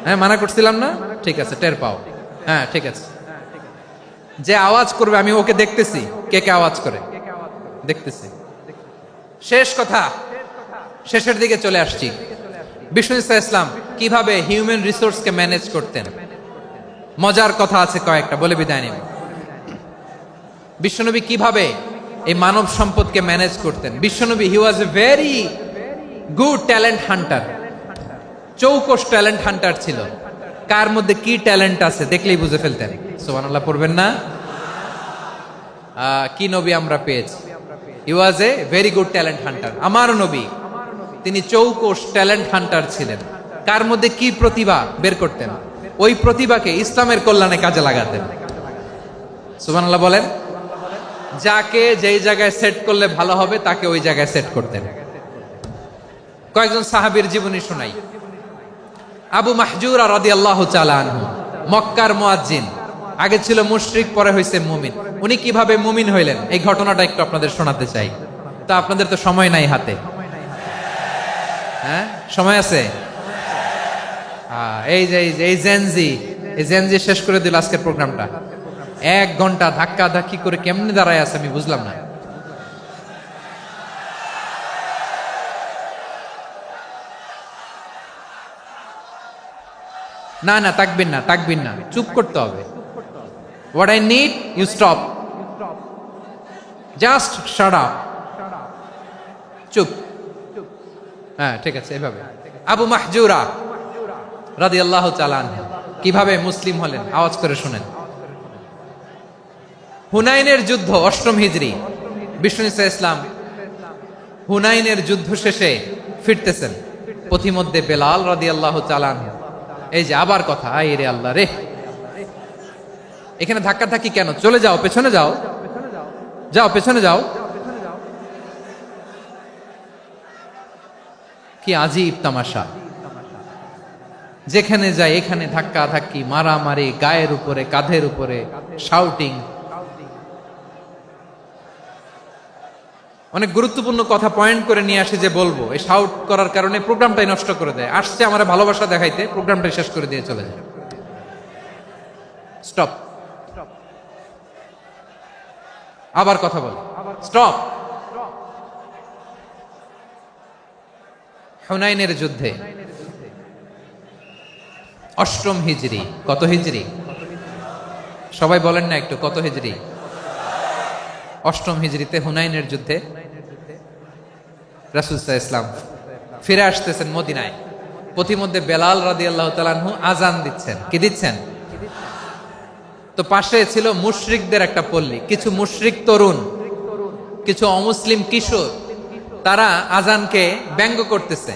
হ্যাঁ, মানা করছিলাম না? ঠিক আছে, টের পাও। হ্যাঁ, ঠিক আছে। যে আওয়াজ করবে আমি ওকে দেখতেছি, কে কে আওয়াজ করে দেখতেছি। শেষ কথা, শেষের দিকে চলে আসছি। বিষ্ণু ইসলাম কিভাবে হিউম্যান রিসোর্সকে ম্যানেজ করতেন, মজার কথা আছে কয়েকটা, বলে বিদায় নিব। বিশ্বনবী কিভাবে এই মানব সম্পদকে ম্যানেজ করতেন। বিশ্বনবী, he was a very good talent hunter, চৌকস ট্যালেন্ট হান্টার ছিল। কার মধ্যে কি ট্যালেন্ট আছে দেখলেই বুঝে ফেলতেন। সুবহানাল্লাহ পড়বেন না? কি নবী আমরা পেয়েছি! He was a very good talent hunter. আমার নবী, তিনি চৌকস ট্যালেন্ট হান্টার ছিলেন। কার মধ্যে কি প্রতিভা বের করতেন, ওই প্রতিভাকে ইসলামের কল্যাণে কাজে লাগাতেন। সুবহানাল্লাহ বলেন। যাকে যেই জায়গায় সেট করলে ভালো হবে তাকে ওই জায়গায় সেট করতেন। কয়েকজন সাহাবীর জীবনী শোনাই। আবু মাহজুরা রাদিয়াল্লাহু তাআলা আনহু, মক্কার মুয়াজ্জিন, আগে ছিল মুশরিক, পরে হইছে মুমিন। উনি কিভাবে মুমিন হইলেন এই ঘটনাটা একটু আপনাদের শোনাতে চাই। তা আপনাদের তো সময় নাই হাতে, হ্যাঁ সময় আছে? এই জেনজি শেষ করে দিল আজকের প্রোগ্রামটা। 1 ঘন্টা ধাক্কা ধাক্কি করে কেমনে দাঁড়ায় আছে আমি বুঝলাম না। না না তাকবিন না, চুপ করতে হবে। What I need, you stop. Just shut up. চুপ। হ্যাঁ ঠিক আছে, এভাবে। আবু মাহজুরা রাদিয়াল্লাহু তাআলা আনহু কিভাবে মুসলিম হলেন আওয়াজ করে শুনেন। হুনাইনের যুদ্ধ 8ম হিজরি, বিষ্ণু ইসলাম হুনাইনের যুদ্ধ শেষে ফিরতেছেন। পথিমধ্যে বেলাল রাদিয়াল্লাহু তাআলা আনহু, এই যে আবার কথা, আই রে আল্লাহ রে, এখানে ধাক্কা ধাক্কি কেন? চলে যাও, পেছনে যাও, পেছনে যাও। কি আজীব তামাশা! যেখানে যায় এখানে ধাক্কা ধাক্কি, মারামারি, গায়ের উপরে, কাঁধের উপরে, শাউটিং। অনেক গুরুত্বপূর্ণ কথা পয়েন্ট করে নিয়ে আসি যে বলবো, এই শাউট করার কারণে প্রোগ্রামটাই নষ্ট করে দেয়। আসছে আমার ভালোবাসা দেখাইতে, প্রোগ্রামটাই শেষ করে দিয়ে চলে যায়। স্টপ। আবার কথা বল, স্টপ। হুনাইনের যুদ্ধে 8ম হিজরি, কত হিজরি? সবাই বলেন না একটু, কত হিজরি? 8ম হিজরিতে হুনাইনের যুদ্ধে রাসূল সাল্লাল্লাহু আলাইহি ওয়াসাল্লাম ফিরে আসতেছেন মদিনায়। পথিমধ্যে বেলাল রাদিয়াল্লাহু তাআলা আনহু আজান দিচ্ছেন। কি দিচ্ছেন? তো পাশে ছিল মুশরিকদের একটা পল্লী, কিছু মুশরিক তরুণ, কিছু অমুসলিম কিশোর, তারা আজানকে ব্যঙ্গ করতেছে।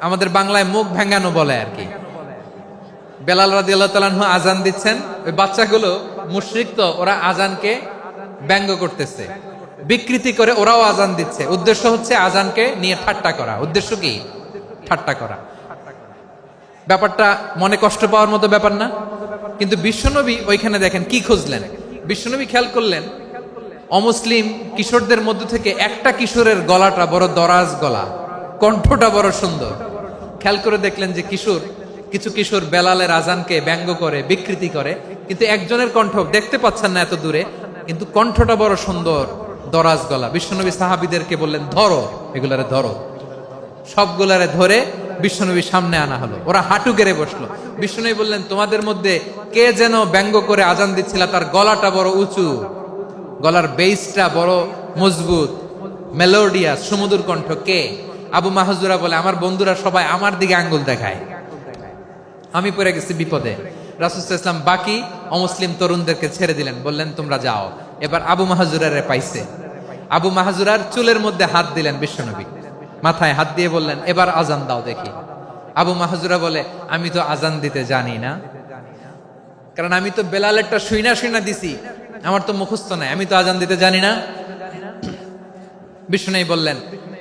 আমাদের বাংলায় মুখ ভেঙ্গানো বলে আর কি। বেলাল রাদিয়াল্লাহু তাআলা আনহু আজান দিচ্ছেন, ওই বাচ্চাগুলো মুশরিক, তো ওরা আজানকে ব্যঙ্গ করতেছে, বিকৃতি করে ওরাও আজান দিচ্ছে। উদ্দেশ্য হচ্ছে আজানকে নিয়ে ঠাট্টা করা। উদ্দেশ্য কি? ঠাট্টা করা। ব্যাপারটা মনে কষ্ট পাওয়ার মতো ব্যাপার না? কিন্তু বিশ্বনবী ওইখানে দেখেন কি খুঁজলেন। বিশ্বনবী খেয়াল করলেন অমুসলিম কিশোরদের মধ্য থেকে একটা কিশোরের গলাটা বড় দরাজ গলা, কণ্ঠটা বড় সুন্দর। খেয়াল করে দেখলেন যে কিছু কিশোর বেলালের আজানকে ব্যঙ্গ করে, বিকৃতি করে, কিন্তু একজনের কণ্ঠ দেখতে পাচ্ছেন না এত দূরে, কিন্তু কণ্ঠটা বড় সুন্দর, দরাজ গলা। বিশ্বনবী সাহাবীদেরকে বললেন, ধরো এগুলারে, ধরো। সবগুলারে ধরে বিশ্বনবীর সামনে আনা হলো। ওরা হাঁটু গেড়ে বসলো। বিশ্বনবী বললেন, তোমাদের মধ্যে কে যেন ব্যঙ্গ করে আজান দিচ্ছিল, তার গলাটা বড় উঁচু, গলার বেসটা বড় মজবুত, মেলোডিয়াস, সুমধুর কণ্ঠ। কে? আবু মাহজুরা বলে, আমার বন্ধুরা সবাই আমার দিকে আঙ্গুল দেখায়, আমি পড়ে গেছি বিপদে। রাসূল সাল্লাল্লাহু আলাইহি ওয়াসাল্লাম বাকি অমুসলিম তরুণদেরকে ছেড়ে দিলেন, বললেন তোমরা যাও। এবার আবু মাহজুরারে পাইছে। আবু মাহজুরার চুলের মধ্যে হাত দিলেন বিশ্বনবী, মাথায় হাত দিয়ে বললেন, এবার আজান দাও দেখি। আবু মাহজুরা বলে, আমি তো আজান দিতে জানি না, কারণ আমি তো বেলালেরটা শুইনা দিছি, আমার তো মুখস্থ নাই, আমি তো আজান দিতে জানি না। বিশ্বনবী বললেন,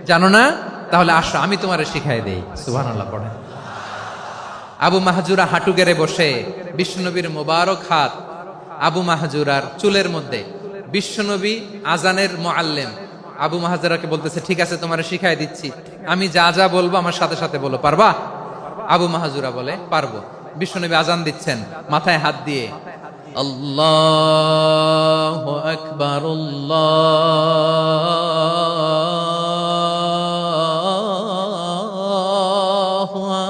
জানো না? তাহলে আসো, আমি তোমারে শিখাই দেই। সুবহানাল্লাহ পড়েন। আবু মাহজুরা হাঁটু গেড়ে বসে, বিশ্বনবীর মোবারক হাত আবু মাহজুরার চুলের মধ্যে। বিশ্বনবী আজানের মুআল্লিম আবু মাহজুরাকে বলতেছে, ঠিক আছে তোমারে শিখাই দিচ্ছি, আমি যা যা বলবো আমার সাথে সাথে বলো, পারবা? আবু মাহজুরা বলে, পারবো। বিশ্বনবী আজান দিচ্ছেন মাথায় হাত দিয়ে, আল্লাহু আকবার, আল্লাহু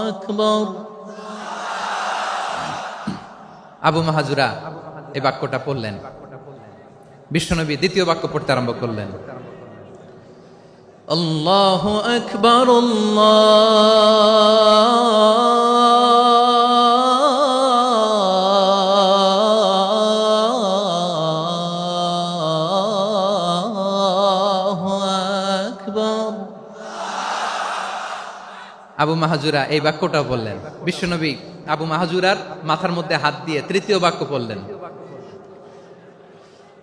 আকবার। আবু মাহজুরা এই বাক্যটা পড়লেন। বিশ্বনবী দ্বিতীয় বাক্য পড়তে আরম্ভ করলেন, আল্লাহু আকবার, আল্লাহু আকবার। আবু মাহজুরা এই বাক্যটা বললেন। বিশ্বনবী আবু মাহজুরার মাথার মধ্যে হাত দিয়ে তৃতীয় বাক্য পড়লেন,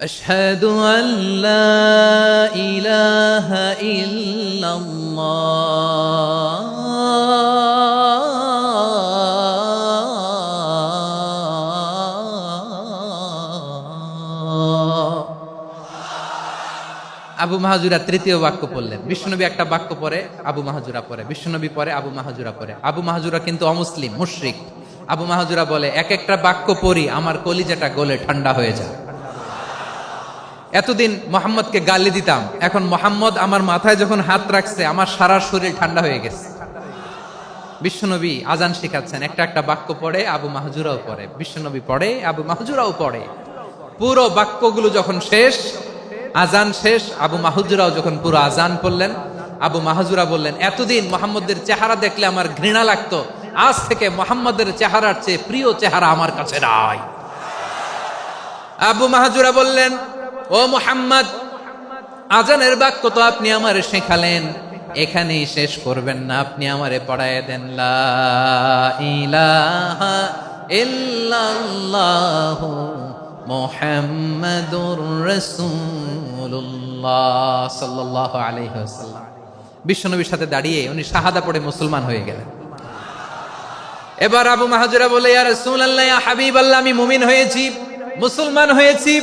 আশহাদু আল্লা ইলাহা ইল্লাল্লাহ। আবু মাহাজুরা তৃতীয় বাক্য পড়লেন। বিশ্বনবী একটা বাক্য পরে আবু মাহাজুরা পরে, বিশ্বনবী পরে আবু মাহাজুরা পরে। আবু মাহাজুরা কিন্তু অমুসলিম, মুশরিক। আবু মাহাজুরা বলে, এক একটা বাক্য পড়ি আমার কলিজাটা গলে ঠান্ডা হয়ে যায়। এতদিন মোহাম্মদকে গালি দিতাম, এখন মোহাম্মদ আমার মাথায় যখন হাত রাখছে আমার সারা শরীর ঠান্ডা হয়ে গেছে। বিশ্বনবী আজান শিখাচ্ছেন, একটা একটা বাক্য পড়ে আবু মাহাজুরাও পড়ে, বিশ্বনবী পড়ে আবু মাহাজুরাও পড়ে। পুরো বাক্যগুলো যখন শেষ, আজান শেষ, আবু মাহাজুরাও যখন পুরো আজান পড়লেন, আবু মাহাজুরা বললেন, এতদিন মোহাম্মদের চেহারা দেখলে আমার ঘৃণা লাগতো, আজ থেকে মোহাম্মদের চেহারার চেয়ে প্রিয় চেহারা আমার কাছে নাই। আবু মাহাজুরা বললেন, ও মুহাম্মদ, আজানের বাক্য তো আপনি আমারে শেখালেন, এখানেই শেষ করবেন না, আপনি আমারে পড়ায় দেন। লা ইলাহা ইল্লাল্লাহু মুহাম্মাদুর রাসূলুল্লাহ সাল্লাল্লাহু আলাইহি ওয়াসাল্লাম। বিশ্বনবীর সাথে দাঁড়িয়ে উনি শাহাদা পড়ে মুসলমান হয়ে গেলেন। এবার আবু মাহাজুরা বলে, ইয়া রাসূলুল্লাহ, ইয়া হাবিবাল্লাহ, আমি মুমিন হয়েছি, মুসলমান হয়েছি,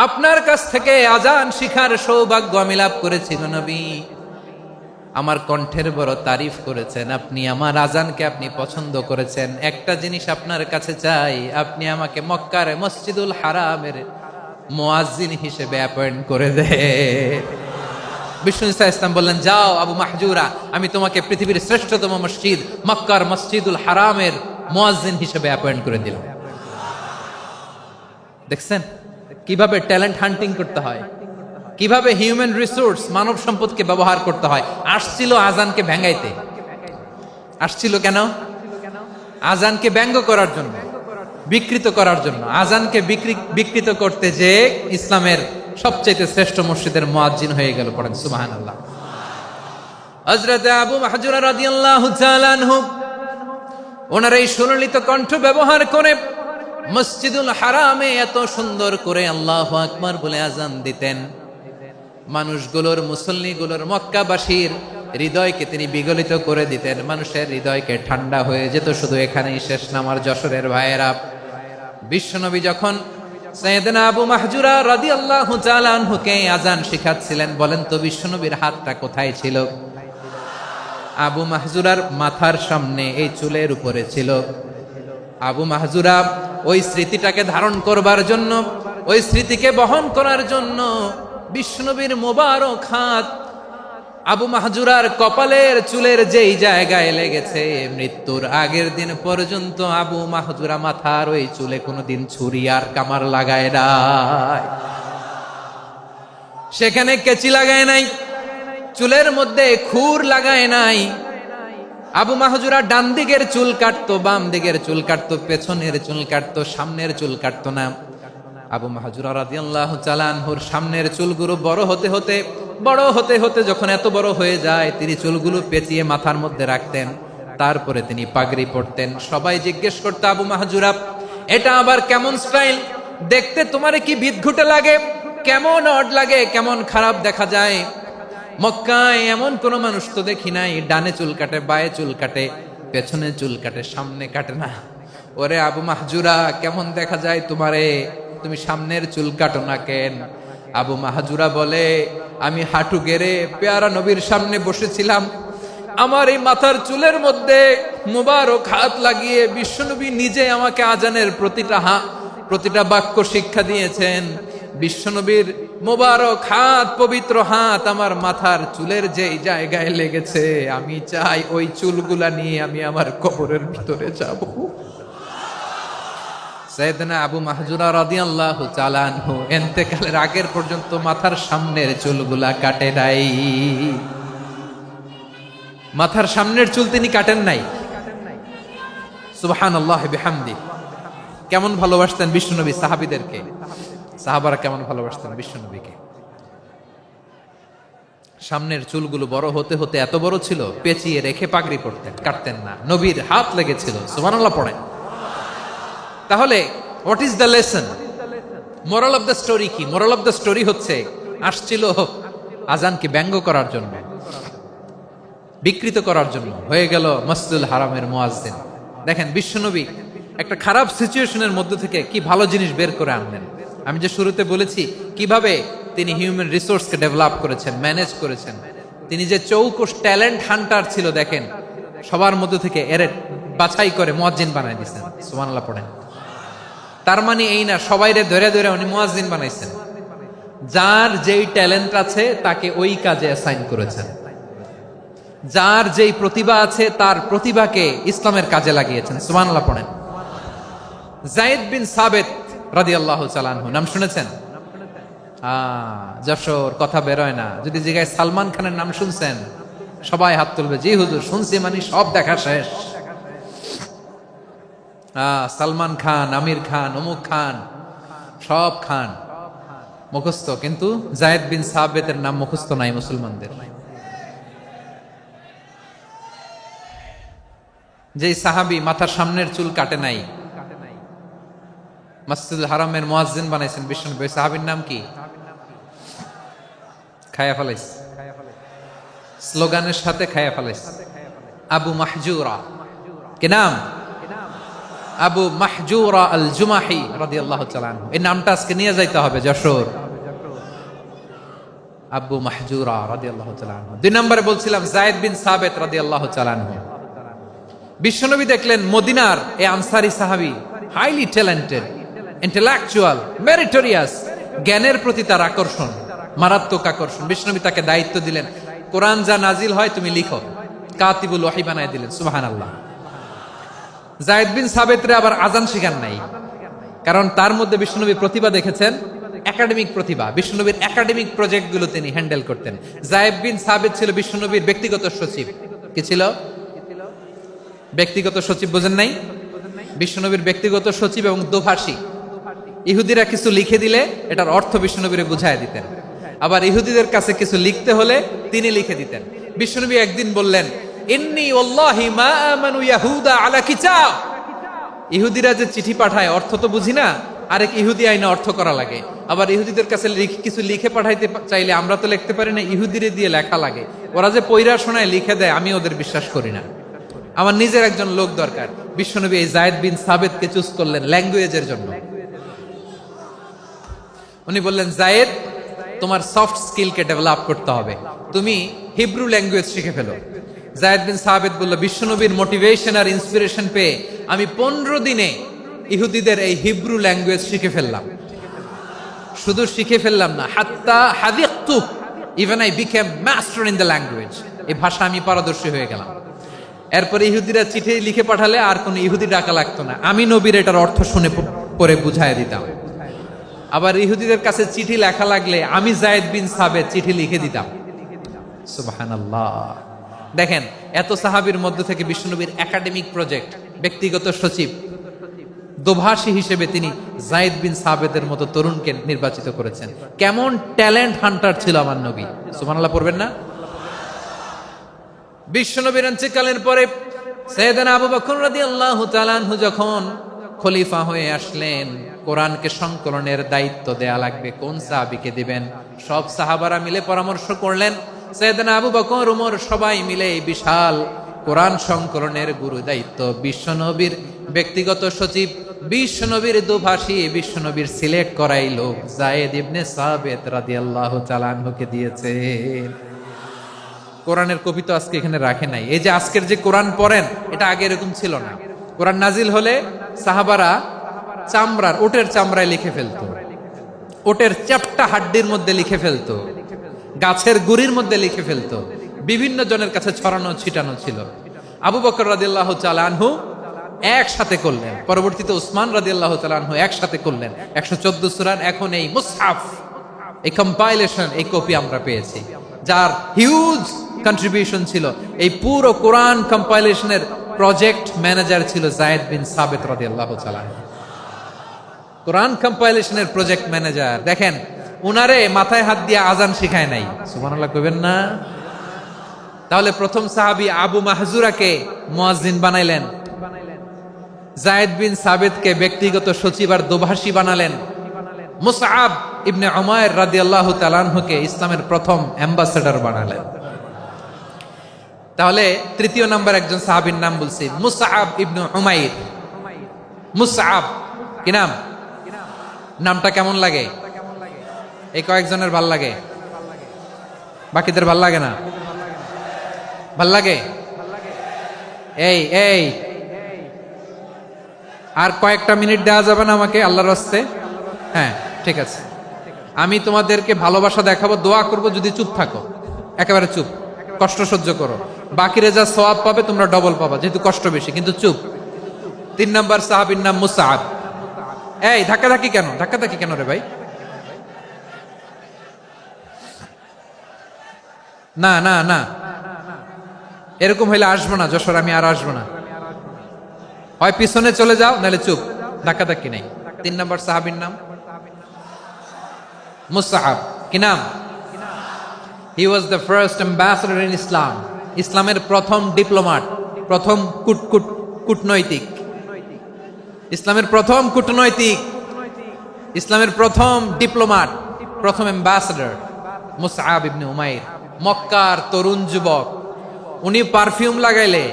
আপনার কাছ থেকে আজান শিখার সৌভাগ্য আমি লাভ করেছি গো নবী। আমার কণ্ঠের বড় তারিফ করেছেন, আপনি আমার আজানকে আপনি পছন্দ করেছেন। একটা জিনিস আপনার কাছে চাই, আপনি আমাকে মক্কার মসজিদুল হারামের মুয়াজ্জিন হিসেবে অ্যাপয়েন্ট করে দেন। বিষ্ণু ইসা ইসলাম বললেন, যাও আবু মাহজুরা, আমি তোমাকে পৃথিবীর শ্রেষ্ঠতম মসজিদ মক্কার মসজিদুল হারামের মুয়াজ্জিন হিসেবে অ্যাপয়েন্ট করে দিলাম। দেখছেন কিভাবে ট্যালেন্ট হান্টিং করতে হয়, কিভাবে হিউম্যান রিসোর্স মানব সম্পদকে ব্যবহার করতে হয়। আসছিল আজানকে ভেঙ্গাইতে, আসছিল কেন? আজানকে ব্যঙ্গ করার জন্য, বিকৃত করার জন্য। আজানকে বিকৃত করতে যে ইসলামের সবচেয়ে শ্রেষ্ঠ মসজিদের মুয়াজ্জিন হয়ে গেল। পড়েন সুবহানাল্লাহ। হযরত আবু মাহজুরা রাদিয়াল্লাহু তাআলা আনহু ওনার এই সুললিত কণ্ঠ ব্যবহার করে মসজিদুল হারামে এত সুন্দর করে আল্লাহু আকবার বলে আজান দিতেন, মানুষগুলোর, মুসল্লিগুলোর, মক্কাবাসীর হৃদয়কে তিনি বিগলিত করে দিতেন, মানুষের হৃদয়কে ঠান্ডা হয়ে যেত। শুধু এখানেই শেষ না আমার যশোরের ভাইয়েরা, বিশ্বনবী যখন সাইয়েদনা আবু মাহজুরা রাদিয়াল্লাহু তাআলা আনহুকে আজান শিখাচ্ছিলেন, বলেন তো বিশ্বনবীর হাতটা কোথায় ছিল? আবু মাহজুরার মাথার সামনে, এই চুলের উপরে ছিল। আবু মাহজুরা ওই স্মৃতিটাকে ধারণ করবার জন্য, ওই স্মৃতিকে বহন করার জন্য বিশ্বনবীর মোবারক হাত আবু মাহজুরার কপালের চুলের যেই জায়গায় লেগেছে, মৃত্যুর আগের দিন পর্যন্ত আবু মাহজুরা মাথার ওই চুলে কোনোদিন ছুরি আর কামার লাগায় নাই, সেখানে কেচি লাগায় নাই, চুলের মধ্যে খুর লাগায় নাই। আবু মাহজুরা ডান দিকের চুল কাটতো, বাম দিকের চুল কাটতো, পেছনের চুল কাটতো, সামনের চুল কাটতো না। আবু মাহজুরা রাদিয়াল্লাহু তাআলা আনহুর সামনের চুলগুলো বড় হতে হতে যখন এত বড় হয়ে যায়, তিনি চুলগুলো পেঁচিয়ে মাথার মধ্যে রাখতেন, তারপরে তিনি পাগড়ি পরতেন। সবাই জিজ্ঞেস করতো, আবু মাহজুরা, এটা আবার কেমন স্টাইল? দেখতে তোমারে কি বিদঘুটে লাগে, কেমন অড লাগে, কেমন খারাপ দেখা যায়। মক্কায় এমন কোন মানুষ তো দেখি নাই, ডানে চুল কাটে, বায়ে চুল কাটে, পেছনে চুল কাটে, সামনে কাটে না। ওরে আবু মাহজুরা, কেমন দেখা যায় তোমারে, তুমি সামনের চুল কাটো না কেন? আবু মাহজুরা বলে, আমি হাঁটু গেড়ে পেয়ারা নবীর সামনে বসেছিলাম, আমার এই মাথার চুলের মধ্যে মুবারক হাত লাগিয়ে বিশ্বনবী নিজে আমাকে আজানের প্রতিটা বাক্য শিক্ষা দিয়েছেন। বিশ্বনবীর মোবারক হাত, পবিত্র হাত আমার মাথার চুলের যেই জায়গায় লেগেছে, আমি চাই ওই চুলগুলা নিয়ে আমি আমার কবরের ভিতরে যাব। সাইয়েদনা আবু মাহজুরা রাদিয়াল্লাহু তাআলা আনহু ইন্তেকালের আগের পর্যন্ত মাথার সামনের চুলগুলা কাটে নাই, মাথার সামনের চুল তিনি কাটেন নাই। সুবহানাল্লাহ বিহামদি। কেমন ভালোবাসতেন বিশ্বনবী সাহাবীদেরকে, সাহাবারা কেমন ভালোবাসতেন বিশ্বনবীকে। সামনের চুলগুলো বড় হতে হতে এত বড় ছিল, পেঁচিয়ে রেখে পাগড়ি পরতেন, কাটতেন না। নবীর হাত লেগেছিল, সুবহানাল্লাহ পড়েন। তাহলে what is the lesson? Moral of the story কি? মোরাল অফ দ্য স্টোরি হচ্ছে, আসছিল আজানকে ব্যঙ্গ করার জন্য, বিকৃত করার জন্য, হয়ে গেল মসজিদুল হারামের মুয়াজ্জিন। দেখেন বিশ্বনবী একটা খারাপ সিচুয়েশনের মধ্য থেকে কি ভালো জিনিস বের করে আনলেন। আমি যে শুরুতে বলেছি কিভাবে তিনি হিউম্যান রিসোর্সকে ডেভেলপ করেছেন, ম্যানেজ করেছেন। তিনি যে চৌকস ট্যালেন্ট হান্টার ছিল, দেখেন সবার মধ্য থেকে এর বাছাই করে মুয়াজ্জিন বানাই দিয়েছেন। সুবহানাল্লাহ পড়েন। তার মানে এই না সবাইরে ধরে ধরে উনি মুয়াজ্জিন বানাইছেন। যার যেই ট্যালেন্ট আছে তাকে ওই কাজে অ্যাসাইন করেছেন। যার যেই প্রতিভা আছে তার প্রতিভাকে ইসলামের কাজে লাগিয়েছেন। সুবহানাল্লাহ পড়েন। যায়েদ বিন সাবিত রাদিয়াল্লাহু তাআলা আনহু নাম শুনেছেন? যশোর কথা বেরোয় না। যদি জিগায় সালমান খানের নাম শুনছেন, সবাই হাত তুলবে, জি হুজুর শুনছি, মানে সব দেখা শেষ। সালমান খান, আমির খান, অমুক খান, সব খান মুখস্থ, কিন্তু যায়েদ বিন সাবিতের নাম মুখস্থ নাই মুসলমানদের। যেই সাহাবী মাথার সামনের চুল কাটে নাই, মসজিদুল হারামের মুয়াজ্জিন বানাইছেন বিশ্বনবী, সাহাবীর নাম কি? খায়া ফেলাইস, স্লোগানের সাথে খায়া ফেলাইস। আবু মাহজুরা, কি নাম? আবু মাহজুরা আল জুমাহি রাদিয়াল্লাহু তাআলা আনহু। এই নামটা আজকে নিয়ে যাইতে হবে যশোর। আবু মাহজুরা রাদিয়াল্লাহু তাআলা আনহু। দুই নম্বরে বলছিলাম যায়েদ বিন সাবিত রাদিয়াল্লাহু তাআলা আনহু। বিশ্বনবী দেখলেন মদিনার এই আনসারী সাহাবী হাইলি ট্যালেন্টেড, ইন্টেলেকচুয়াল, মেরিটোরিয়াস, জ্ঞানের প্রতি তার আকর্ষণ, মারাত্মক আকর্ষণ। বিশ্বনবী তাকে দায়িত্ব দিলেন, কোরআন যা নাজিল হয় তুমি লিখো, কাতিবুল ওয়াহি বানায় দিলেন। সুবহানাল্লাহ। যায়েদ বিন সাবিতরে আবার আজান শিখান নাই, কারণ তার মধ্যে বিশ্বনবী প্রতিভা দেখেছেন, একাডেমিক প্রতিভা। বিশ্বনবীর একাডেমিক প্রজেক্টগুলো তিনি হ্যান্ডেল করতেন। যায়েদ বিন সাবিত ছিল বিশ্বনবীর ব্যক্তিগত সচিব। কি ছিল? ব্যক্তিগত সচিব। বোঝেন নাই? বিশ্বনবীর ব্যক্তিগত সচিব এবং দোভাষী। ইহুদিরা কিছু লিখে দিলে এটার অর্থ বিশ্বনবীরে বুঝায় দিতেন, আবার ইহুদিদের কাছে কিছু লিখতে হলে তিনি লিখে দিতেন। বিশ্বনবী একদিন বললেন, ইন্নী ওয়াল্লাহি মা আমানু ইয়াহুদা আলা কিতাব। ইহুদিরা যে চিঠি পাঠায় অর্থ তো বুঝি না, আরেক ইহুদি আইনে অর্থ করা লাগে। আবার ইহুদিদের কাছে কিছু লিখে পাঠাইতে চাইলে আমরা তো লিখতে পারি না, ইহুদিরে দিয়ে লেখা লাগে। ওরা যে পয়রা শোনায় লিখে দেয়, আমি ওদের বিশ্বাস করি না। আমার নিজের একজন লোক দরকার। বিশ্বনবী এই যায়েদ বিন সাবিতকে চুজ করলেন ল্যাঙ্গুয়েজের জন্য। উনি বললেন, যায়েদ তোমার সফট স্কিলকে ডেভেলপ করতে হবে, তুমি হিব্রু ল্যাঙ্গুয়েজ শিখে ফেলো। যায়েদ বিন সাবিত বলল, বিশ্বনবীর মোটিভেশন আর ইন্সপিরেশন পেয়ে আমি 15 দিনে ইহুদিদের এই হিব্রু ল্যাঙ্গুয়েজ শিখে ফেললাম। শুধু শিখে ফেললাম না, হাত্তা হাদিকতু, even I became master in the language. এই ভাষা আমি পারদর্শী হয়ে গেলাম। এরপরে ইহুদিরা চিঠি লিখে পাঠালে আর কোনো ইহুদি ডাকা লাগতো না, আমি নবীর এটার অর্থ শুনে পরে বুঝাই দিতাম। আবার ইহুদিদের কাছে চিঠি লেখা লাগলে আমি যায়েদ বিন সাবিত চিঠি লিখে দিতাম। সুবহানাল্লাহ। দেখেন এত সাহাবীর মধ্য থেকে বিশ্বনবীর একাডেমিক প্রজেক্ট, ব্যক্তিগত সচিব, দোভাষী হিসেবে তিনি যায়েদ বিন সাবিতের মতো তরুণকে নির্বাচিত করেছেন। কেমন ট্যালেন্ট হান্টার ছিল আমার নবী। সুবহানাল্লাহ পড়বেন না? বিশ্বনবীর ইন্তেকালের পরে সাইয়েদনা আবু বকর রাদিয়াল্লাহু তাআলা আনহু যখন খলিফা হয়ে আসলেন, কোরআনকে সংকলনের দায়িত্ব দেয়া লাগবে, কোন সাহাবীকে দিবেন? সব সাহাবারা মিলে পরামর্শ করলেন। সাইয়েদনা আবু বকর, ওমর সবাই মিলে এই বিশাল কোরআন সংকলনের গুরু দায়িত্ব বিশ্বনবীর ব্যক্তিগত সচিব, বিশ্বনবীর দোভাষী, বিশ্বনবীর সিলেক্ট করাই লোক যায়েদ ইবনে সাবিত রাদিয়াল্লাহু তাআলা আনহুকে দিয়েছে। কোরআনের কপি তো আজকে এখানে রাখে নাই। এই যে আজকের যে কোরআন পড়েন, এটা আগে এরকম ছিল না। কোরআন নাজিল হলে সাহাবারা চামড়ার, ওটের চামড়ায় লিখে ফেলতো, ওটের চ্যাপ্টা হাড্ডির মধ্যে লিখে ফেলতো, গাছের গুড়ির মধ্যে লিখে ফেলতো। বিভিন্ন জনের কাছে ছড়ানো ছিটানো ছিল। আবু বকর রাদিয়াল্লাহু তাআলা আনহু একসাথে করলেন, পরবর্তীতে উসমান রাদিয়াল্লাহু তাআলা আনহু একসাথে করলেন। 114 সূরার এখন এই মুসহাফ, এই কম্পাইলেশন, এই কপি আমরা পেয়েছি, যার হিউজ কন্ট্রিবিউশন ছিল। এই পুরো কোরআন কম্পাইলেশনের প্রজেক্ট ম্যানেজার ছিল যায়েদ বিন সাবিত রাদিয়াল্লাহু তাআলা। কোরআন কম্পাইলেশনের প্রজেক্ট ম্যানেজার। দেখেন উনারে মাথায় হাত দিয়ে আজান শিখায় নাই। সুবহানাল্লাহ কইবেন না? তাহলে প্রথম সাহাবী আবু মাহজুরাকে মুয়াজ্জিন বানাইলেন, যায়েদ বিন সাবিতকে ব্যক্তিগত সচিব আর দোভাষী বানালেন। মুসআব ইবনে উমাইর রাদিয়াল্লাহু তাআলা আনহুকে ইসলামের প্রথম অ্যাম্বাসেডর বানালেন। তাহলে তৃতীয় নাম্বার একজন সাহাবীর নাম বলছি, মুসআব ইবনে উমাইর। মুসআব কি নাম? নামটা কেমন লাগে? এই কয়েকজনের ভাল লাগে, বাকিদের ভাল লাগে না? ভাল লাগে? এই এই আর কয়েকটা মিনিট দেওয়া যাবে না আমাকে আল্লাহর রাস্তে? হ্যাঁ ঠিক আছে, আমি তোমাদেরকে ভালোবাসা দেখাবো, দোয়া করব, যদি চুপ থাকো, একেবারে চুপ, কষ্ট সহ্য করো, বাকিরা যা সওয়াব পাবে তোমরা ডবল পাবা, যেহেতু কষ্ট বেশি, কিন্তু চুপ। 3 নাম্বার সাহাবীর নাম মুসআব। এই ধাক্কাধাক্কি কেন? ধাক্কাধাক্কি কেন রে ভাই? না না না, এরকম হইলে আসবো না যশোর, আমি আর আসবো না। হয় পিছনে চলে যাও, নাহলে চুপ, ধাক্কাধাক্কি নেই। 3 নাম্বার সাহাবীর নাম মুসআব। কি নাম? He was the first ambassador in Islam. ইসলামের প্রথম ডিপ্লোম্যাট, প্রথম কূটনৈতিক, ইসলামের প্রথম কূটনৈতিক, ইসলামের প্রথম ডিপ্লোম্যাট, প্রথম অ্যাম্বাসেডর মুসআব ইবনে উমাইর। মক্কার তরুণ যুবক, উনি পারফিউম লাগাইলে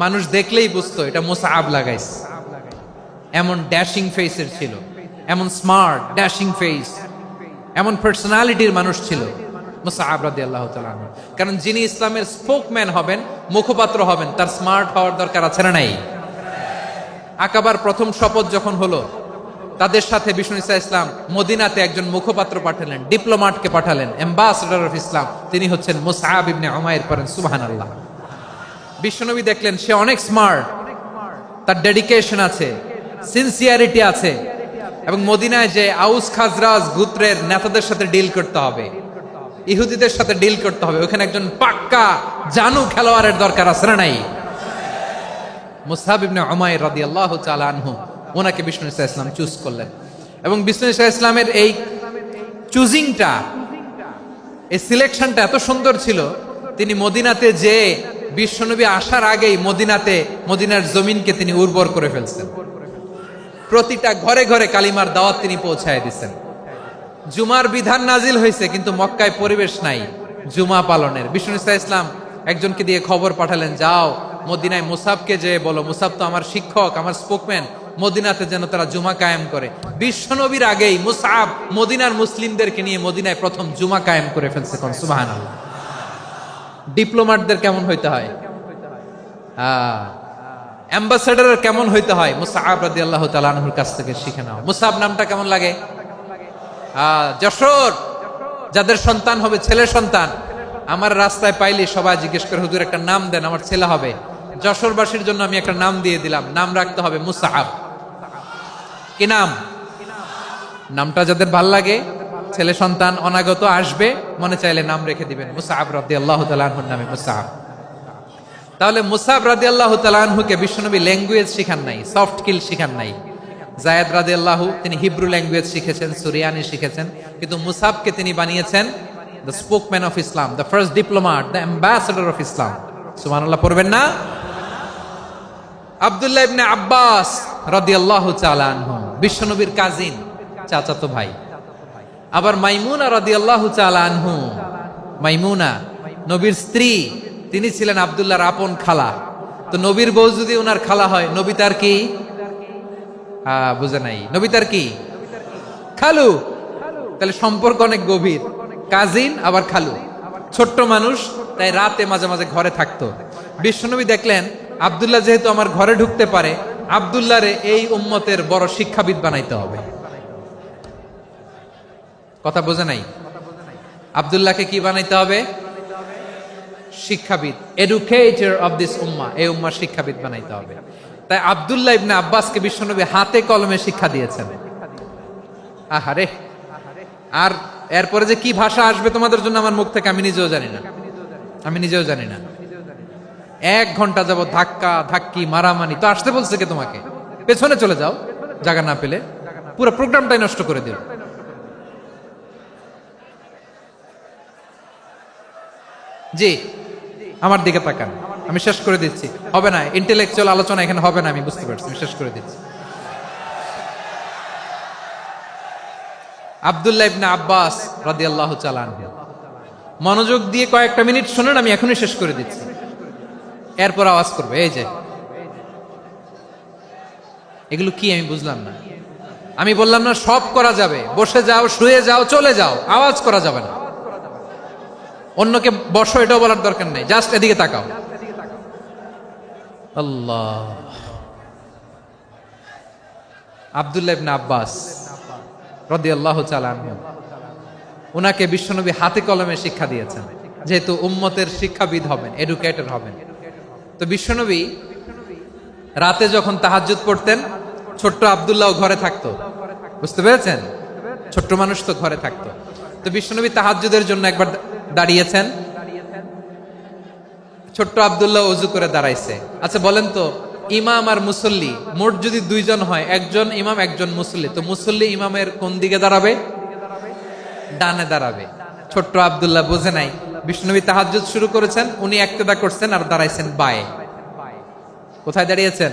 মানুষ দেখলেই বুঝতো এটা মুসআব লাগাইছে। এমন ড্যাশিং ফেসের ছিল, এমন স্মার্ট ড্যাশিং ফেস, এমন পার্সোনালিটির মানুষ ছিল মুসআব রাদিয়াল্লাহু তাআলা আনহু। কারণ যিনি ইসলামের স্পোকম্যান হবেন, মুখপাত্র হবেন, তার স্মার্ট হওয়ার দরকার আছে না নাই? আকাবার প্রথম শপথ যখন হলো, তাদের সাথে বিষ্ণু ঈসা ইসলাম মদিনাতে একজন মুখপাত্র পাঠালেন, ডিপ্লোম্যাটকে পাঠালেন, অ্যাম্বাসেডর অফ ইসলাম, তিনি হচ্ছেন মুসআব ইবনে উমাইর। পড়েন সুবহানাল্লাহ। বিশ্বনবী দেখলেন সে অনেক স্মার্ট, তার ডেডিকেশন আছে, সিনসিয়ারিটি আছে, এবং মদিনায় যে আউস খাজরাজ গোত্রের নেতাদের সাথে ডিল করতে হবে, ইহুদিদের সাথে ডিল করতে হবে, ওখানে একজন পাক্কা জানু খেলোয়াড়ের দরকার আছে না নাই? মুসআব ইবনে উমাইর রাদিয়াল্লাহু তাআলা আনহু, ওনাকে বিষ্ণু ঈসা ইসলাম চুজ করলেন। এবং বিষ্ণু ঈসা ইসলামের এই চুজিংটা, এই সিলেকশনটা এত সুন্দর ছিল, তিনি মদিনাতে যে বিশ্বনবী আসার আগেই মদিনার জমিনকে তিনি উর্বর করে ফেলছেন। প্রতিটা ঘরে ঘরে কালিমার দাওয়াত তিনি পৌঁছায় দিচ্ছেন। জুমার বিধান নাজিল হয়েছে, কিন্তু মক্কায় পরিবেশ নাই জুমা পালনের। বিষ্ণু ঈসা ইসলাম একজনকে দিয়ে খবর পাঠালেন, যাও মদিনায় মুসাবকে যে বলো, মুসাব তো আমার শিক্ষক, আমার স্পোকম্যান, মদিনাতে যেন তারা জুমা কায়েম করে। বিশ্বনবীর আগেই মুসআব মদিনার মুসলিমদেরকে নিয়ে মদিনায় প্রথম জুমা কায়েম করে ফেলছে। কোন সুবহানাল্লাহ। ডিপ্লোম্যাটদের কেমন হইতে হয়, অ্যাম্বাসেডরের কেমন হইতে হয়, মুসআব রাদিয়াল্লাহু তাআলা আনহুর কাছ থেকে শিখে নাও। মুসআব নামটা কেমন লাগে? যশোর যাদের সন্তান হবে, ছেলে সন্তান, আমার রাস্তায় পাইলে সবাই জিজ্ঞেস করে, হুজুর একটা নাম দেন, আমার ছেলে হবে। যশোরবাসীর জন্য আমি একটা নাম দিয়ে দিলাম, নাম রাখতে হবে মুসআব। কি নাম? নামটা যাদের ভাল লাগে, ছেলে সন্তান অনাগত আসবে, মনে চাইলে নাম রেখে দিবেন মুসআব রাদিয়াল্লাহু তাআলা আনহুর নামে মুসআব। তাহলে মুসআব রাদিয়াল্লাহু তাআলা আনহুকে বিশ্বনবী ল্যাঙ্গুয়েজ শিখান নাই, সফট স্কিল শিখান নাই। যায়েদ রাদিয়াল্লাহু, তিনি হিব্রু ল্যাঙ্গুয়েজ শিখেছেন, সুরিয়ানি শিখেছেন, কিন্তু মুসআবকে তিনি বানিয়েছেন the spokesman of Islam, the first diplomat, the ambassador of Islam. সুবহানাল্লাহ পড়বেন না? আব্দুল্লাহ ইবনে আব্বাস রাদিয়াল্লাহু তাআলা আনহু, বিশ্বনবীর কাজিন, চাচাতো ভাই। আবার মাইমুনা রাদিয়াল্লাহু তাআলা আনহু, মাইমুনা নবীর স্ত্রী, তিনি ছিলেন আব্দুল্লাহর আপন খালা। তো নবীর বউ যদি ওনার খালা হয়, নবী তার কি? বুঝে নাই, নবী তার কি? খালু। তাহলে সম্পর্ক অনেক গভীর, কাজিন আবার খালু, ছোট্ট মানুষ, তাই রাতে মাঝে মাঝে ঘরে থাকতো। বিশ্বনবী দেখলেন আব্দুল্লাহ যেহেতু আমার ঘরে ঢুকতে পারে, আব্দুল্লাহরে এই উম্মতের বড় শিক্ষাবিদ বানাইতে হবে। কথা বোঝে নাই? আব্দুল্লাহকে কি বানাইতে হবে? শিক্ষাবিদ, এডুকেটর অফ দিস উম্মাহ, এই উম্মার শিক্ষাবিদ বানাইতে হবে। তাই আব্দুল্লাহ ইবনে আব্বাসকে বিশ্বনবী হাতে কলমে শিক্ষা দিয়েছেন। আহারে, আর এরপরে যে কি ভাষা আসবে তোমাদের জন্য আমার মুখ থেকে আমি নিজেও জানি না, আমি নিজেও জানি না। 1 ঘন্টা যাবত ধাক্কা ধাক্কি মারামারি। তো আসতে বলছে কে তোমাকে? পেছনে চলে যাও, জায়গা না পেলে। পুরো প্রোগ্রামটাই নষ্ট করে দিল। জি, আমার দিকে তাকান, আমি শেষ করে দিচ্ছি। হবে না, ইন্টেলেকচুয়াল আলোচনা এখানে হবে না, আমি বুঝতে পারছি, আমি শেষ করে দিচ্ছি। আব্দুল্লাহ ইবনে আব্বাস রাদিয়াল্লাহু তাআলা আনহু। মনোযোগ দিয়ে কয়েকটা মিনিট শুনুন, আমি এখনই শেষ করে দিচ্ছি, এরপর আওয়াজ করবে। এই যে এগুলো কি আমি বুঝলাম না। আমি বললাম না সব করা যাবে, বসে যাও, শুয়ে যাও, চলে যাও, আওয়াজ করা যাবে না। অন্যকে বসো এটাও বলার দরকার নেই, জাস্ট এদিকে তাকাও। আল্লাহ। আব্দুল্লাহ ইবনে আব্বাস রাদিয়াল্লাহু তাআলা আনহু, উনাকে বিশ্বনবী হাতে কলমে শিক্ষা দিয়েছেন, যেহেতু উম্মতের শিক্ষাবিদ হবেন, এডুকেটর হবেন। তো বিশ্বনবী রাতে যখন তাহাজ্জুদ পড়তেন, ছোট্ট আব্দুল্লাহ ঘরে থাকতো, বুঝতে পেরেছেন? ছোট্ট মানুষ তো ঘরে থাকতো। তো বিশ্বনবী তাহাজ্জুদের জন্য একবার দাঁড়িয়েছেন, ছোট্ট আব্দুল্লাহ ওযু করে দাঁড়াইছে। আচ্ছা বলেন তো, ইমাম আর মুসল্লি মোট যদি দুইজন হয়, একজন ইমাম একজন মুসল্লি, তো মুসল্লি ইমামের কোন দিকে দাঁড়াবে? ডানে দাঁড়াবে। ছোট্ট আব্দুল্লাহ বোঝে নাই, বিশ্বনবী তাহাজ্জুদ শুরু করেছেন, উনি একতেদা করছেন আর দাঁড়াইছেন বায়ে। কোথায় দাঁড়িয়েছেন?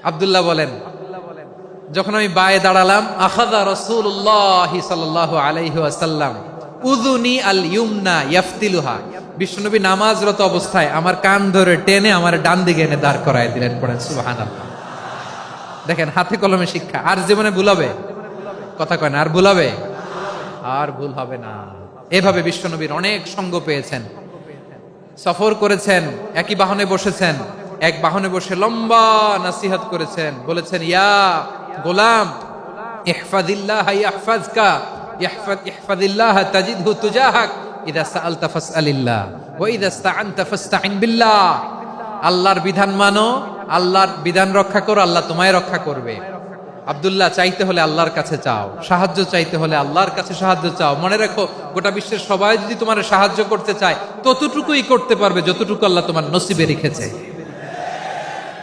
আব্দুল্লাহ বলেন, যখন আমি বায়ে দাঁড়ালাম, আখাযা রাসূলুল্লাহ সাল্লাল্লাহু আলাইহি ওয়াসাল্লাম উযুনি আল ইউমনা ইয়াফতিলুহা, বিশ্বনবী নামাজরত অবস্থায় আমার কান ধরে টেনে আমার ডান দিকে এনে দাঁড় করায় দিলেন। পড়েন সুবহানাল্লাহ। দেখেন হাতে কলমে শিক্ষা। আর জীবনে ভুল হবে? কথা কয় না, আর ভুল হবে? আর ভুল হবে না। এভাবে বিশ্বনবীর অনেক সঙ্গ পেয়েছেন, সফর করেছেন, একই বাহনে বসেছেন, এক বাহনে বসে লম্বা নাসিহত করেছেন, বলেছেন, ইয়া গোলাম ইহফাজিল্লাহ ইয়াহফাজকা, ইহফাজিল্লাহ তাজিদহু তুজাহাক, ইযা সাআলতা ফাসআলিল্লাহ ওয়া ইযা ইসতাআনতা ফাসতাইন বিল্লাহ। আল্লাহর বিধান মানো, আল্লাহর বিধান রক্ষা করো, আল্লাহ তোমায় রক্ষা করবে। আব্দুল্লাহ, চাইতে হলে আল্লাহর কাছে চাও, সাহায্য চাইতে হলে আল্লাহর কাছে সাহায্য চাও। মনে রাখো, গোটা বিশ্বের সবাই যদি তোমার সাহায্য করতে চায়, ততটুকুই করতে পারবে যতটুকু আল্লাহ তোমার নসিবে রেখেছে।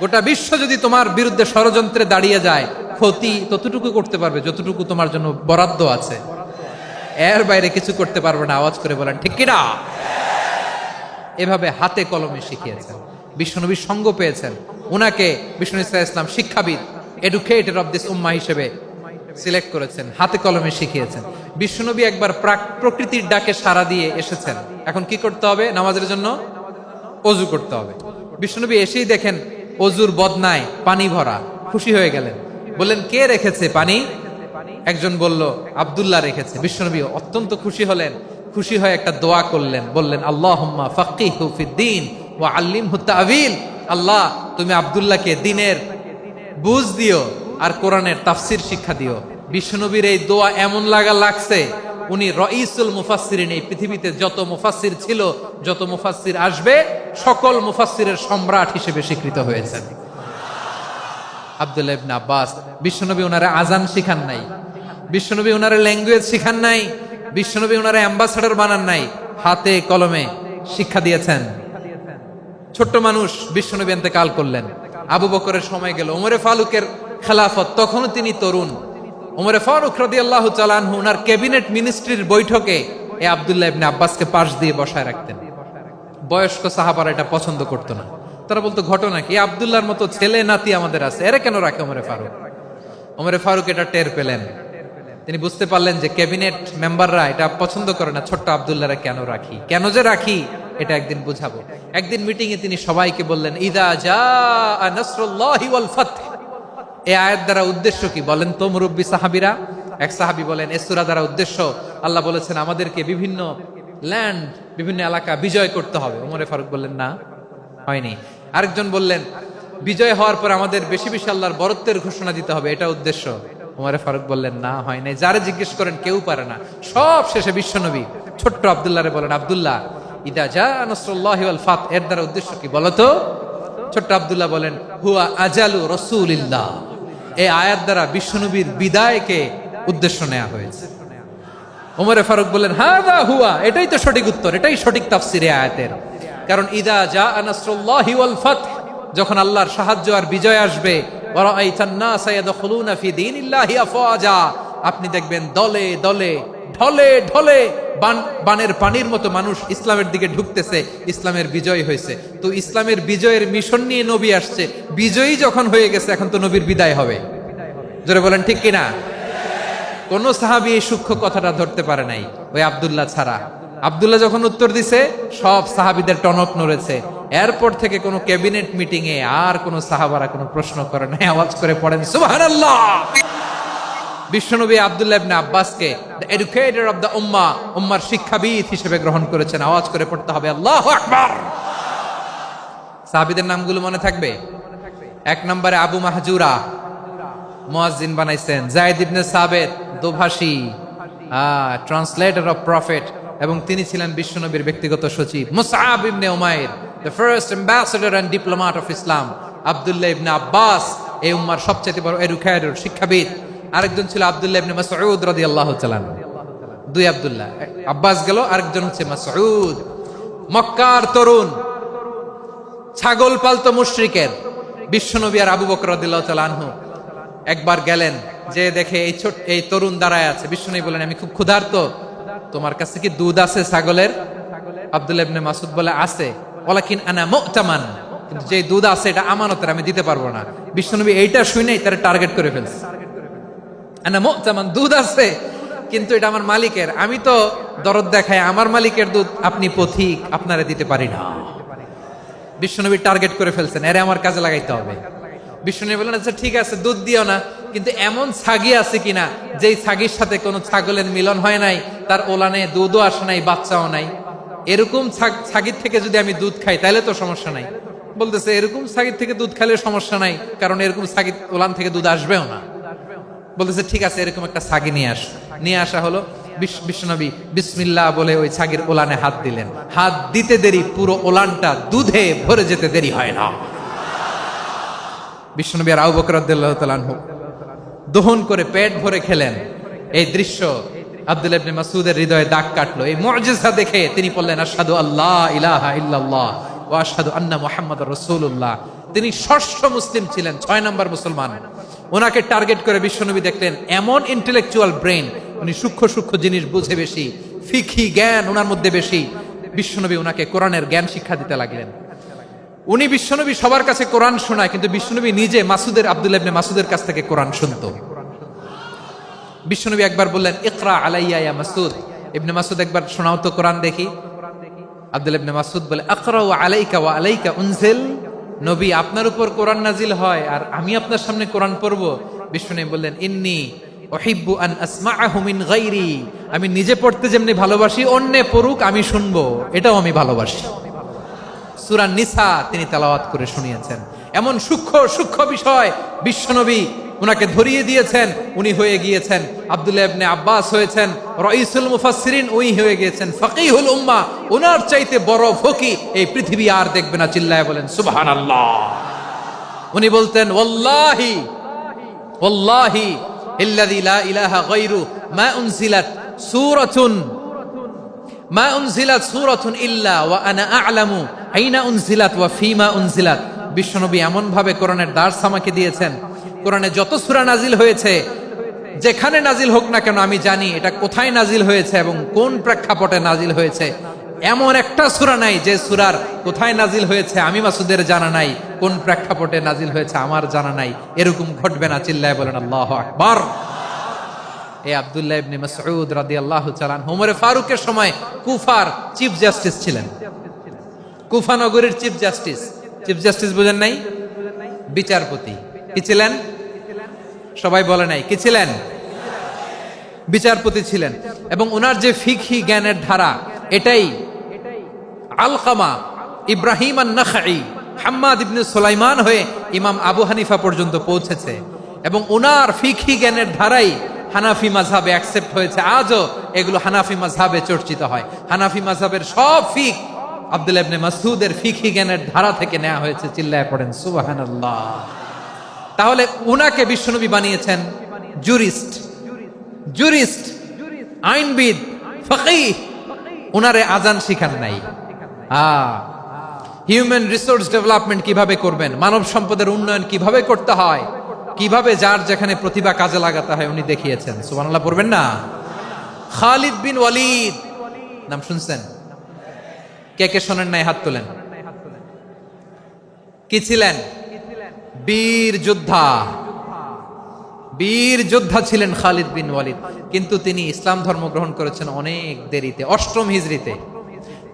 গোটা বিশ্ব যদি তোমার বিরুদ্ধে ষড়যন্ত্রে দাঁড়িয়ে যায়, ক্ষতি ততটুকু করতে পারবে যতটুকু তোমার জন্য বরাদ্দ আছে, এর বাইরে কিছু করতে পারবে না। আওয়াজ করে বলেন ঠিক কিনা? এভাবে হাতে কলমে শিখিয়েছেন, বিশ্বনবীর সঙ্গ পেয়েছেন। উনাকে বিষ্ণু ইসলাম শিক্ষাবিদ, এডুকেটর অফ দিস উম্মাহ হিসেবে সিলেক্ট করেছেন, হাতে কলমে শিখিয়েছেন। বিশ্বনবী একবার প্রকৃতির ডাকে সাড়া দিয়ে এসেছেন। এখন কি করতে হবে? নামাজের জন্য ওযু করতে হবে। বিশ্বনবী এসেই দেখেন ওযুর বদনায় পানি ভরা, খুশি হয়ে গেলেন, বললেন, কে রেখেছে পানি? একজন বলল, আব্দুল্লাহ রেখেছে। বিশ্বনবী অত্যন্ত খুশি হলেন, খুশি হয়ে একটা দোয়া করলেন, বললেন, আল্লাহুম্মা ফাক্কিহু ফিদ্দীন ওয়া আল্লিমহু তা'ওয়ীল। আল্লাহ, তুমি আব্দুল্লাহকে দ্বীনের বুঝ দিও আর কোরআনের তাফসীর শিক্ষা দিও। বিশ্বনবীর এই দোয়া এমন লাগছে, উনি রাইসুল মুফাসসিরিন, এই পৃথিবীতে যত মুফাসসির ছিল, যত মুফাসসির আসবে, সকল মুফাসসিরের সম্রাট হিসেবে স্বীকৃত হয়েছেন। আব্দুল্লাহ ইবনে আব্বাস, বিশ্বনবী ওনারে আজান শিখান নাই, বিশ্বনবী ওনারে ল্যাঙ্গুয়েজ শিখান নাই, বিশ্বনবী ওনারে অ্যাম্বাসাডর বানান নাই, হাতে কলমে শিক্ষা দিয়েছেন। ছোট্ট মানুষ, বিশ্বনবী ইন্তেকাল করলেন, আবু বকরের সময় গেল, ওমরে ফারুকের খেলাফত, তখনও তিনি তরুণ। ওমরে ফারুক রাদিয়াল্লাহু তাআলা আনহু ওনার ক্যাবিনেট মিনিস্ট্রির বৈঠকে এই আব্দুল্লাহ ইবনে আব্বাসকে পাশ দিয়ে বসায় রাখতেন। বয়স্ক সাহাবারা এটা পছন্দ করতো না, তারা বলতো, ঘটনা কি? আব্দুল্লাহর মতো ছেলে নাতি আমাদের আছে, এরা কেন রাখে ওমরে ফারুক? ওমরে ফারুক এটা টের পেলেন, তিনি বুঝতে পারলেন যে ক্যাবিনেট মেম্বাররা এটা পছন্দ করে না, ছোট্ট আব্দুল্লাহরা কেন রাখি, কেন যে রাখি, এটা একদিন বুঝাবো। একদিন মিটিং এ তিনি সবাইকে বললেন, ইযা জাআ নাসরুল্লাহি ওয়াল ফাতহ। এই আয়াত দ্বারা উদ্দেশ্য কি বলেন তো মুরব্বী সাহাবীরা? এক সাহাবী বলেন, এই সূরা দ্বারা উদ্দেশ্য, আল্লাহ বলেছেন আমাদেরকে বিভিন্ন ল্যান্ড, বিভিন্ন এলাকা বিজয় করতে হবে। ওমরে ফারুক বললেন, না, হয়নি। আরেকজন বললেন, বিজয় হওয়ার পর আমাদের বেশি বেশি আল্লাহর বরত্বের ঘোষণা দিতে হবে, এটা উদ্দেশ্য। ওমরে ফারুক বললেন, না, হয় নাই। যারে জিজ্ঞেস করেন কেউ পারে না। সব শেষে বিশ্বনবী ছোট্ট আব্দুল্লাহরে বলেন, আব্দুল্লাহ, ইদা জাআ নাসরুল্লাহি ওয়াল ফাতহ, এর দ্বারা উদ্দেশ্য কি বলো তো? ছোট্ট আব্দুল্লাহ বলেন, হুয়া আজালু রাসূলিল্লাহ। এই আয়াত দ্বারা বিশ্বনবীর বিদায়কে উদ্দেশ্য নেওয়া হয়েছে। ওমরে ফারুক বললেন, হাযা হুয়া, এটাই তো সঠিক উত্তর, এটাই সঠিক তাফসীর এই আয়াতের। কারণ ইদা জাআ নাসরুল্লাহি ওয়াল ফাতহ, যখন আল্লাহর সাহায্য আর বিজয় আসবে, ওয়া রাআইতান নাসা ইয়াদখুলুনা ফি দীনিল্লাহি আফওয়াজা, আপনি দেখবেন দলে দলে, ঢলে ঢলে, বানের পানির মতো মানুষ ইসলামের দিকে ঢুকতেছে, ইসলামের বিজয় হয়েছে। তো ইসলামের বিজয়ের মিশন নিয়ে নবী আসছে, বিজয়ী যখন হয়ে গেছে, এখন তো নবীর বিদায় হবে। জোরে বলেন ঠিক কিনা? কোন সাহাবী এই সূক্ষ্ম কথাটা ধরতে পারে নাই, ওই আব্দুল্লাহ ছাড়া। আব্দুল্লাহ যখন উত্তর দিছে, সব সাহাবীদের টনক নড়েছে। এরপর থেকে কোনো ক্যাবিনেট মিটিং এ আর কোনো সাহাবারা কোনো প্রশ্ন করে নাই, আওয়াজ করে পড়েন সুবহানাল্লাহ। বিশ্বনবী আব্দুল্লাহ ইবনে আব্বাসকে দ্য এডুকেটর অফ দ্য উম্মাহ, উম্মার শিক্ষাবিদ হিসেবে গ্রহণ করেছেন। আওয়াজ করে পড়তে হবে আল্লাহু আকবার। সাহাবীদের নামগুলো মনে থাকবে? এক নম্বরে আবু মাহজুরা, মুয়াজ্জিন বানাইছেন। যায়েদ ইবনে সাবিত, দোভাষী, ট্রান্সলেটর অফ প্রফেট, এবং তিনি ছিলেন বিশ্বনবীর ব্যক্তিগত সচিব। মুসআব ইবনে উমাইর, the first ambassador and diplomat of Islam. আব্দুল্লাহ ইবনে আব্বাস, এই উম্মার সবচেয়ে বড় এডুকেটর, শিক্ষাবিদ। আরেকজন ছিল আব্দুল্লাহ ইবনে মাসউদ রাদিয়াল্লাহু তাআলা আনহু। দুই আব্দুল্লাহ, আব্বাস গেল, আরেকজন হচ্ছে মাসউদ। মক্কার তরুণ, ছাগল পালতো মুশরিকের বিশ্বনবী আর আবু বকর রাদিয়াল্লাহু তাআলা আনহু একবার গেলেন, যে দেখে এই তরুণ দাঁড়ায় আছে। বিশ্বনবী বলেন, আমি খুব ক্ষুধার্ত, তোমার কাছে কি দুধ আছে ছাগলের? আব্দুল্লাহ ইবনে মাসউদ বলে, আছে। ওয়ালাকিন আনা মুতামান, কিন্তু যে দুধ আছে এটা আমানতের, আমি দিতে পারবো না। বিশ্বনবী এইটা শুনেই তার টার্গেট করে ফেলছে। আনা মুতামান, দুধ আছে কিন্তু এটা আমার মালিকের, আমি তো দরদ দেখাই, আমার মালিকের দুধ আপনি পথিক, আপনারে দিতে পারি না। বিশ্বনবী টার্গেট করে ফেলছেন, এরে আমার কাজে লাগাইতে হবে। বিশ্বনবী বললেন, আচ্ছা ঠিক আছে, দুধ দিও না, কিন্তু এমন ছাগি আছে কিনা যেই ছাগির সাথে কোনো ছাগলের মিলন হয় নাই, তার ওলানে দুধও আসে নাই, বাচ্চাও নাই, এরকম ছাগির থেকে যদি আমি দুধ খাই তাহলে তো সমস্যা নাই। বলতেছে, এরকম ছাগির থেকে দুধ খাইলে সমস্যা নাই, কারণ এরকম ছাগির ওলান থেকে দুধ আসবেও না। বলতেছে, ঠিক আছে, এরকম একটা ছাগি নিয়ে আসা হলো। বিশ্বনবী বিসমিল্লাহ বলে ওই ছাগির ওলানে হাত দিলেন। হাত দিতে দেরি, পুরো ওলানটা দুধে ভরে যেতে দেরি হয় না। বিশ্বনবী আর আবু বকর রাদিয়াল্লাহু তাআলা আনহু দহন করে পেট ভরে খেলেন। এই দৃশ্য আব্দুল্লাহ ইবনে মাসউদের হৃদয়ে দাগ কাটলো। এই মুজিজা দেখে তিনি বললেন, আশহাদু আল্লা ইলাহা ইল্লাল্লাহ ওয়া আশহাদু আন্না মুহাম্মাদুর রাসূলুল্লাহ। তিনি ষষ্ঠ মুসলিম ছিলেন, 6 নম্বর মুসলমান। ওনাকে টার্গেট করে বিশ্বনবী দেখলেন এমন ইন্টেলেকচুয়াল ব্রেন, উনি সূক্ষ্ম সূক্ষ্ম জিনিস বুঝে বেশি, ফিকহি জ্ঞান ওনার মধ্যে বেশি। বিশ্বনবী ওনাকে কোরআনের জ্ঞান শিক্ষা দিতে লাগলেন। উনি বিশ্বনবী সবার কাছে কোরআন শোনায়, কিন্তু বিশ্বনবী নিজে আব্দুল্লাহ ইবনে মাসউদের কাছ থেকে কোরআন শুনতো। বিশ্বনবী একবার বললেন, ইকরা আলাইয়া ইয়া মাসউদ। ইবনে মাসউদ, একবার শোনাও তো কোরআন দেখি। আব্দুল্লাহ ইবনে মাসউদ বলে, আকরাউ আলাইকা ওয়া আলাইকা উনজিল। নবী, আপনার উপর কোরআন নাজিল হয় আর আমি আপনার সামনে কোরআন পড়বো? বিশ্বনবী বললেন, ইন্নী উহিব্বু আন আসমাআহু মিন গায়রি। আমি নিজে পড়তে যেমনি ভালোবাসি, অন্যে পড়ুক আমি শুনবো, এটাও আমি ভালোবাসি। সূরা নিসা তিনি তেলাওয়াত করে শুনিয়েছেন। এমন সূক্ষ্ম বিষয় বিশ্বনবী উনাকে ধরিয়ে দিয়েছেন। উনি হয়ে গিয়েছেন আব্দুল্লাহ ইবনে আব্বাস, হয়েছেন রাইসুল মুফাসসিরিন, উনি হয়ে গিয়েছেন ফাকিহুল উম্মাহ। উনার চাইতে বড় ফকি এই পৃথিবী আর দেখবে না। চিল্লায় বলেন সুবহানাল্লাহ। উনি বলতেন, ওয়াল্লাহি ওয়াল্লাহি ইল্লাযী লা ইলাহা গায়রু মা উনজিলাত সূরাতুন ইল্লা ওয়া আনা আ'লামু আইনা উনজিলাত ওয়া ফীমা উনজিলাত। বিশ্বনবী এমন ভাবে কোরআনের দার্স আমাকে দিয়েছেন, কোরআনে যত সূরা নাজিল হয়েছে, যেখানে নাজিল হোক না কেন আমি জানি এটা কোথায় নাজিল হয়েছে এবং কোন প্রেক্ষাপটে নাজিল হয়েছে। এমন একটা সূরা নাই যে সূরার কোথায় নাজিল হয়েছে আমি মাসুদের জানা নাই, কোন প্রেক্ষাপটে নাজিল হয়েছে আমার জানা নাই। এরকম ঘটবে না। চিল্লায় বলেন আল্লাহু আকবার। এই আব্দুল্লাহ ইবনে মাসউদ রাদিয়াল্লাহু তাআলা আনহু ওমর ফারুকের সময় কুফার চিফ জাস্টিস ছিলেন। কুফা নগরীর চিফ জাস্টিস বুঝেন নাই? বিচারপতি। কি ছিলেন? সবাই বলে নাই, কি ছিলেন? বিচারপতি ছিলেন। এবং ওনার যে ফিকহি জ্ঞানের ধারা, এটাই আলকামা, ইব্রাহিম আন-নাখাই, হাম্মাদ ইবনে সুলাইমান হয়ে ইমাম আবু হানিফা পর্যন্ত পৌঁছেছে। এবং ওনার ফিকহি জ্ঞানের ধারাই হানাফি মাযহাবে অ্যাকসেপ্ট হয়েছে। আজও এগুলো হানাফি মাযহাবে চর্চিত হয়। হানাফি মাযহাবের সব ফিক আব্দুল্লাহ ইবনে মাসউদের ফিকহি জ্ঞানের ধারা থেকে নেওয়া হয়েছে। চিল্লায় পড়েন সুবহানাল্লাহ। তাহলে উনাকে বিশ্বনবী বানিয়েছেন জুরিস্ট, আইনবিদ, ফাকিহ। উনারে আজান শিখান নাই। হিউম্যান রিসোর্স ডেভেলপমেন্ট কিভাবে করবেন, মানব সম্পদের উন্নয়ন কিভাবে করতে হয়, কিভাবে যার যেখানে প্রতিভা কাজে লাগাতে হয় উনি দেখিয়েছেন। সুবহানাল্লাহ পড়বেন না? খালিদ বিন ওয়ালিদ নাম শুনছেন? কে কে শোনেন নাই হাত তোলেন। কি ছিলেন? বীর যোদ্ধা, বীর যোদ্ধা ছিলেন খালিদ বিন ওয়ালিদ, কিন্তু তিনি ইসলাম ধর্ম গ্রহণ করেছেন অনেক দেরিতে, 8ম হিজরিতে।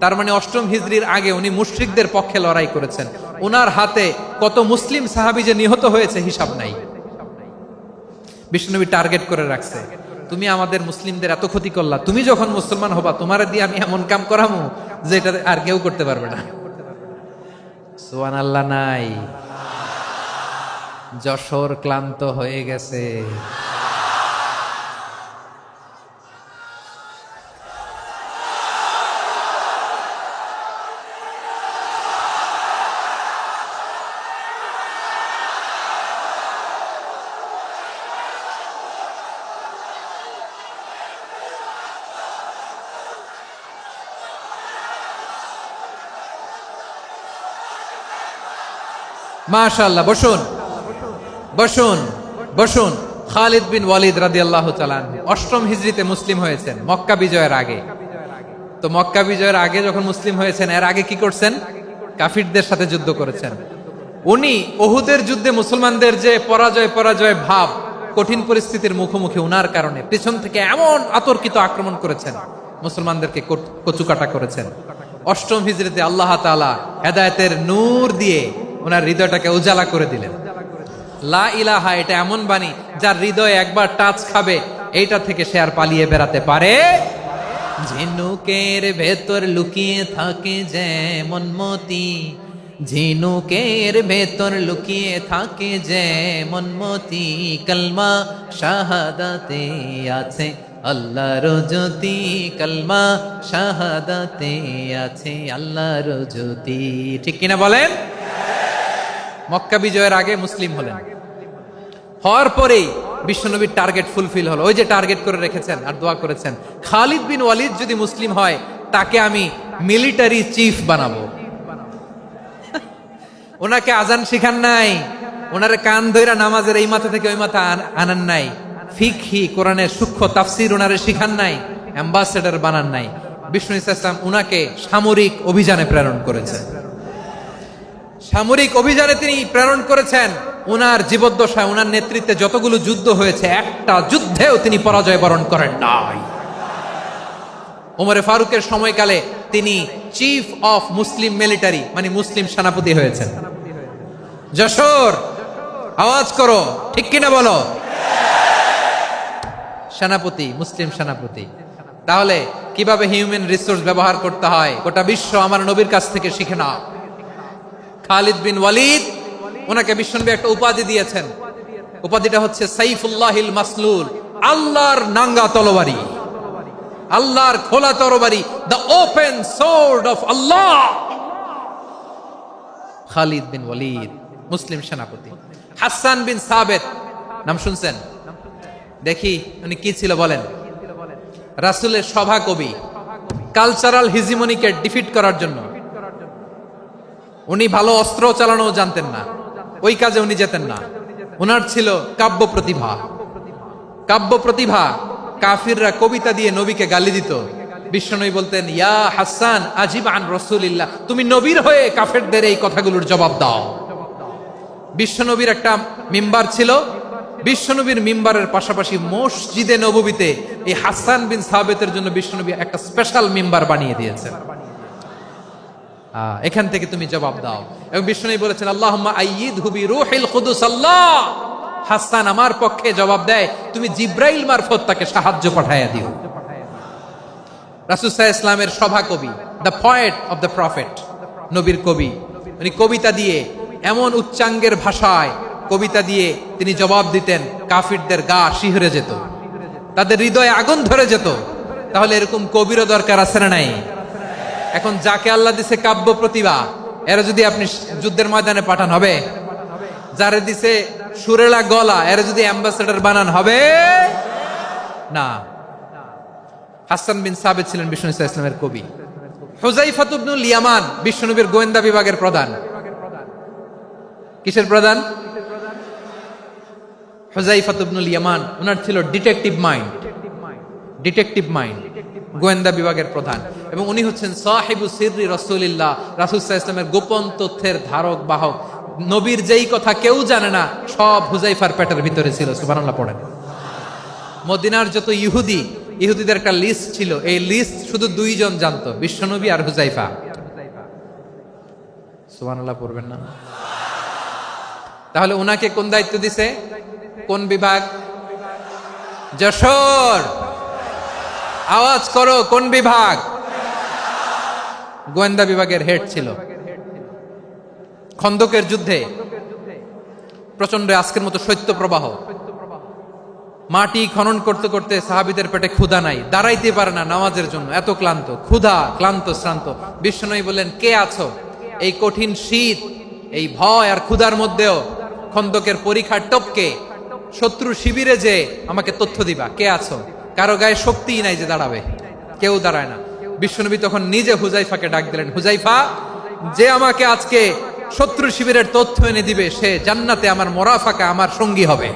তার মানে 8ম হিজরির আগে উনি মুশরিকদের পক্ষে লড়াই করেছেন। ওনার হাতে কত মুসলিম সাহাবী যে নিহত হয়েছে হিসাব নাই। বিষ্ণুনবী টার্গেট করে রাখছে, তুমি আমাদের মুসলিমদের এত ক্ষতি করলা, তুমি যখন মুসলমান হবা তোমারে দিয়ে আমি এমন কাম করামু যে এটা আর কেউ করতে পারবে না। সুবহানাল্লাহ নাই? যশোর ক্লান্ত হয়ে গেছে। মাশাআল্লাহ, বসুন বসুন বসুন। খালিদ বিন ওয়ালিদ রাদিয়াল্লাহু তাআলা 8ম হিজরিতে মুসলিম হয়েছেন, মক্কা বিজয়ের আগে। তো মক্কা বিজয়ের আগে যখন মুসলিম হয়েছেন, এর আগে কি করছেন? কাফিরদের সাথে যুদ্ধ করেছেন। উনি উহুদের যুদ্ধে মুসলমানদের যে পরাজয় ভাব, কঠিন পরিস্থিতির মুখোমুখি উনার কারণে পিছন থেকে এমন আতর্কিত আক্রমণ করেছেন, মুসলমানদেরকে কচুকাটা করেছেন। 8ম হিজরিতে আল্লাহ তাআলা হেদায়েতের নূর দিয়ে ওনার হৃদয়টাকে উজালা করে দিলেন। লা ইলাহা, এটা এমন বাণী যার হৃদয়ে একবার টাচ খাবে, এইটা থেকে সে আর পালিয়ে বেড়াতে পারে। ঝিনুকের ভেতর লুকিয়ে থাকে যেমন মতি, ঝিনুকের ভেতর লুকিয়ে থাকে যেমন মতি, কলমা শাহাদাতে আছে আল্লাহর জ্যোতি, কলমা শাহাদাতে আছে আল্লাহর জ্যোতি। ঠিক কিনা বলেন? মক্কা বিজয়ের আগে মুসলিম হলেন, হওয়ার পরেই বিশ্বনবীর টার্গেট ফুলফিল হলো। ওই যে টার্গেট করে রেখেছেন আর দোয়া করেছেন, খালিদ বিন ওয়ালিদ যদি মুসলিম হয় তাকে আমি মিলিটারি চিফ বানাবো। ওনাকে আজান শিখান নাই, ওনারে কান ধইরা নামাজের এই মাথা থেকে ওই মাথা আনান নাই, ফিকহি কোরআনের সূক্ষ্ম তাফসীর ওনারে শিখান নাই, অ্যাম্বাসেডর বানান নাই। বিষ্ণু ইসলাম উনাকে সামরিক অভিযানে প্রেরণ করেছেন। সামরিক অভিযানে তিনি প্রেরণ করেছেন। উনার জীবদ্দশায় উনার নেতৃত্বে যতগুলো যুদ্ধ হয়েছে, একটা যুদ্ধেও তিনি পরাজয় বরণ করেন নাই। ওমরে ফারুকের সময়কালে তিনি চিফ অফ মুসলিম মিলিটারি, মানে মুসলিম সেনাপতি হয়েছেন। যশোর আওয়াজ করো, ঠিক কিনা বলো? সেনাপতি, মুসলিম সেনাপতি। তাহলে কিভাবে হিউম্যান রিসোর্স ব্যবহার করতে হয় গোটা বিশ্ব আমার নবীর কাছ থেকে শিখে নাও। খালিদ বিন ওয়ালিদ, ওনাকে বিশ্বনবী একটা উপাধি দিয়েছেন। উপাধিটা হচ্ছে সাইফুল্লাহিল মাসলুল, আল্লাহর নাঙ্গা তরবারি, আল্লাহর খোলা তরবারি, দ্য ওপেন সোর্ড অফ আল্লাহ। খালিদ বিন ওয়ালিদ মুসলিম সেনাপতি। হাসান বিন সাবেত নাম শুনছেন? দেখি উনি কি ছিল বলেন। রাসূলের সভা কবি, কালচারাল হিজিমনিকে ডিফিট করার জন্য। উনি ভালো অস্ত্র চালানো জানতেন না, ওই কাজে উনি যেতেন না। উনার ছিল কাব্য প্রতিভা। কাব্য প্রতিভা, কাফিররা কবিতা দিয়ে নবীকে গালি দিত। বিশ্বনবী বলতেন, ইয়া হাসান আজিব আন রাসূলিল্লাহ, তুমি নবীর হয়ে কাফেরদের এই কথাগুলোর জবাব দাও। বিশ্বনবীর একটা মিম্বার ছিল। বিশ্বনবীর মিম্বারের পাশাপাশি মসজিদে নববীতে এই হাসান বিন সাবেতের জন্য বিশ্বনবী একটা স্পেশাল মিম্বার বানিয়ে দিয়েছেন। এখান থেকে তুমি জবাব দাও। এবং বিশ্বনবী বলেছেন, আল্লাহুম্মা আইয়িদহু বিরূহিল কুদুস। আল্লাহ, হাসান আমার পক্ষে জবাব দেয়, তুমি জিব্রাইল মারফত তাকে সাহায্য পাঠাইয়া দিও। রাসূল সাল্লাল্লাহু আলাইহি ইসলামের সভা কবি, the poet of the prophet, নবীর কবি। উনি কবিতা দিয়ে, এমন উচ্চাঙ্গের ভাষায় কবিতা দিয়ে তিনি জবাব দিতেন, কাফিরদের গা শিহরে যেত, তাদের হৃদয়ে আগুন ধরে যেত। তাহলে এরকম কবিরও দরকার আছে না নাই? এখন যাকে আল্লাহ দিছে কাব্য প্রতিভা, এরা যদি আপনি যুদ্ধের ময়দানে পাঠান হবে? যারে দিছে সুরেলা গলা, এরা যদি অ্যাম্বাসেডর বানান হবে না। হাসান বিন সাবেত ছিলেন বিষ্ণু ইসলামের কবি। হুযাইফা ইবনুল ইয়ামান বিশ্বনবীর গোয়েন্দা বিভাগের প্রধান। কিসের প্রধান? হুযাইফা ইবনুল ইয়ামান। ওনার ছিল ডিটেকটিভ মাইন্ড, ডিটেকটিভ মাইন্ড, গোয়েন্দা বিভাগের প্রধান। এবং উনি হচ্ছেন সাহিবু সিররি রাসূলিল্লাহ, রাসূল সাল্লাল্লাহু আলাইহি ওয়াসাল্লামের গোপন তথ্যের ধারক বাহক। নবীর যেই কথা কেউ জানে না সব হুজাইফার পেটের ভিতরে ছিল। সুবহানাল্লাহ পড়েন। মদিনার যত ইহুদিদের একটা লিস্ট ছিল, এই লিস্ট শুধু দুইজন জানতো, বিশ্বনবী আর হুজাইফা। সুবহানাল্লাহ পড়বেন না? তাহলে উনাকে কোন দায়িত্ব দিছে? কোন বিভাগ? যশোর, আওয়াজ করো, কোন বিভাগ? গোয়েন্দা বিভাগের হেড ছিল। খন্দকের যুদ্ধে প্রচন্ড আজকের মতো শৈত্য প্রবাহ, মাটি খনন করতে করতে সাহাবীদের পেটে ক্ষুধা নাই, দাঁড়াইতে পারে না নামাজের জন্য, এত ক্লান্ত, ক্ষুধা, ক্লান্ত, শ্রান্ত। বিশ্বনবী বললেন, কে আছো এই কঠিন শীত, এই ভয় আর ক্ষুধার মধ্যেও খন্দকের পরীক্ষার টপকে শত্রু শিবিরে যে আমাকে তথ্য দিবা, কে আছো? কারো গায়ে শক্তিই নাই যে দাঁড়াবে, কেউ দাঁড়ায় না। বিশ্বনবী তখন নিজে হুজাইফাকে ডাক দিলেন, হুজাইফা, যে আমাকে আজকে শত্রু শিবিরের তথ্য এনে দিবে সে জান্নাতে আমার মোরাফাকা, আমার সঙ্গী হবে।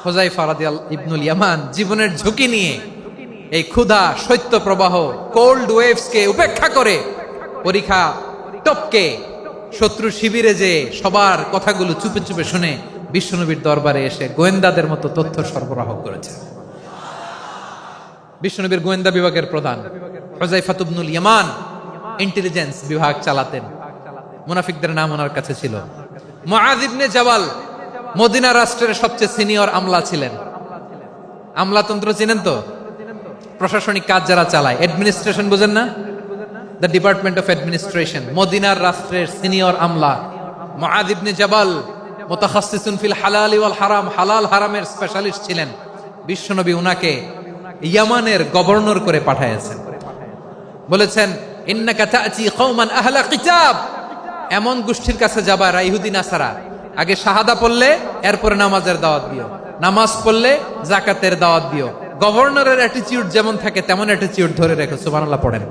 হুজাইফা রাদিয়াল্লাহু ইবনুল ইয়ামান জীবনের ঝুঁকি নিয়ে এই ক্ষুধা, শৈত্য প্রবাহ, কোল্ড ওয়েভস কে উপেক্ষা করে পরীক্ষা টপকে শত্রু শিবিরে যে সবার কথাগুলো চুপে চুপে শুনে বিশ্বনবীর দরবারে এসে গোয়েন্দাদের মতো তথ্য সরবরাহ করেছে। বিশ্বনবীর গোয়েন্দা বিভাগের প্রধান হুজাইফা ইবনুল ইয়ামান ইন্টেলিজেন্স বিভাগ চালাতেন। মুনাফিকদের নাম ওনার কাছে ছিল। মুআয ইবনে জাবাল মদিনা রাষ্ট্রের সবচেয়ে সিনিয়র আমলা ছিলেন। আমলাতন্ত্র চিনেন তো? প্রশাসনিক কাজ যারা চালায়, অ্যাডমিনিস্ট্রেশন বুঝেন না? The department of administration. মদিনার রাষ্ট্রের সিনিয়র আমলা মুআয ইবনে জাবাল মুতাখাসসিসুন ফিল হালাল ওয়াল হারাম, হালাল হারামের স্পেশালিস্ট ছিলেন। বিশ্বনবী উনাকে ইয়ামানের গভর্নর করে পাঠাইছেন। বলেছেন, ইন্নাকা তা'তি কওমান আহলা কিতাব, এমন গোষ্ঠীর কাছে যাবা যারা ইহুদি নাসারা, আগে শাহাদা পড়লে এরপরে নামাজের দাওয়াত দিও, নামাজ পড়লে যাকাতের দাওয়াত দিও। গভর্নরের অ্যাটিটিউড যেমন থাকে তেমন অ্যাটিটিউড ধরে রেখো। সুবহানাল্লাহ পড়েন।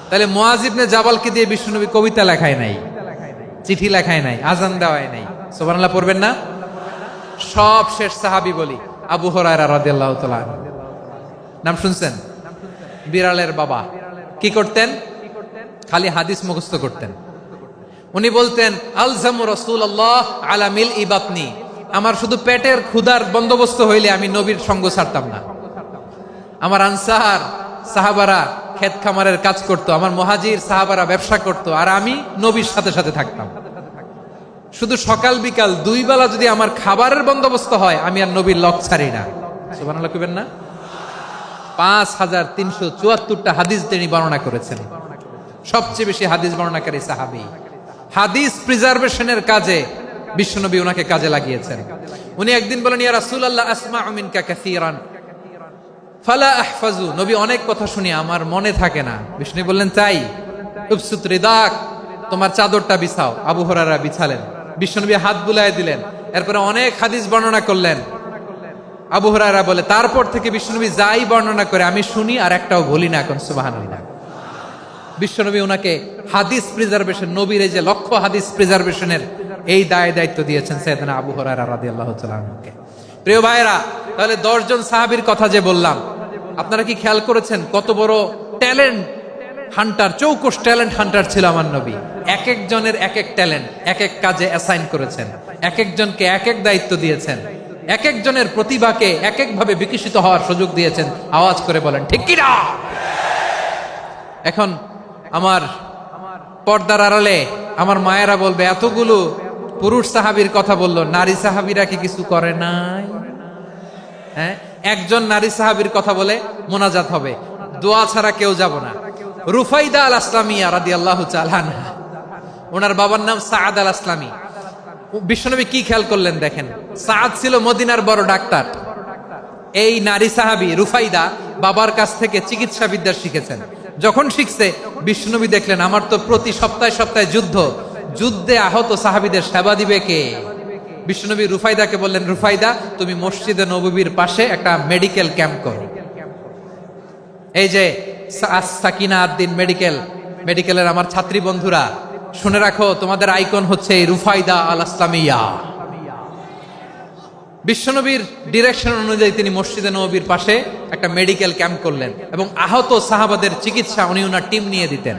তাহলে মুআয ইবনে জাবালকে দিয়ে বিশ্বনবী কবিতা লেখায় নাই, চিঠি লেখায় নাই, আজান দেওয়ায় নাই। সুবহানাল্লাহ পড়বেন না? সব শেষ সাহাবী বলি আবু হুরায়রা রাদিয়াল্লাহু তাআলা, নাম শুনছেন? বিড়ালের বাবা। কি করতেন? খালি হাদিস মুখস্থ করতেন। উনি বলতেন, আলজামু রাসূলুল্লাহ আলা মিল ইবাতনি, আমার শুধু পেটের ক্ষুধার বন্দোবস্ত হইলে আমি নবীর সঙ্গ ছাড়তাম না। আমার আনসার সাহাবারা ক্ষেত খামারের কাজ করত, আমার মুহাজির সাহাবারা ব্যবসা করত, আর আমি নবীর সাথে সাথে থাকতাম। শুধু সকাল বিকাল দুই বেলা যদি আমার খাবারের বন্দোবস্ত হয় আমি আর নবীর লক ছাড়ি না। সুবহানাল্লাহ কইবেন না? 5374টা হাদিস তিনি বর্ণনা করেছেন। সবচেয়ে বেশি হাদিস বর্ণনাকারী সাহাবী। হাদিস প্রিজার্ভেশনের কাজে বিশ্বনবী ওনাকে কাজে লাগিয়েছেন। উনি একদিন বলেন, ইয়া রাসূলুল্লাহ আসমাউ মিনকা কাসীরান ফালা আহফাজু, নবী অনেক কথা শুনি আমার মনে থাকে না। বিষ্ণু বললেন, তাই? উবসুত রিদাক, তোমার চাদরটা বিছাও। আবু হুরায়রা বিছালেন, বিশ্বনবী হাত বুলায় দিলেন, এরপরে অনেক হাদিস বর্ণনা করলেন। আবু হুরায়রা বলে, তারপর থেকে বিশ্বনবী যাই বর্ণনা করে আমি শুনি আর একটাও বলি না। এখন সুবহানাল্লাহ। বিশ্বনবী ওনাকে হাদিস প্রিজার্ভেশন, নবীর এই যে লক্ষ্য হাদিস প্রিজার্ভেশনের এই দায়িত্ব দিয়েছেন সাইয়েদনা আবু হুরায়রা রাদিয়াল্লাহু তাআলা আনহুকে। প্রিয় ভাইরা, তাহলে 10 জন সাহাবীর কথা যে বললাম, আপনারা কি খেয়াল করেছেন কত বড় ট্যালেন্ট হান্টার, চৌকস ট্যালেন্ট হান্টার ছিল আমার নবী। এক একজনের এক এক ট্যালেন্ট, এক এক কাজে অ্যাসাইন করেছেন, এক একজনকে এক এক দায়িত্ব দিয়েছেন, এক একজনের প্রতিভাকে এক এক ভাবে বিকশিত হওয়ার সুযোগ দিয়েছেন। আওয়াজ করে বলেন ঠিক কি না? এখন আমার পর্দার আড়ালে আমার মায়েরা বলবে, এতগুলো পুরুষ সাহাবীর কথা বললো, নারী সাহাবীরা কি কিছু করে নাই? হ্যাঁ, একজন নারী সাহাবীর কথা বলে মোনাজাত হবে, দোয়া ছাড়া কেউ যাব না। রুফাইদা আল আসলামিয়া রাদিয়াল্লাহু তাআলা আনহা, ওনার বাবার নাম সাআদ আল আসলামি। বিশ্বনবী কি খেয়াল করলেন দেখেন, সাআদ ছিল মদিনার বড় ডাক্তার। এই নারী সাহাবী রুফাইদা বাবার কাছ থেকে চিকিৎসা বিদ্যা শিখেছেন। যখন শিখছে, বিশ্বনবী দেখলেন আমার তো প্রতি সপ্তাহে সপ্তাহে যুদ্ধে আহত সাহাবীদের সেবা দিবে কে? বিশ্বনবী রুফাইদাকে বললেন, রুফাইদা তুমি মসজিদে নববীর পাশে একটা মেডিকেল ক্যাম্প করো। এই যে সাকিনা আদ্দিন মেডিকেলের আমার ছাত্রী বন্ধুরা শুনে রাখো, তোমাদের আইকন হচ্ছে এই রুফাইদা আল আসলামিয়া। বিশ্বনবীর ডিরেকশন অনুযায়ী তিনি মসজিদে নববীর পাশে একটা মেডিকেল ক্যাম্প করলেন এবং আহত সাহাবাদের চিকিৎসা উনি ওনার টিম নিয়ে দিতেন।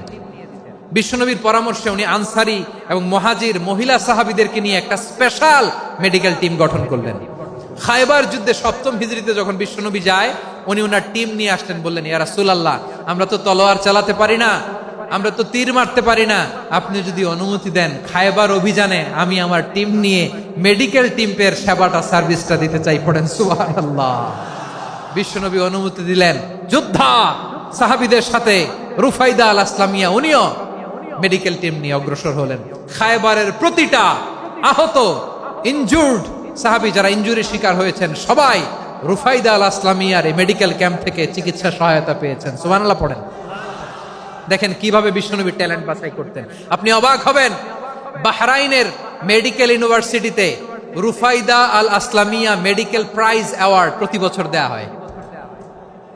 বিশ্বনবীর পরামর্শে উনি আনসারি এবং মুহাজির মহিলা সাহাবীদেরকে নিয়ে একটা স্পেশাল মেডিকেল টিম গঠন করলেন। খায়বার যুদ্ধে 7ম হিজরিতে যখন বিশ্বনবী যায়, উনি ওনার টিম নিয়ে আসলেন, বললেন, ইয়া রাসূলুল্লাহ, আমরা তো তলোয়ার চালাতে পারি না, আমরা তো তীর মারতে পারি না, আপনি যদি অনুমতি দেন খায়বার অভিযানে আমি আমার টিম নিয়ে মেডিকেল টিমের সেবাটা সার্ভিসটা দিতে চাই। পড়েন সুবহানাল্লাহ। বিশ্বনবী অনুমতি দিলেন। যোদ্ধা সাহাবীদের সাথে রুফাইদা আল আসলামিয়া উনিও মেডিকেল টিম নিয়ে অগ্রসর হলেন। খায়বারের প্রতিটা আহত ইনজুর্ড সাহাবী যারা ইনজুরি শিকার হয়েছেন সবাই রুফাইদা আল আসলামিয়ার এই মেডিকেল ক্যাম্প থেকে চিকিৎসা সহায়তা পেয়েছেন। সুবহানাল্লাহ পড়েন। দেখেন কিভাবে বিশ্বনবী ট্যালেন্ট বাছাই করতেন, আপনি অবাক হবেন। বাহরাইনের মেডিকেল ইউনিভার্সিটিতে রুফাইদা আল আসলামিয়া মেডিকেল প্রাইজ অ্যাওয়ার্ড প্রতি বছর দেয়া হয়।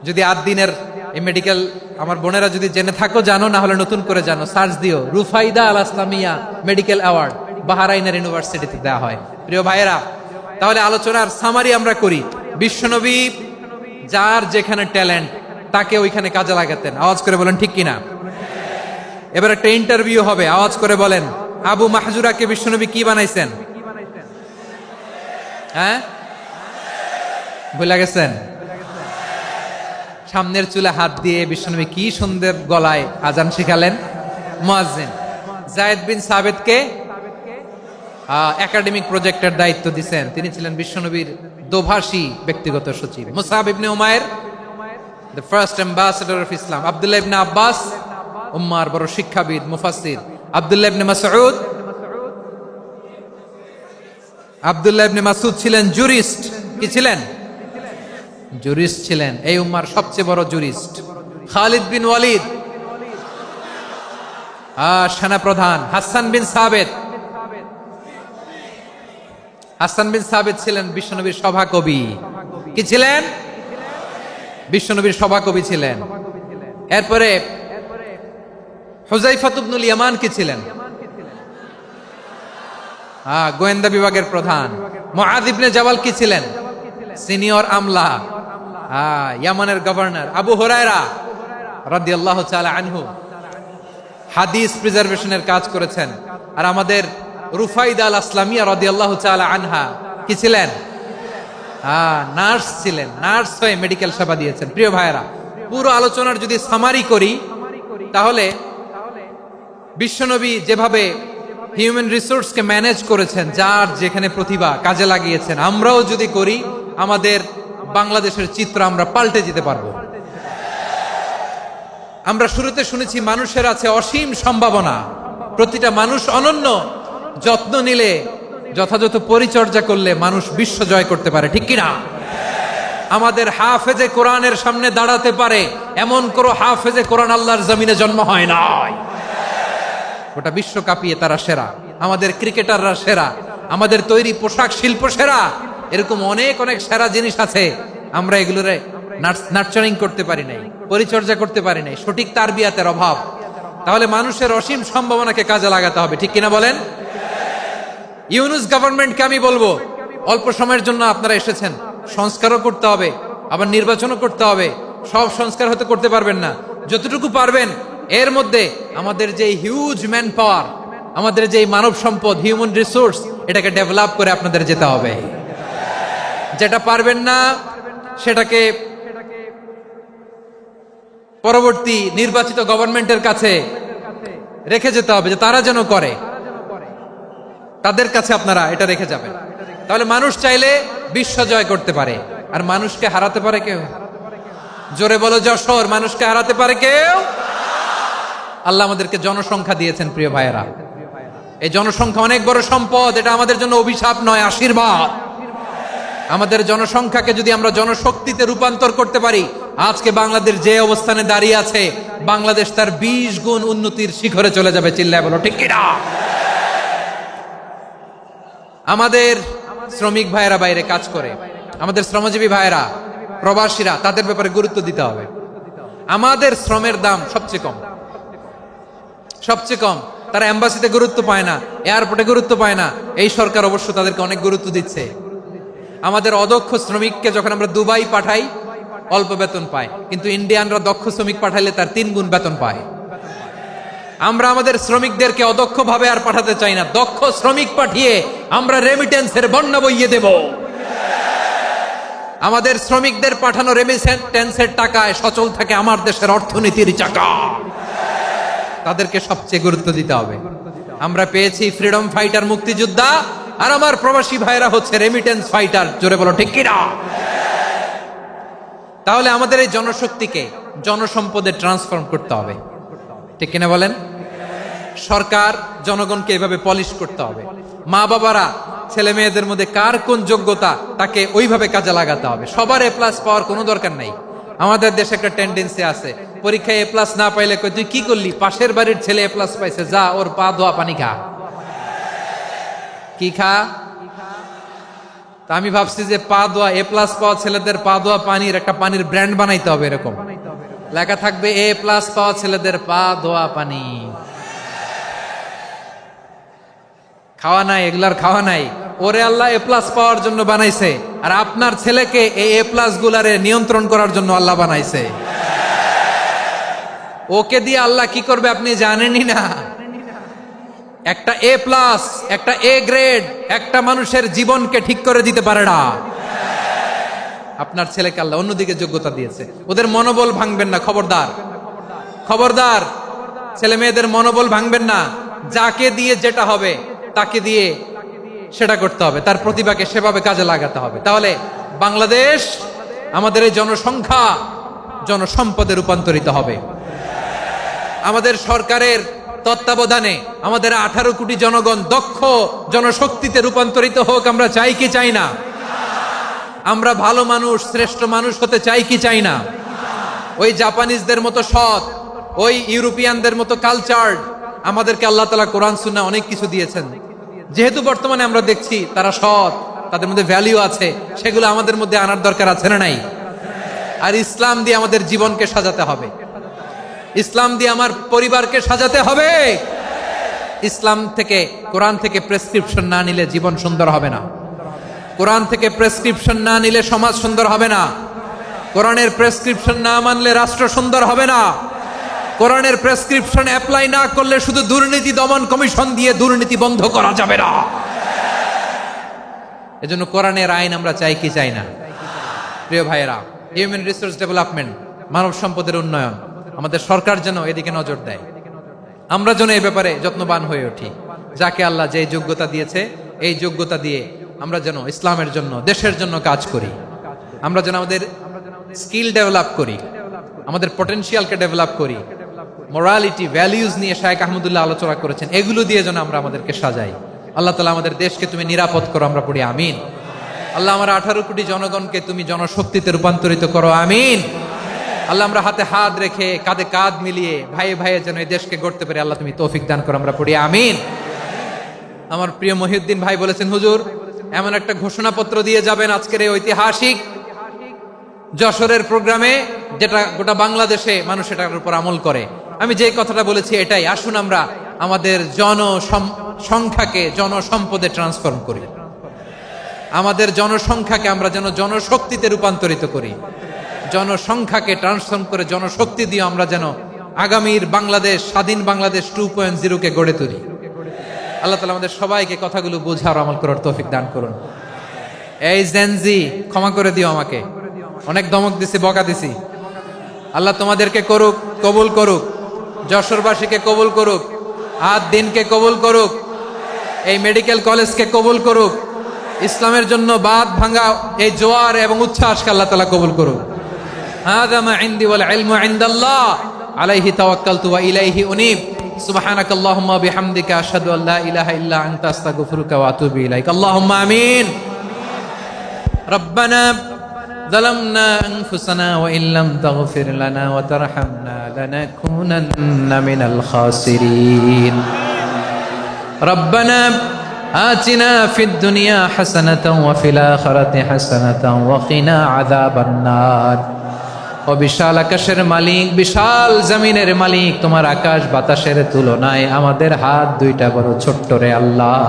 যদি 8 দিনের এই মেডিকেল আমার বোনেরা যদি জেনে থাকো জানো, না হলে নতুন করে জানো, সার্চ দিও রুফাইদা আল আসলামিয়া মেডিকেল অ্যাওয়ার্ড বাহরাইনের ইউনিভার্সিটিতে দেয়া হয়। প্রিয় ভাইয়েরা, তাহলে আলোচনার সামারি আমরা করি। বিশ্বনবী যার যেখানে ট্যালেন্ট তাকে ওইখানে কাজে লাগাতেন। আওয়াজ করে বলেন ঠিক কিনা? এবার একটা ইন্টারভিউ হবে, আওয়াজ করে বলেন, আবু মাহজুরাকে বিশ্বনবী কি বানাইছেন? হ্যাঁ, ভুলে গেছেন? সামনের চুলে হাত দিয়ে বিশ্বনবী কি সুন্দর গলায় আজান শিখালেন। মুয়াজ্জিন। যায়েদ বিন সাবিতকে একাডেমিক প্রজেক্টের দায়িত্ব দিয়েছেন, তিনি ছিলেন বিশ্বনবীর দোভাষী ব্যক্তিগত সচিব। মুসআব ইবনে Umair the first ambassador of Islam. Abdullah ইবনে আব্বাস উম্মার বড় শিক্ষাবিদ মুফাসসির। আব্দুল্লাহ ইবনে মাসউদ, আব্দুল্লাহ ইবনে মাসউদ ছিলেন জুরিস্ট। কি ছিলেন? জুরিস্ট ছিলেন, এই উম্মার সবচেয়ে বড় জুরিস্ট। খালিদ বিন ওয়ালিদ সেনাপ্রধান। হাসান বিন সাবিত, হাসান বিন সাবিত ছিলেন বিশ্বনবীর সভাকবি। কি ছিলেন? বিশ্বনবীর সভাকবি ছিলেন। এরপরে হুযায়ফা ইবনুল ইয়ামান কি ছিলেন? গোয়েন্দা বিভাগের প্রধান। মুআয ইবনে জাবাল কি ছিলেন? সিনিয়র আমলা, ইয়ামানের গভর্নর। আবু হুরায়রা রাদিয়াল্লাহু তাআলা আনহু হাদিস প্রিজার্ভেশনের কাজ করেছেন। আর আমাদের রুফাইদা আল আসলামিয়া রাদিয়াল্লাহু তাআলা আনহা কি ছিলেন? নার্স ছিলেন, নার্স হয়ে মেডিকেল সেবা দিয়েছেন। প্রিয় ভাইয়েরা, পুরো আলোচনার যদি সামারি করি তাহলে বিশ্বনবী যেভাবে হিউম্যান রিসোর্সকে ম্যানেজ করেছেন, যার যেখানে প্রতিভা কাজে লাগিয়েছেন, আমরাও যদি করি আমাদের বাংলাদেশের চিত্র আমরা পাল্টে যেতে পারবো। আমরা শুরুতে শুনেছি মানুষের আছে অসীম সম্ভাবনা, প্রতিটা মানুষ অনন্য, যত্ন নিলে, যথাযথ পরিচর্যা করলে মানুষ বিশ্ব জয় করতে পারে। ঠিক কিনা? আমাদের হাফেজে কোরআনের সামনে দাঁড়াতে পারে এমন কোনো হাফেজে কোরআন আল্লাহর জমিনে জন্ম হয় নাই। গোটা বিশ্ব কাঁপিয়ে তারা সেরা, আমাদের ক্রিকেটাররা সেরা, আমাদের তৈরি পোশাক শিল্প সেরা। এরকম অনেক অনেক সেরা জিনিস আছে, আমরা এগুলোরে নার্চারিং করতে পারি নাই, পরিচর্যা করতে পারি নাই, সঠিক তারবিয়াতের অভাব। তাহলে মানুষের অসীম সম্ভাবনাকে কাজে লাগাতে হবে। ঠিক কিনা বলেন? ইউনুস গভর্নমেন্টকে আমি বলবো, অল্প সময়ের জন্য আপনারা এসেছেন, সংস্কারও করতে হবে, আবার নির্বাচনও করতে হবে। সব সংস্কার হয়তো করতে পারবেন না, যতটুকু পারবেন এর মধ্যে আমাদের যে হিউজ ম্যান পাওয়ার, আমাদের যে মানব সম্পদ, হিউম্যান রিসোর্স, এটাকে ডেভেলপ করে আপনাদের যেতে হবে। যেটা পারবেন না সেটাকে পরবর্তী নির্বাচিত গভর্নমেন্টের কাছে রেখে যেতে হবে, যে তারা যেন করে, তাদের কাছে আপনারা এটা রেখে যাবেন। তাহলে মানুষ চাইলে বিশ্ব জয় করতে পারে। আর মানুষকে হারাতে পারে কেউ? জোরে বলো যশোর, মানুষকে হারাতে পারে কেউ? আল্লাহ আমাদেরকে জনসংখ্যা দিয়েছেন। প্রিয় ভাইয়েরা, এই জনসংখ্যা অনেক বড় সম্পদ, এটা আমাদের জন্য অভিশাপ নয়, আশীর্বাদ। আমাদের জনসংখ্যাকে যদি আমরা জনশক্তিতে রূপান্তর করতে পারি, আজকে বাংলাদেশ যে অবস্থানে দাঁড়িয়ে আছে, বাংলাদেশ তার 20 গুণ উন্নতির শিখরে চলে যাবে। চিল্লায় বলো ঠিক কিনা? আমাদের শ্রমিক ভাইয়েরা বাইরে কাজ করে, আমাদের শ্রমজীবী ভাইয়েরা, প্রবাসীরা, তাদের ব্যাপারে গুরুত্ব দিতে হবে। আমাদের শ্রমের দাম সবচেয়ে কম, সবচেয়ে কম। তারা এম্বাসিতে গুরুত্ব পায় না, এয়ারপোর্টে গুরুত্ব পায় না। এই সরকার অবশ্য তাদেরকে অনেক গুরুত্ব দিচ্ছে। আমাদের অদক্ষ শ্রমিককে যখন আমরা দুবাই পাঠাই, অল্প বেতন পায়, কিন্তু ইন্ডিয়ানরা দক্ষ শ্রমিক পাঠাইলে তার 3 গুণ বেতন পায়। আমরা আমাদের শ্রমিকদেরকে অদক্ষভাবে আর পাঠাতে চাই না, দক্ষ শ্রমিক পাঠিয়ে আমরা রেমিটেন্সের বন্যা বইয়ে দেব। আমাদের শ্রমিকদের পাঠানো রেমিটেন্সের টাকায় সচল থাকে আমার দেশের অর্থনীতির চাকা। তাদেরকে সবচেয়ে গুরুত্ব দিতে হবে। আমরা পেয়েছি ফ্রিডম ফাইটার, মুক্তিযোদ্ধা, আর আমার প্রবাসী ভাইরা হচ্ছে রেমিটেন্স ফাইটার। জোরে বলো ঠিক কিনা? তাহলে আমাদের এই জনশক্তিকে জনসম্পদে ট্রান্সফর্ম করতে হবে, ঠিক কিনা বলেন? সরকার জনগণকে এভাবে পলিশ করতে হবে। মা বাবারা ছেলে মেয়েদের মধ্যে কার কোন যোগ্যতা তাকে ওইভাবে কাজে লাগাতে হবে। সবার এ প্লাস পাওয়ার কোনো দরকার নাই। আমাদের দেশে একটা টেন্ডেন্সি আছে, পরীক্ষায় এ প্লাস না পাইলে কই তুই কি করলি, পাশের বাড়ির ছেলে এ প্লাস পাইছে, যা ওর পা ধোয়া পানি খা। কি খা? তা আমি ভাবছি যে পা ধোয়া, এ প্লাস পাওয়া ছেলেদের পা ধোয়া পানির একটা পানির ব্র্যান্ড বানাইতে হবে, এরকম লেখা থাকবে এ প্লাস পাওয়া ছেলেদের পা ধোয়া পানি। খাওয়া নাই, এগুলার খাওয়া নাই। ওরে আল্লাহ এ প্লাস পাওয়ার জন্য বানাইছে, আর আপনার ছেলেকে এই এ প্লাস গুলারে নিয়ন্ত্রণ করার জন্য আল্লাহ বানাইছে। ওকে দিয়ে আল্লাহ কি করবে আপনি জানেনই না। একটা এ প্লাস, একটা এ গ্রেড একটা মানুষের জীবনকে ঠিক করে দিতে পারে না। আপনার ছেলেকে আল্লাহ অন্যদিকে যোগ্যতা দিয়েছে। ওদের মনোবল ভাঙবেন না, খবরদার খবরদার। ছেলে মেয়েদের মনোবল ভাঙবেন না। যাকে দিয়ে যেটা হবে তাকে দিয়ে সেটা করতে হবে, তার প্রতিভাকে সেভাবে কাজে লাগাতে হবে। তাহলে বাংলাদেশ, আমাদের এই জনসংখ্যা জনসম্পদে রূপান্তরিত হবে। আমাদের সরকারের তত্ত্বাবধানে আমাদের 18 কোটি জনগণ দক্ষ জনশক্তিতে রূপান্তরিত হোক। আমরা চাই কি চাই না? আমরা ভালো মানুষ, শ্রেষ্ঠ মানুষ হতে চাই কি চাই না? ওই জাপানিজদের মতো সৎ, ওই ইউরোপিয়ানদের মতো কালচার্ড। আমাদেরকে আল্লাহ তাআলা কোরআন সুন্নাহ অনেক কিছু দিয়েছেন। যেহেতু বর্তমানে আমরা দেখছি তারা সৎ, তাদের মধ্যে ভ্যালু আছে, সেগুলো আমাদের মধ্যে আনার দরকার আছে না নাই? আর ইসলাম দিয়ে আমাদের জীবনকে সাজাতে হবে, ইসলাম দিয়ে আমার পরিবারকে সাজাতে হবে। ইসলাম থেকে, কোরআন থেকে প্রেসক্রিপশন না নিলে জীবন সুন্দর হবে না। কোরআন থেকে প্রেসক্রিপশন না নিলে সমাজ সুন্দর হবে না। কোরআনের প্রেসক্রিপশন না মানলে রাষ্ট্র সুন্দর হবে না। কোরআনের প্রেসক্রিপশন অ্যাপ্লাই না করলে শুধু দুর্নীতি দমন কমিশন দিয়ে দুর্নীতি বন্ধ করা যাবে না। এজন্য কোরআনের আইন আমরা চাই কি চাই না? প্রিয় ভাইয়েরা, হিউম্যান রিসোর্স ডেভেলপমেন্ট, মানব সম্পদের উন্নয়ন, আমাদের সরকার যেন এদিকে নজর দেয়। আমরা যেন এই ব্যাপারে যত্নবান হয়ে উঠি। যাকে আল্লাহ যে যোগ্যতা দিয়েছে, এই যোগ্যতা দিয়ে আমরা যেন ইসলামের জন্য, দেশের জন্য কাজ করি। আমরা যেন আমাদের স্কিল ডেভেলপ করি, আমাদের পটেনশিয়ালকে ডেভেলপ করি। মোরালিটি, ভ্যালিউজ নিয়ে শায়েখ আহমদুল্লাহ আলোচনা করেছেন, এগুলো দিয়ে যেন আমরা আমাদেরকে সাজাই। আল্লাহ তাআলা আমাদের দেশকে তুমি নিরাপদ করো, আমরা পড়ি আমিন। আল্লাহ আমার 18 কোটি জনগণকে তুমি জনশক্তিতে রূপান্তরিত করো, আমিন। আল্লাহ আমরা হাতে হাত রেখে, কাঁধে কাঁধ মিলিয়ে, ভাইয়ে ভাইয়ে যেন এই দেশকে গড়তে পারি, আল্লাহ তুমি তৌফিক দান করো, আমরা পড়ি আমিন। আমার প্রিয় মহিউদ্দিন ভাই বলেছেন, হুজুর এমন একটা ঘোষণাপত্র দিয়ে যাবেন আজকের এই ঐতিহাসিক যশোরের প্রোগ্রামে, যেটা গোটা বাংলাদেশে মানুষ এটার উপর আমল করে। আমি যে কথাটা বলেছি এটাই, আসুন আমরা আমাদের জনসংখ্যাকে জনসম্পদে ট্রান্সফর্ম করি। আমাদের জনসংখ্যাকে আমরা যেন জনশক্তিতে রূপান্তরিত করি। জনসংখ্যাকে ট্রান্সফর্ম করে জনশক্তি দিয়ে আমরা যেন আগামীর বাংলাদেশ, স্বাধীন বাংলাদেশ 2.0 গড়ে তুলি। আল্লাহ তাআলা আমাদের সবাইকে কথাগুলো বোঝার, আমল করার তৌফিক দান করুন। এই জেনজি, ক্ষমা করে দিও আমাকে, অনেক ধমক দিছি, বকা দিছি। আল্লাহ তোমাদেরকে করুক, কবুল করুক, যশোরবাসীকে কবুল করুক, আদ দিনকে কবুল করুক, এই মেডিকেল কলেজকে কবুল করুক, ইসলামের জন্য বাঁধ ভাঙা এই জোয়ার এবং উচ্ছ্বাসকে আল্লাহ তাআলা কবুল করুক। হাযা মা ইনদি ওয়াল ইলমু ইনদাল্লাহ আলাইহি তাওয়াক্কালতু ওয়া ইলাইহি উনীব। সুবহানাকাল্লাহুম্মা ওয়া বিহামদিকা আশহাদু আল্লা ইলাহা ইল্লা আনতা আস্তাগফিরুকা ওয়া আতুবু ইলাইক। আল্লাহুম্মা আমিন। রব্বানা ظلمنا أنفسنا وإن لم تغفر لنا وترحمنا لنكونن من الخاسرين. ربنا آتنا في الدنيا حسنة وفي الآخرة حسنة وقنا عذاب النار. ও বিশাল আকাশের মালিক, বিশাল জমিনের মালিক, তোমার আকাশ বাতাসের তুলনায় আমাদের হাত দুইটা বড় ছোট্ট রে আল্লাহ।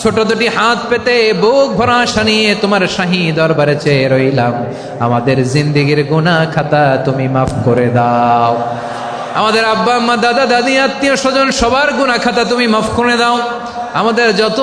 ছোট দুটি হাত পেতে বুক ভরা আশা নিয়ে তোমার শাহী দরবারে চেয়ে রইলাম। আমাদের জিন্দেগির গুনাহ খাতা তুমি মাফ করে দাও। আমাদের আব্বা আম্মা দাদা দাদি আত্মীয় স্বজন সবার গুনাহ খাতা তুমি মাফ করে দাও। আমাদের যত